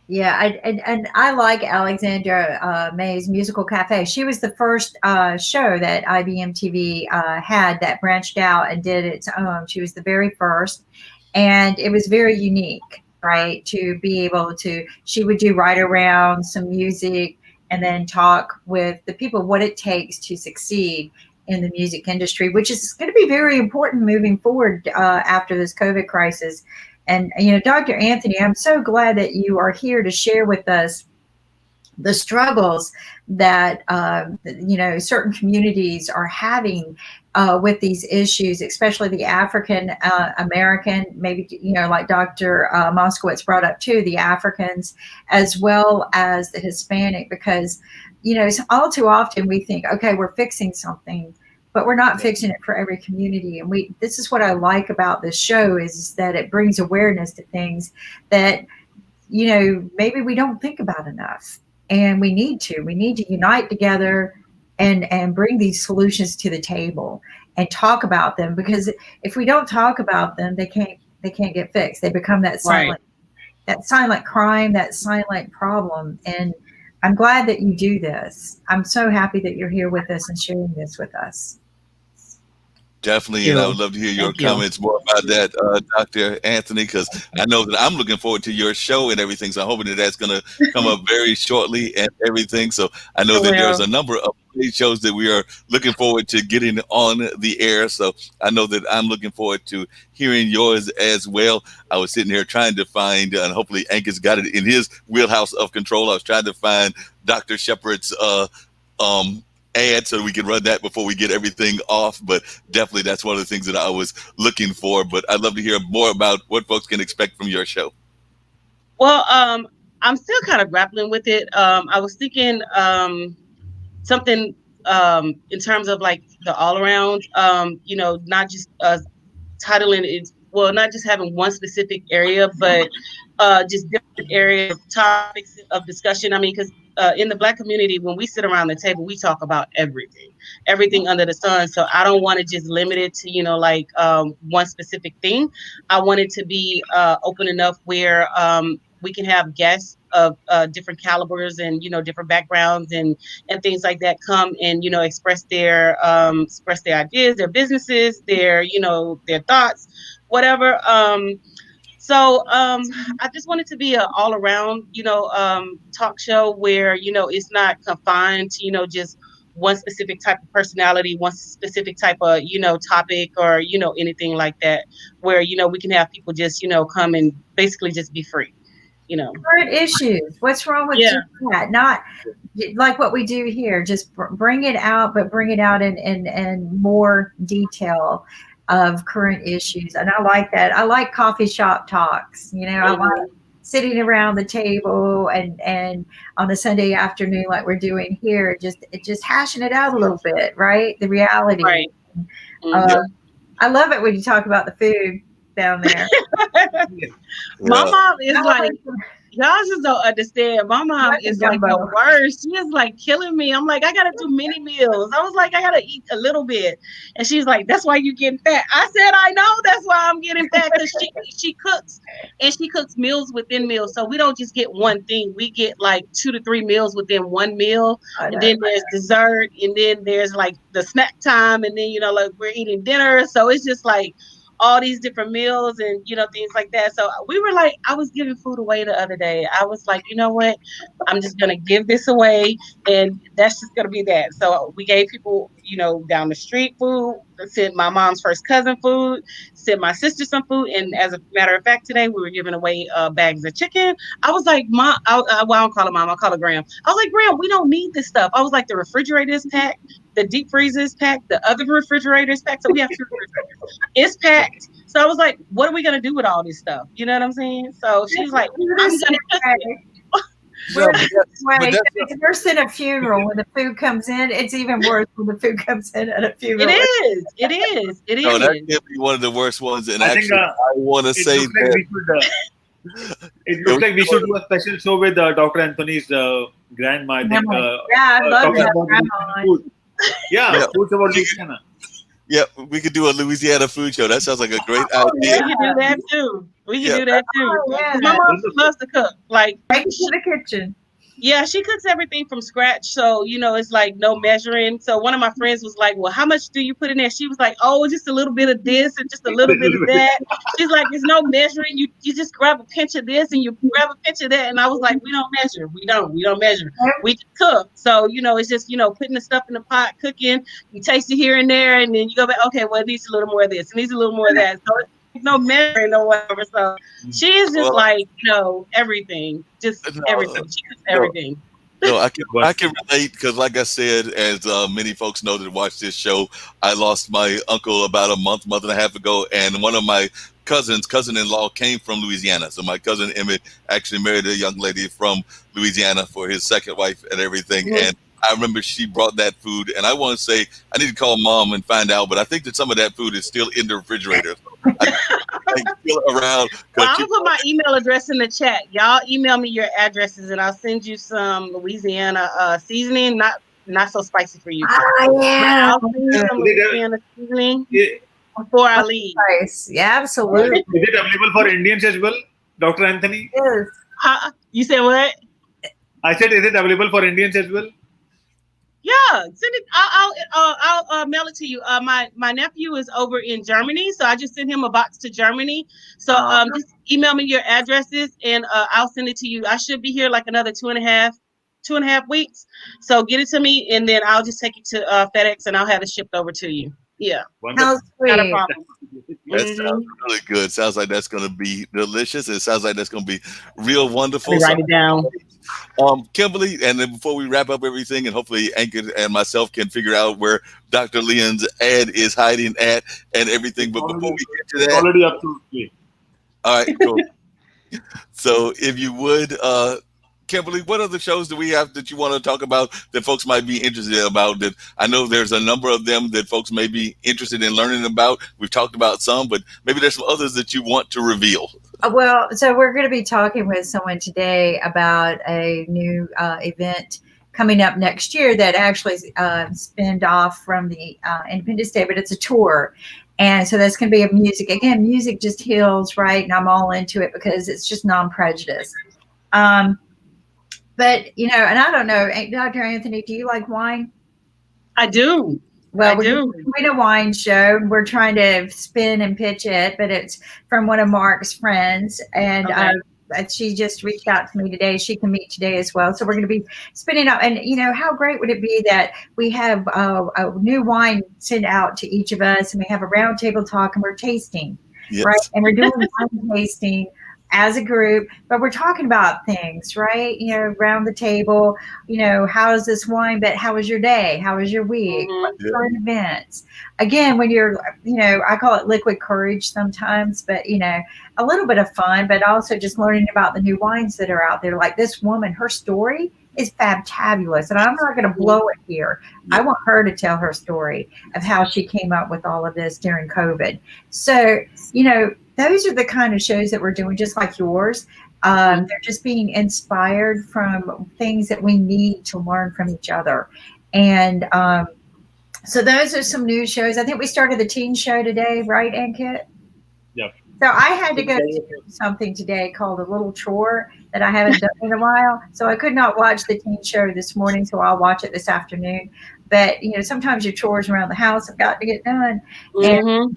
Yeah, and I like Alexandra May's Musical Cafe. She was the first show that IBM TV had that branched out and did its own. She was the very first, and it was very unique, right? To be able to, she would do right around some music and then talk with the people what it takes to succeed in the music industry, which is going to be very important moving forward after this COVID crisis. And, you know, Dr. Anthony, I'm so glad that you are here to share with us the struggles that, you know, certain communities are having with these issues, especially the African American, maybe, you know, like Dr. Moskowitz brought up too, the Africans, as well as the Hispanic, because, you know, all too often we think, okay, we're fixing something, but we're not fixing it for every community. And this is what I like about this show, is that it brings awareness to things that, you know, maybe we don't think about enough. And we need to unite together and bring these solutions to the table and talk about them, because if we don't talk about them, they can't get fixed. They become that silent crime, that silent problem. And I'm glad that you do this. I'm so happy that you're here with us and sharing this with us. Definitely, and I would love to hear your comments more about that, Dr. Anthony, because I know that I'm looking forward to your show and everything. So I'm hoping that that's going to come up very shortly and everything. So I know that there's a number of shows that we are looking forward to getting on the air. So I know that I'm looking forward to hearing yours as well. I was sitting here trying to find, and hopefully Angus got it in his wheelhouse of control. I was trying to find Dr. Shepard's ad so we can run that before we get everything off, but definitely that's one of the things that I was looking for. But I'd love to hear more about what folks can expect from your show. Well, I'm still kind of grappling with it. I was thinking something in terms of like the all around, you know, not just titling it, well, not just having one specific area, but just different areas of topics of discussion. I mean, because in the Black community, when we sit around the table, we talk about everything under the sun. So I don't want to just limit it to, you know, like one specific thing. I want it to be open enough where we can have guests of different calibers and, you know, different backgrounds and things like that come and, you know, express their ideas, their businesses, their, you know, their thoughts, whatever. So I just want it to be an all around, you know, talk show where, you know, it's not confined to, you know, just one specific type of personality, one specific type of, you know, topic or, you know, anything like that, where, you know, we can have people just, you know, come and basically just be free, you know. Current issues. What's wrong with just that? Not like what we do here. Just bring it out, but bring it out in more detail of current issues. And I like that. I like coffee shop talks. You know, I like sitting around the table and on a Sunday afternoon like we're doing here, just hashing it out a little bit, right? The reality. Right. I love it when you talk about the food down there. My mom is like, y'all just don't understand. My mom Like a is like the gumbo. worst. She is like killing me. I'm like, I gotta do mini meals. I was like, I gotta eat a little bit. And she's like, that's why you're getting fat. I said, I know that's why I'm getting fat, because she cooks, and she cooks meals within meals. So we don't just get one thing. We get like 2 to 3 meals within one meal. I And know. then there's dessert, and then there's like the snack time, and then like we're eating dinner. So it's just like all these different meals and things like that. So we were like, I was giving food away the other day. I was like, you know what, I'm just gonna give this away, and that's just gonna be that. So we gave people down the street food, sent my mom's first cousin food, sent my sister some food, and as a matter of fact, today we were giving away bags of chicken. I was like, Mom, well, I don't call her Mom, I call her Graham. I was like, Graham, we don't need this stuff. I was like, the refrigerator is packed, the deep freezer is packed, the other refrigerator is packed. So we have 2 refrigerators. It's packed. So I was like, what are we going to do with all this stuff? You know what I'm saying? So she's like, I'm going to cook it. It's worse than a funeral. When the food comes in, it's even worse when the food comes in at a funeral. It is. No, that can't be one of the worst ones. And I actually, think, I want to say that. It looks like we should do a special show with Dr. Anthony's grandma. I think. I'd love to have grandma on. Food. Yeah, food about Louisiana. Yeah, we could do a Louisiana food show. That sounds like a great idea. We can do that too. Do that too. Yeah. My mom loves to cook. Like, right to the kitchen. Yeah, she cooks everything from scratch. So, it's like no measuring. So one of my friends was like, well, how much do you put in there? She was like, oh, just a little bit of this and just a little bit of that. She's like, there's no measuring. You just grab a pinch of this and you grab a pinch of that. And I was like, we don't measure. We don't measure. We just cook. So, it's just, putting the stuff in the pot, cooking. You taste it here and there. And then you go back, okay, well, it needs a little more of this. It needs a little more of that. So no measuring or whatever. So she is just everything, just everything. She cooks everything. No, I can relate because, like I said, as many folks know that watch this show, I lost my uncle about a month and a half ago, and one of my cousin-in-law came from Louisiana. So my cousin Emmett actually married a young lady from Louisiana for his second wife and everything. Mm-hmm. And I remember she brought that food, and I want to say I need to call Mom and find out, but I think that some of that food is still in the refrigerator. I feel around. Well, I'm gonna put my email address in the chat. Y'all email me your addresses, and I'll send you some Louisiana seasoning. Not so spicy for you. Yeah. I'll send you some Louisiana seasoning before I leave. Nice. Yeah, absolutely. Is it available for Indians as well, Dr. Anthony? Yes. You said what? I said, is it available for Indians as well? Yeah, send it. I'll mail it to you. My nephew is over in Germany, so I just sent him a box to Germany. So just email me your addresses, and I'll send it to you. I should be here like another 2.5 weeks. So get it to me, and then I'll just take it to FedEx, and I'll have it shipped over to you. Yeah, how sweet. Not a problem. That sounds really good. Sounds like that's going to be delicious. It sounds like that's going to be real wonderful. Write it down. Kimberly, and then before we wrap up everything, and hopefully Anchor and myself can figure out where Dr. Leon's ad is hiding at and everything. But before we get to that, already up to me. All right, cool. So if you would, Kimberly, what other shows do we have that you want to talk about that folks might be interested about? That I know there's a number of them that folks may be interested in learning about. We've talked about some, but maybe there's some others that you want to reveal. Well, so we're going to be talking with someone today about a new event coming up next year that actually spinned off from the Independence Day, but it's a tour. And so that's going to be a music. Again, music just heals, right? And I'm all into it because it's just non-prejudice. But, and I don't know, Dr. Anthony, do you like wine? I do. Well, we're doing a wine show. We're trying to spin and pitch it, but it's from one of Mark's friends. And she just reached out to me today. She can meet today as well. So we're going to be spinning up. And, how great would it be that we have a new wine sent out to each of us, and we have a round table talk, and we're tasting, right? And we're doing wine tasting as a group, but we're talking about things, right? Around the table, how is this wine, but how was your day? How was your week? What current events? Again, when you're, I call it liquid courage sometimes, but, a little bit of fun, but also just learning about the new wines that are out there. Like this woman, her story is fabulous, and I'm not going to blow it here. I want her to tell her story of how she came up with all of this during COVID. So, those are the kind of shows that we're doing, just like yours. They're just being inspired from things that we need to learn from each other. And so those are some new shows. I think we started the teen show today, right, Ankit? Yeah. So I had to go do something today called a little chore that I haven't done in a while. So I could not watch the teen show this morning, so I'll watch it this afternoon. But sometimes your chores around the house have got to get done, and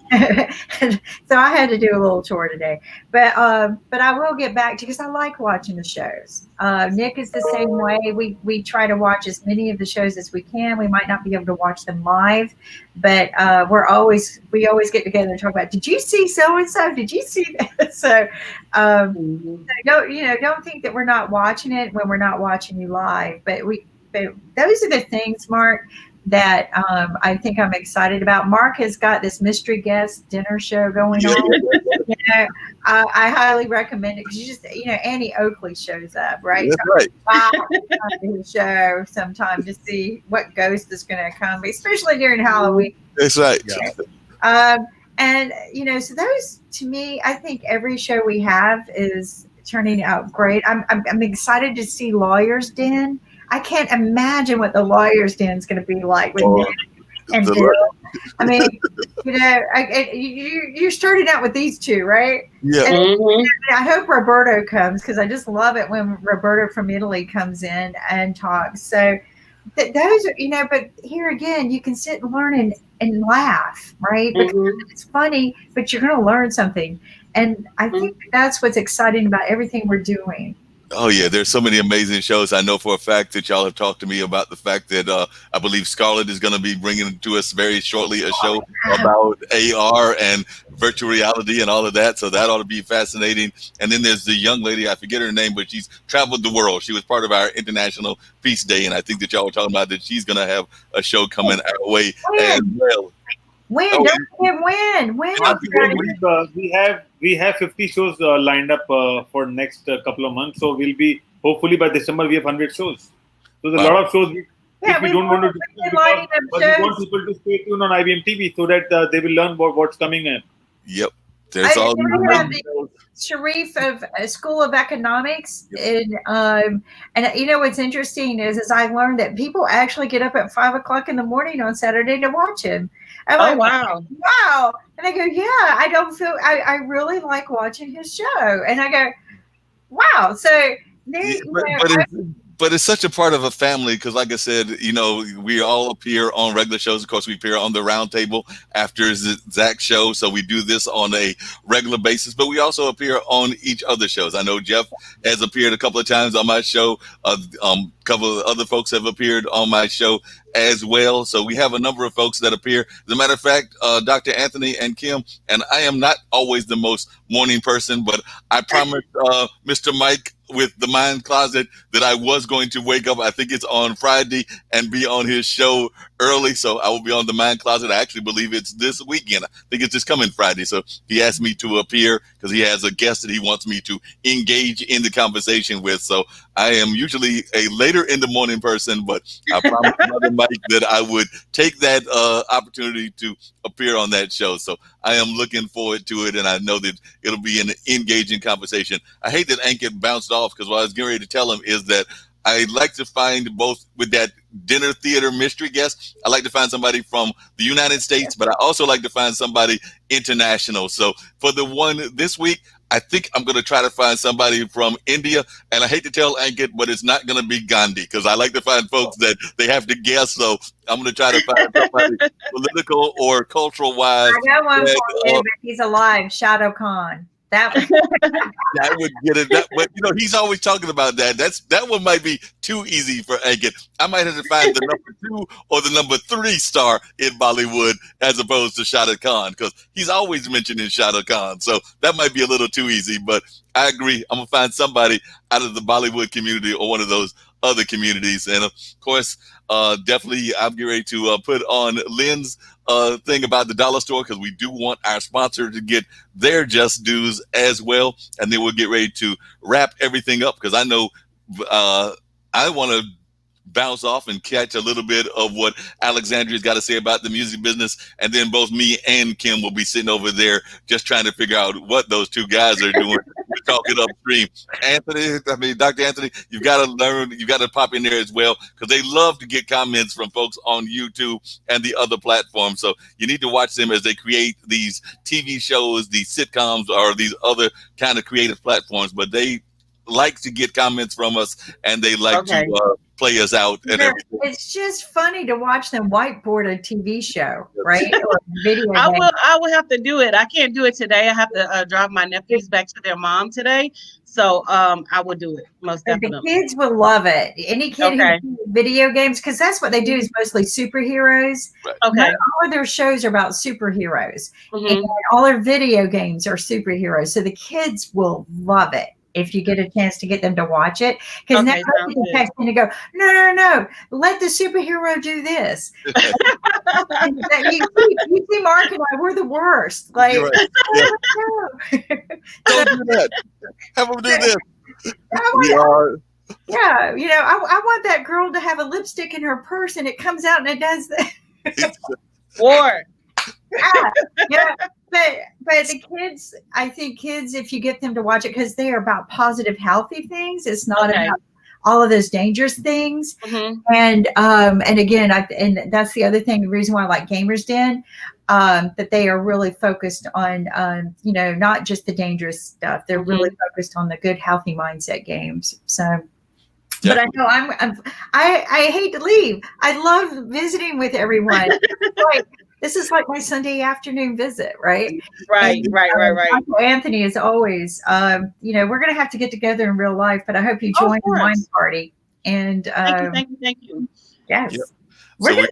so I had to do a little chore today. But I will get back to, because I like watching the shows. Nick is the same way. We try to watch as many of the shows as we can. We might not be able to watch them live, but we always get together and talk about, did you see so and so? Did you see that? So don't think that we're not watching it when we're not watching you live. But those are the things, Mark, that I think I'm excited about. Mark has got this mystery guest dinner show going on. I highly recommend it, because you just, Annie Oakley shows up, right? That's right. His show sometime to see what ghost is going to come, especially during Halloween. That's right. And so those, to me, I think every show we have is turning out great. I'm excited to see Lawyer's Den. I can't imagine what the Lawyer's Den is going to be like with Nick and Bill. I mean, you started out with these two, right? Yeah. And I hope Roberto comes, because I just love it when Roberto from Italy comes in and talks. So those are, but here again, you can sit and learn and laugh, right? Because it's funny, but you're going to learn something. And I think that's what's exciting about everything we're doing. Oh yeah, there's so many amazing shows. I know for a fact that y'all have talked to me about the fact that I believe Scarlett is going to be bringing to us very shortly a show about AR and virtual reality and all of that. So that ought to be fascinating. And then there's the young lady, I forget her name, but she's traveled the world. She was part of our International Peace Day, and I think that y'all were talking about that she's going to have a show coming our way as well. When? Oh, Don't forget when. We have 50 shows lined up for next couple of months. So we'll be, hopefully by December, we have 100 shows. So there's a lot of shows we don't want to do, but we want people to stay tuned on IBM TV so that they will learn about what's coming in. Yep. There's all the Sharif of School of Economics, and what's interesting is I learned that people actually get up at 5 o'clock in the morning on Saturday to watch him. I'm wow! And I go, yeah, I really like watching his show, and I go, wow. So but it's such a part of a family, because like I said, we all appear on regular shows. Of course, we appear on the round table after Zach's show. So we do this on a regular basis, but we also appear on each other's shows. I know Jeff has appeared a couple of times on my show. A couple of other folks have appeared on my show as well. So we have a number of folks that appear. As a matter of fact, Dr. Anthony and Kim, and I am not always the most morning person, but I promised Mr. Mike with the Mind Closet that I was going to wake up, I think it's on Friday, and be on his show early. So I will be on the Mind Closet. I actually believe it's this weekend. I think it's just coming Friday. So he asked me to appear because he has a guest that he wants me to engage in the conversation with. So I am usually a later in the morning person, but I promised Brother Mike that I would take that opportunity to appear on that show. So I am looking forward to it, and I know that it'll be an engaging conversation. I hate that Ankit bounced off, because what I was getting ready to tell him is that I like to find, both with that dinner theater mystery guest, I like to find somebody from the United States, but I also like to find somebody international. So for the one this week, I think I'm going to try to find somebody from India. And I hate to tell Ankit, but it's not going to be Gandhi, because I like to find folks that they have to guess. So I'm going to try to find somebody political or cultural wise. I got one for you, but he's alive. Shadow Khan. That I would get it. But he's always talking about that. That one might be too easy for Ankit. I might have to find the number 2 or the number 3 star in Bollywood as opposed to Shah Rukh Khan, because he's always mentioning Shah Rukh Khan. So that might be a little too easy. But I agree. I'm gonna find somebody out of the Bollywood community or one of those other communities. And of course, definitely I'm getting ready to put on Lynn's thing about the dollar store, because we do want our sponsor to get their just dues as well. And then we'll get ready to wrap everything up, because I know I want to bounce off and catch a little bit of what Alexandria's got to say about the music business. And then both me and Kim will be sitting over there just trying to figure out what those two guys are doing with talking upstream. Dr. Anthony, you've got to learn, you've got to pop in there as well, because they love to get comments from folks on YouTube and the other platforms. So you need to watch them as they create these TV shows, these sitcoms, or these other kind of creative platforms. But they like to get comments from us, and they like to play us out and everything. It's just funny to watch them whiteboard a TV show, right? Or video I game. will have to do it. I can't do it today. I have to drive my nephews back to their mom today. So I will do it most definitely. The kids will love it. Any kid who plays video games, because that's what they do, is mostly superheroes. Right. Okay. Not all of their shows are about superheroes. And all their video games are superheroes. So the kids will love it if you get a chance to get them to watch it. Because now they can text in and go, no, let the superhero do this. you see Mark and I, we're the worst. Like, Don't do that. Have them do this. Yeah, I want that girl to have a lipstick in her purse and it comes out and it does that. War. Yeah. But the kids, I think kids, if you get them to watch it, because they are about positive, healthy things. It's not about all of those dangerous things. And again, and that's the other thing, the reason why I like Gamers Den, that they are really focused on, not just the dangerous stuff. They're really focused on the good, healthy mindset games. So, but I know I hate to leave. I love visiting with everyone. This is like my Sunday afternoon visit, right? Right. Uncle Anthony is always, we're going to have to get together in real life, but I hope you join the wine party. And thank you. Yes. Yep. So we're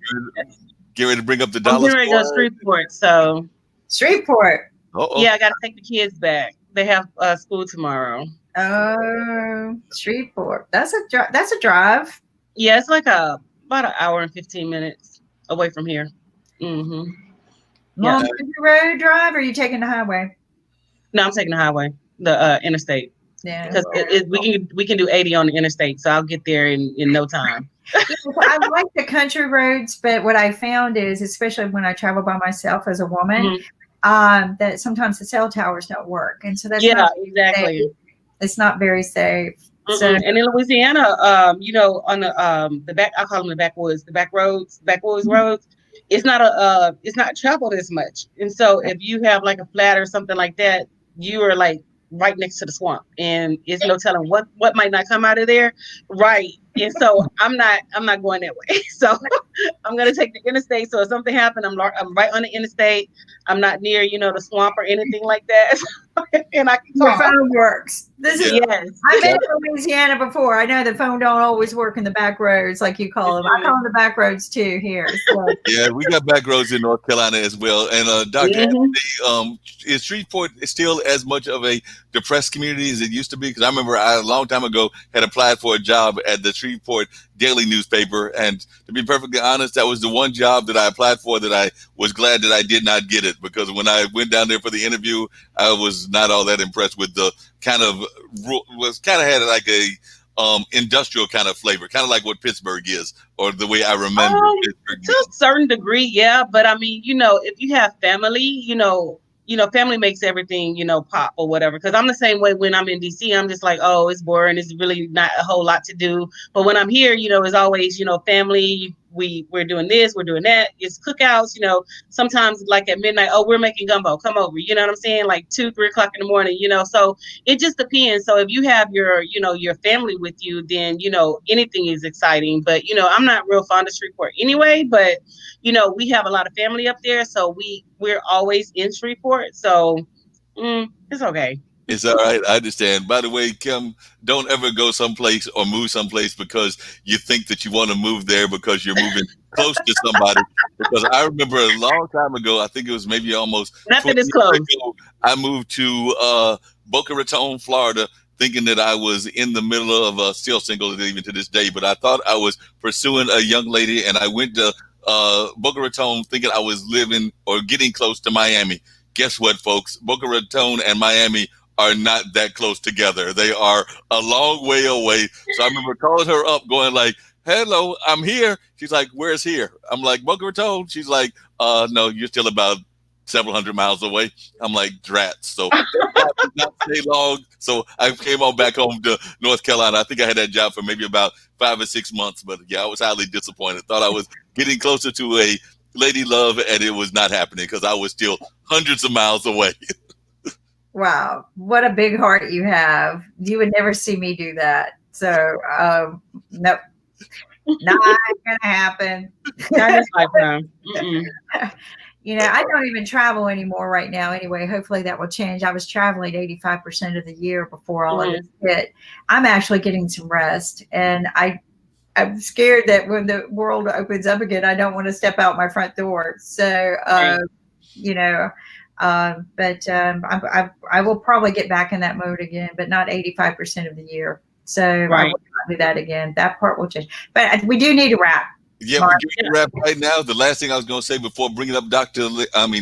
get ready to bring up the I'm dollar. getting ready to go Shreveport. So Shreveport. Yeah, I got to take the kids back. They have school tomorrow. Oh, Shreveport. That's a drive. Yeah, it's like about an hour and 15 minutes away from here. Long road drive, or are you taking the highway? No, I'm taking the highway, the interstate. Yeah, because we can do 80 on the interstate, so I'll get there in no time. I like the country roads, but what I found is, especially when I travel by myself as a woman, that sometimes the cell towers don't work, and so that's exactly. Safe. It's not very safe. So, and in Louisiana, on the back, I call them the backwoods, roads. It's not traveled as much. And so if you have like a flat or something like that, you are like right next to the swamp, and it's no telling what might not come out of there. Right. And so I'm not going that way. So I'm going to take the interstate. So if something happened, I'm right on the interstate. I'm not near, the swamp or anything like that. And I can your phone works. This is yes. I've been to Louisiana before. I know the phone don't always work in the back roads like you call them. I call them the back roads too here. So. Yeah, we got back roads in North Carolina as well. And Dr. Anthony, is Shreveport still as much of a depressed community as it used to be? Because I remember a long time ago had applied for a job at the Shreveport Daily newspaper, and to be perfectly honest, that was the one job that I applied for that I was glad that I did not get it, because when I went down there for the interview, I was not all that impressed with the kind of had like a industrial kind of flavor, kind of like what Pittsburgh is, or the way I remember Pittsburgh to a certain degree, yeah. But I mean, if you have family, family makes everything, pop or whatever. Because I'm the same way when I'm in DC. I'm just like, oh, it's boring. It's really not a whole lot to do. But when I'm here, it's always, family. We're doing this, we're doing that. It's cookouts, sometimes like at midnight, oh, we're making gumbo, come over. You know what I'm saying? Like 2, 3 o'clock in the morning, so it just depends. So if you have your family with you, then, anything is exciting. But, I'm not real fond of Shreveport anyway, but, we have a lot of family up there. So we're always in Shreveport. So it's okay. It's all right. I understand. By the way, Kim, don't ever go someplace or move someplace because you think that you want to move there because you're moving close to somebody. Because I remember a long time ago, I think it was maybe almost nothing is close. Ago, I moved to Boca Raton, Florida, thinking that I was in the middle of still single even to this day. But I thought I was pursuing a young lady, and I went to Boca Raton thinking I was living or getting close to Miami. Guess what, folks? Boca Raton and Miami are not that close together. They are a long way away. So I remember calling her up going like, hello, I'm here. She's like, where's here? I'm like, Boca Raton. She's like, no, you're still about several hundred miles away. I'm like, drats. So that did not stay long. So I came on back home to North Carolina. I think I had that job for maybe about 5 or 6 months, but yeah, I was highly disappointed. Thought I was getting closer to a lady love, and it was not happening because I was still hundreds of miles away. Wow, what a big heart you have. You would never see me do that. So, nope, not gonna happen. Not this lifetime. You know, I don't even travel anymore right now anyway. Hopefully that will change. I was traveling 85% of the year before all of this hit. I'm actually getting some rest, and I'm scared that when the world opens up again, I don't want to step out my front door. So, you know, but I will probably get back in that mode again, but not 85% of the year. So I will not do that again. That part will change. But we do need to wrap. Yeah, we're getting to wrap right now. The last thing I was going to say before bringing up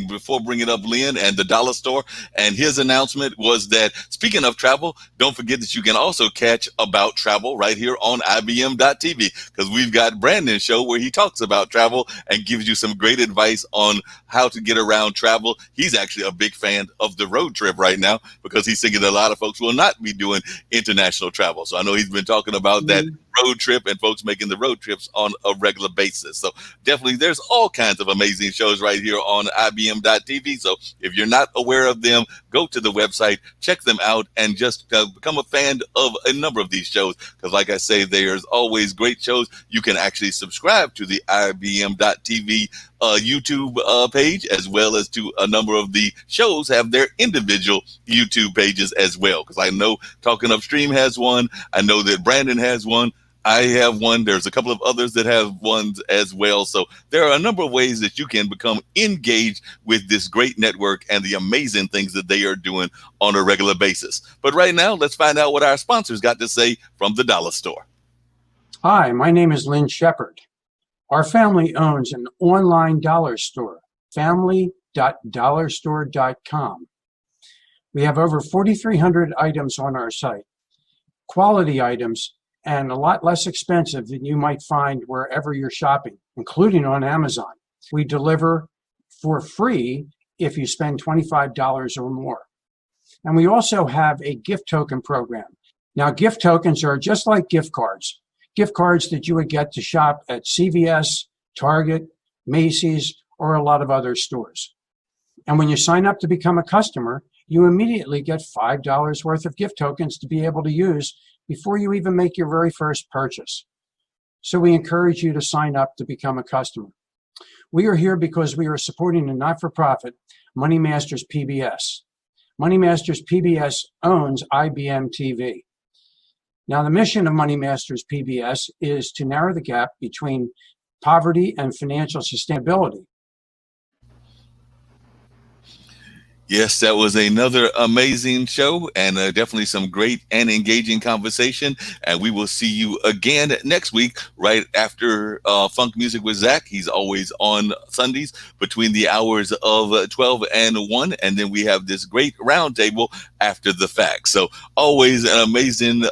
before bringing up Lynn and the Dollar Store and his announcement was that, speaking of travel, don't forget that you can also catch About Travel right here on IBM.TV, because we've got Brandon's show where he talks about travel and gives you some great advice on how to get around travel. He's actually a big fan of the road trip right now because he's thinking that a lot of folks will not be doing international travel. So I know he's been talking about that road trip and folks making the road trips on a regular basis. So definitely there's all kinds of amazing shows right here on IBM.TV. So if you're not aware of them, go to the website, check them out, and just become a fan of a number of these shows. Because like I say, there's always great shows. You can actually subscribe to the IBM.TV YouTube page, as well as to a number of the shows have their individual YouTube pages as well. Because I know Talking Upstream has one. I know that Brandon has one. I have one. There's a couple of others that have ones as well. So there are a number of ways that you can become engaged with this great network and the amazing things that they are doing on a regular basis. But right now, let's find out what our sponsors got to say from the Dollar Store. Hi, my name is Lynn Shepard. Our family owns an online dollar store, family.dollarstore.com. We have over 4,300 items on our site, quality items, and a lot less expensive than you might find wherever you're shopping, including on Amazon. We deliver for free if you spend $25 or more. And we also have a gift token program. Now, gift tokens are just like gift cards that you would get to shop at CVS, Target, Macy's, or a lot of other stores. And when you sign up to become a customer, you immediately get $5 worth of gift tokens to be able to use before you even make your very first purchase. So we encourage you to sign up to become a customer. We are here because we are supporting a not-for-profit, Money Masters PBS. Money Masters PBS owns IBM TV. Now, the mission of Money Masters PBS is to narrow the gap between poverty and financial sustainability. Yes, that was another amazing show, and definitely some great and engaging conversation. And we will see you again next week, right after Funk Music with Zack. He's always on Sundays between the hours of 12 and 1. And then we have this great roundtable after the fact. So always an amazing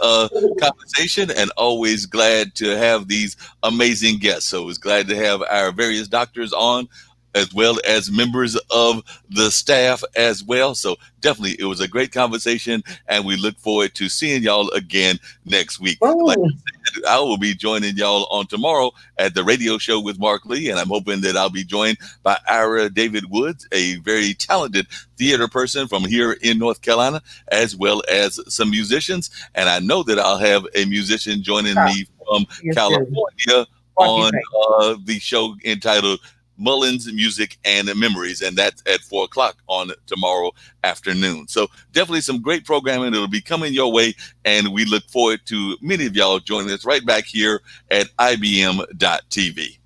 conversation, and always glad to have these amazing guests. So it's glad to have our various doctors on, as well as members of the staff as well. So definitely it was a great conversation, and we look forward to seeing y'all again next week. Like I said, I will be joining y'all on tomorrow at the radio show with Mark Lee, and I'm hoping that I'll be joined by Ira David Woods, a very talented theater person from here in North Carolina, as well as some musicians. And I know that I'll have a musician joining me from California on the show entitled Mullins Music and Memories, and that's at 4 o'clock on tomorrow afternoon. So definitely some great programming that'll be coming your way, and we look forward to many of y'all joining us right back here at IBM.TV.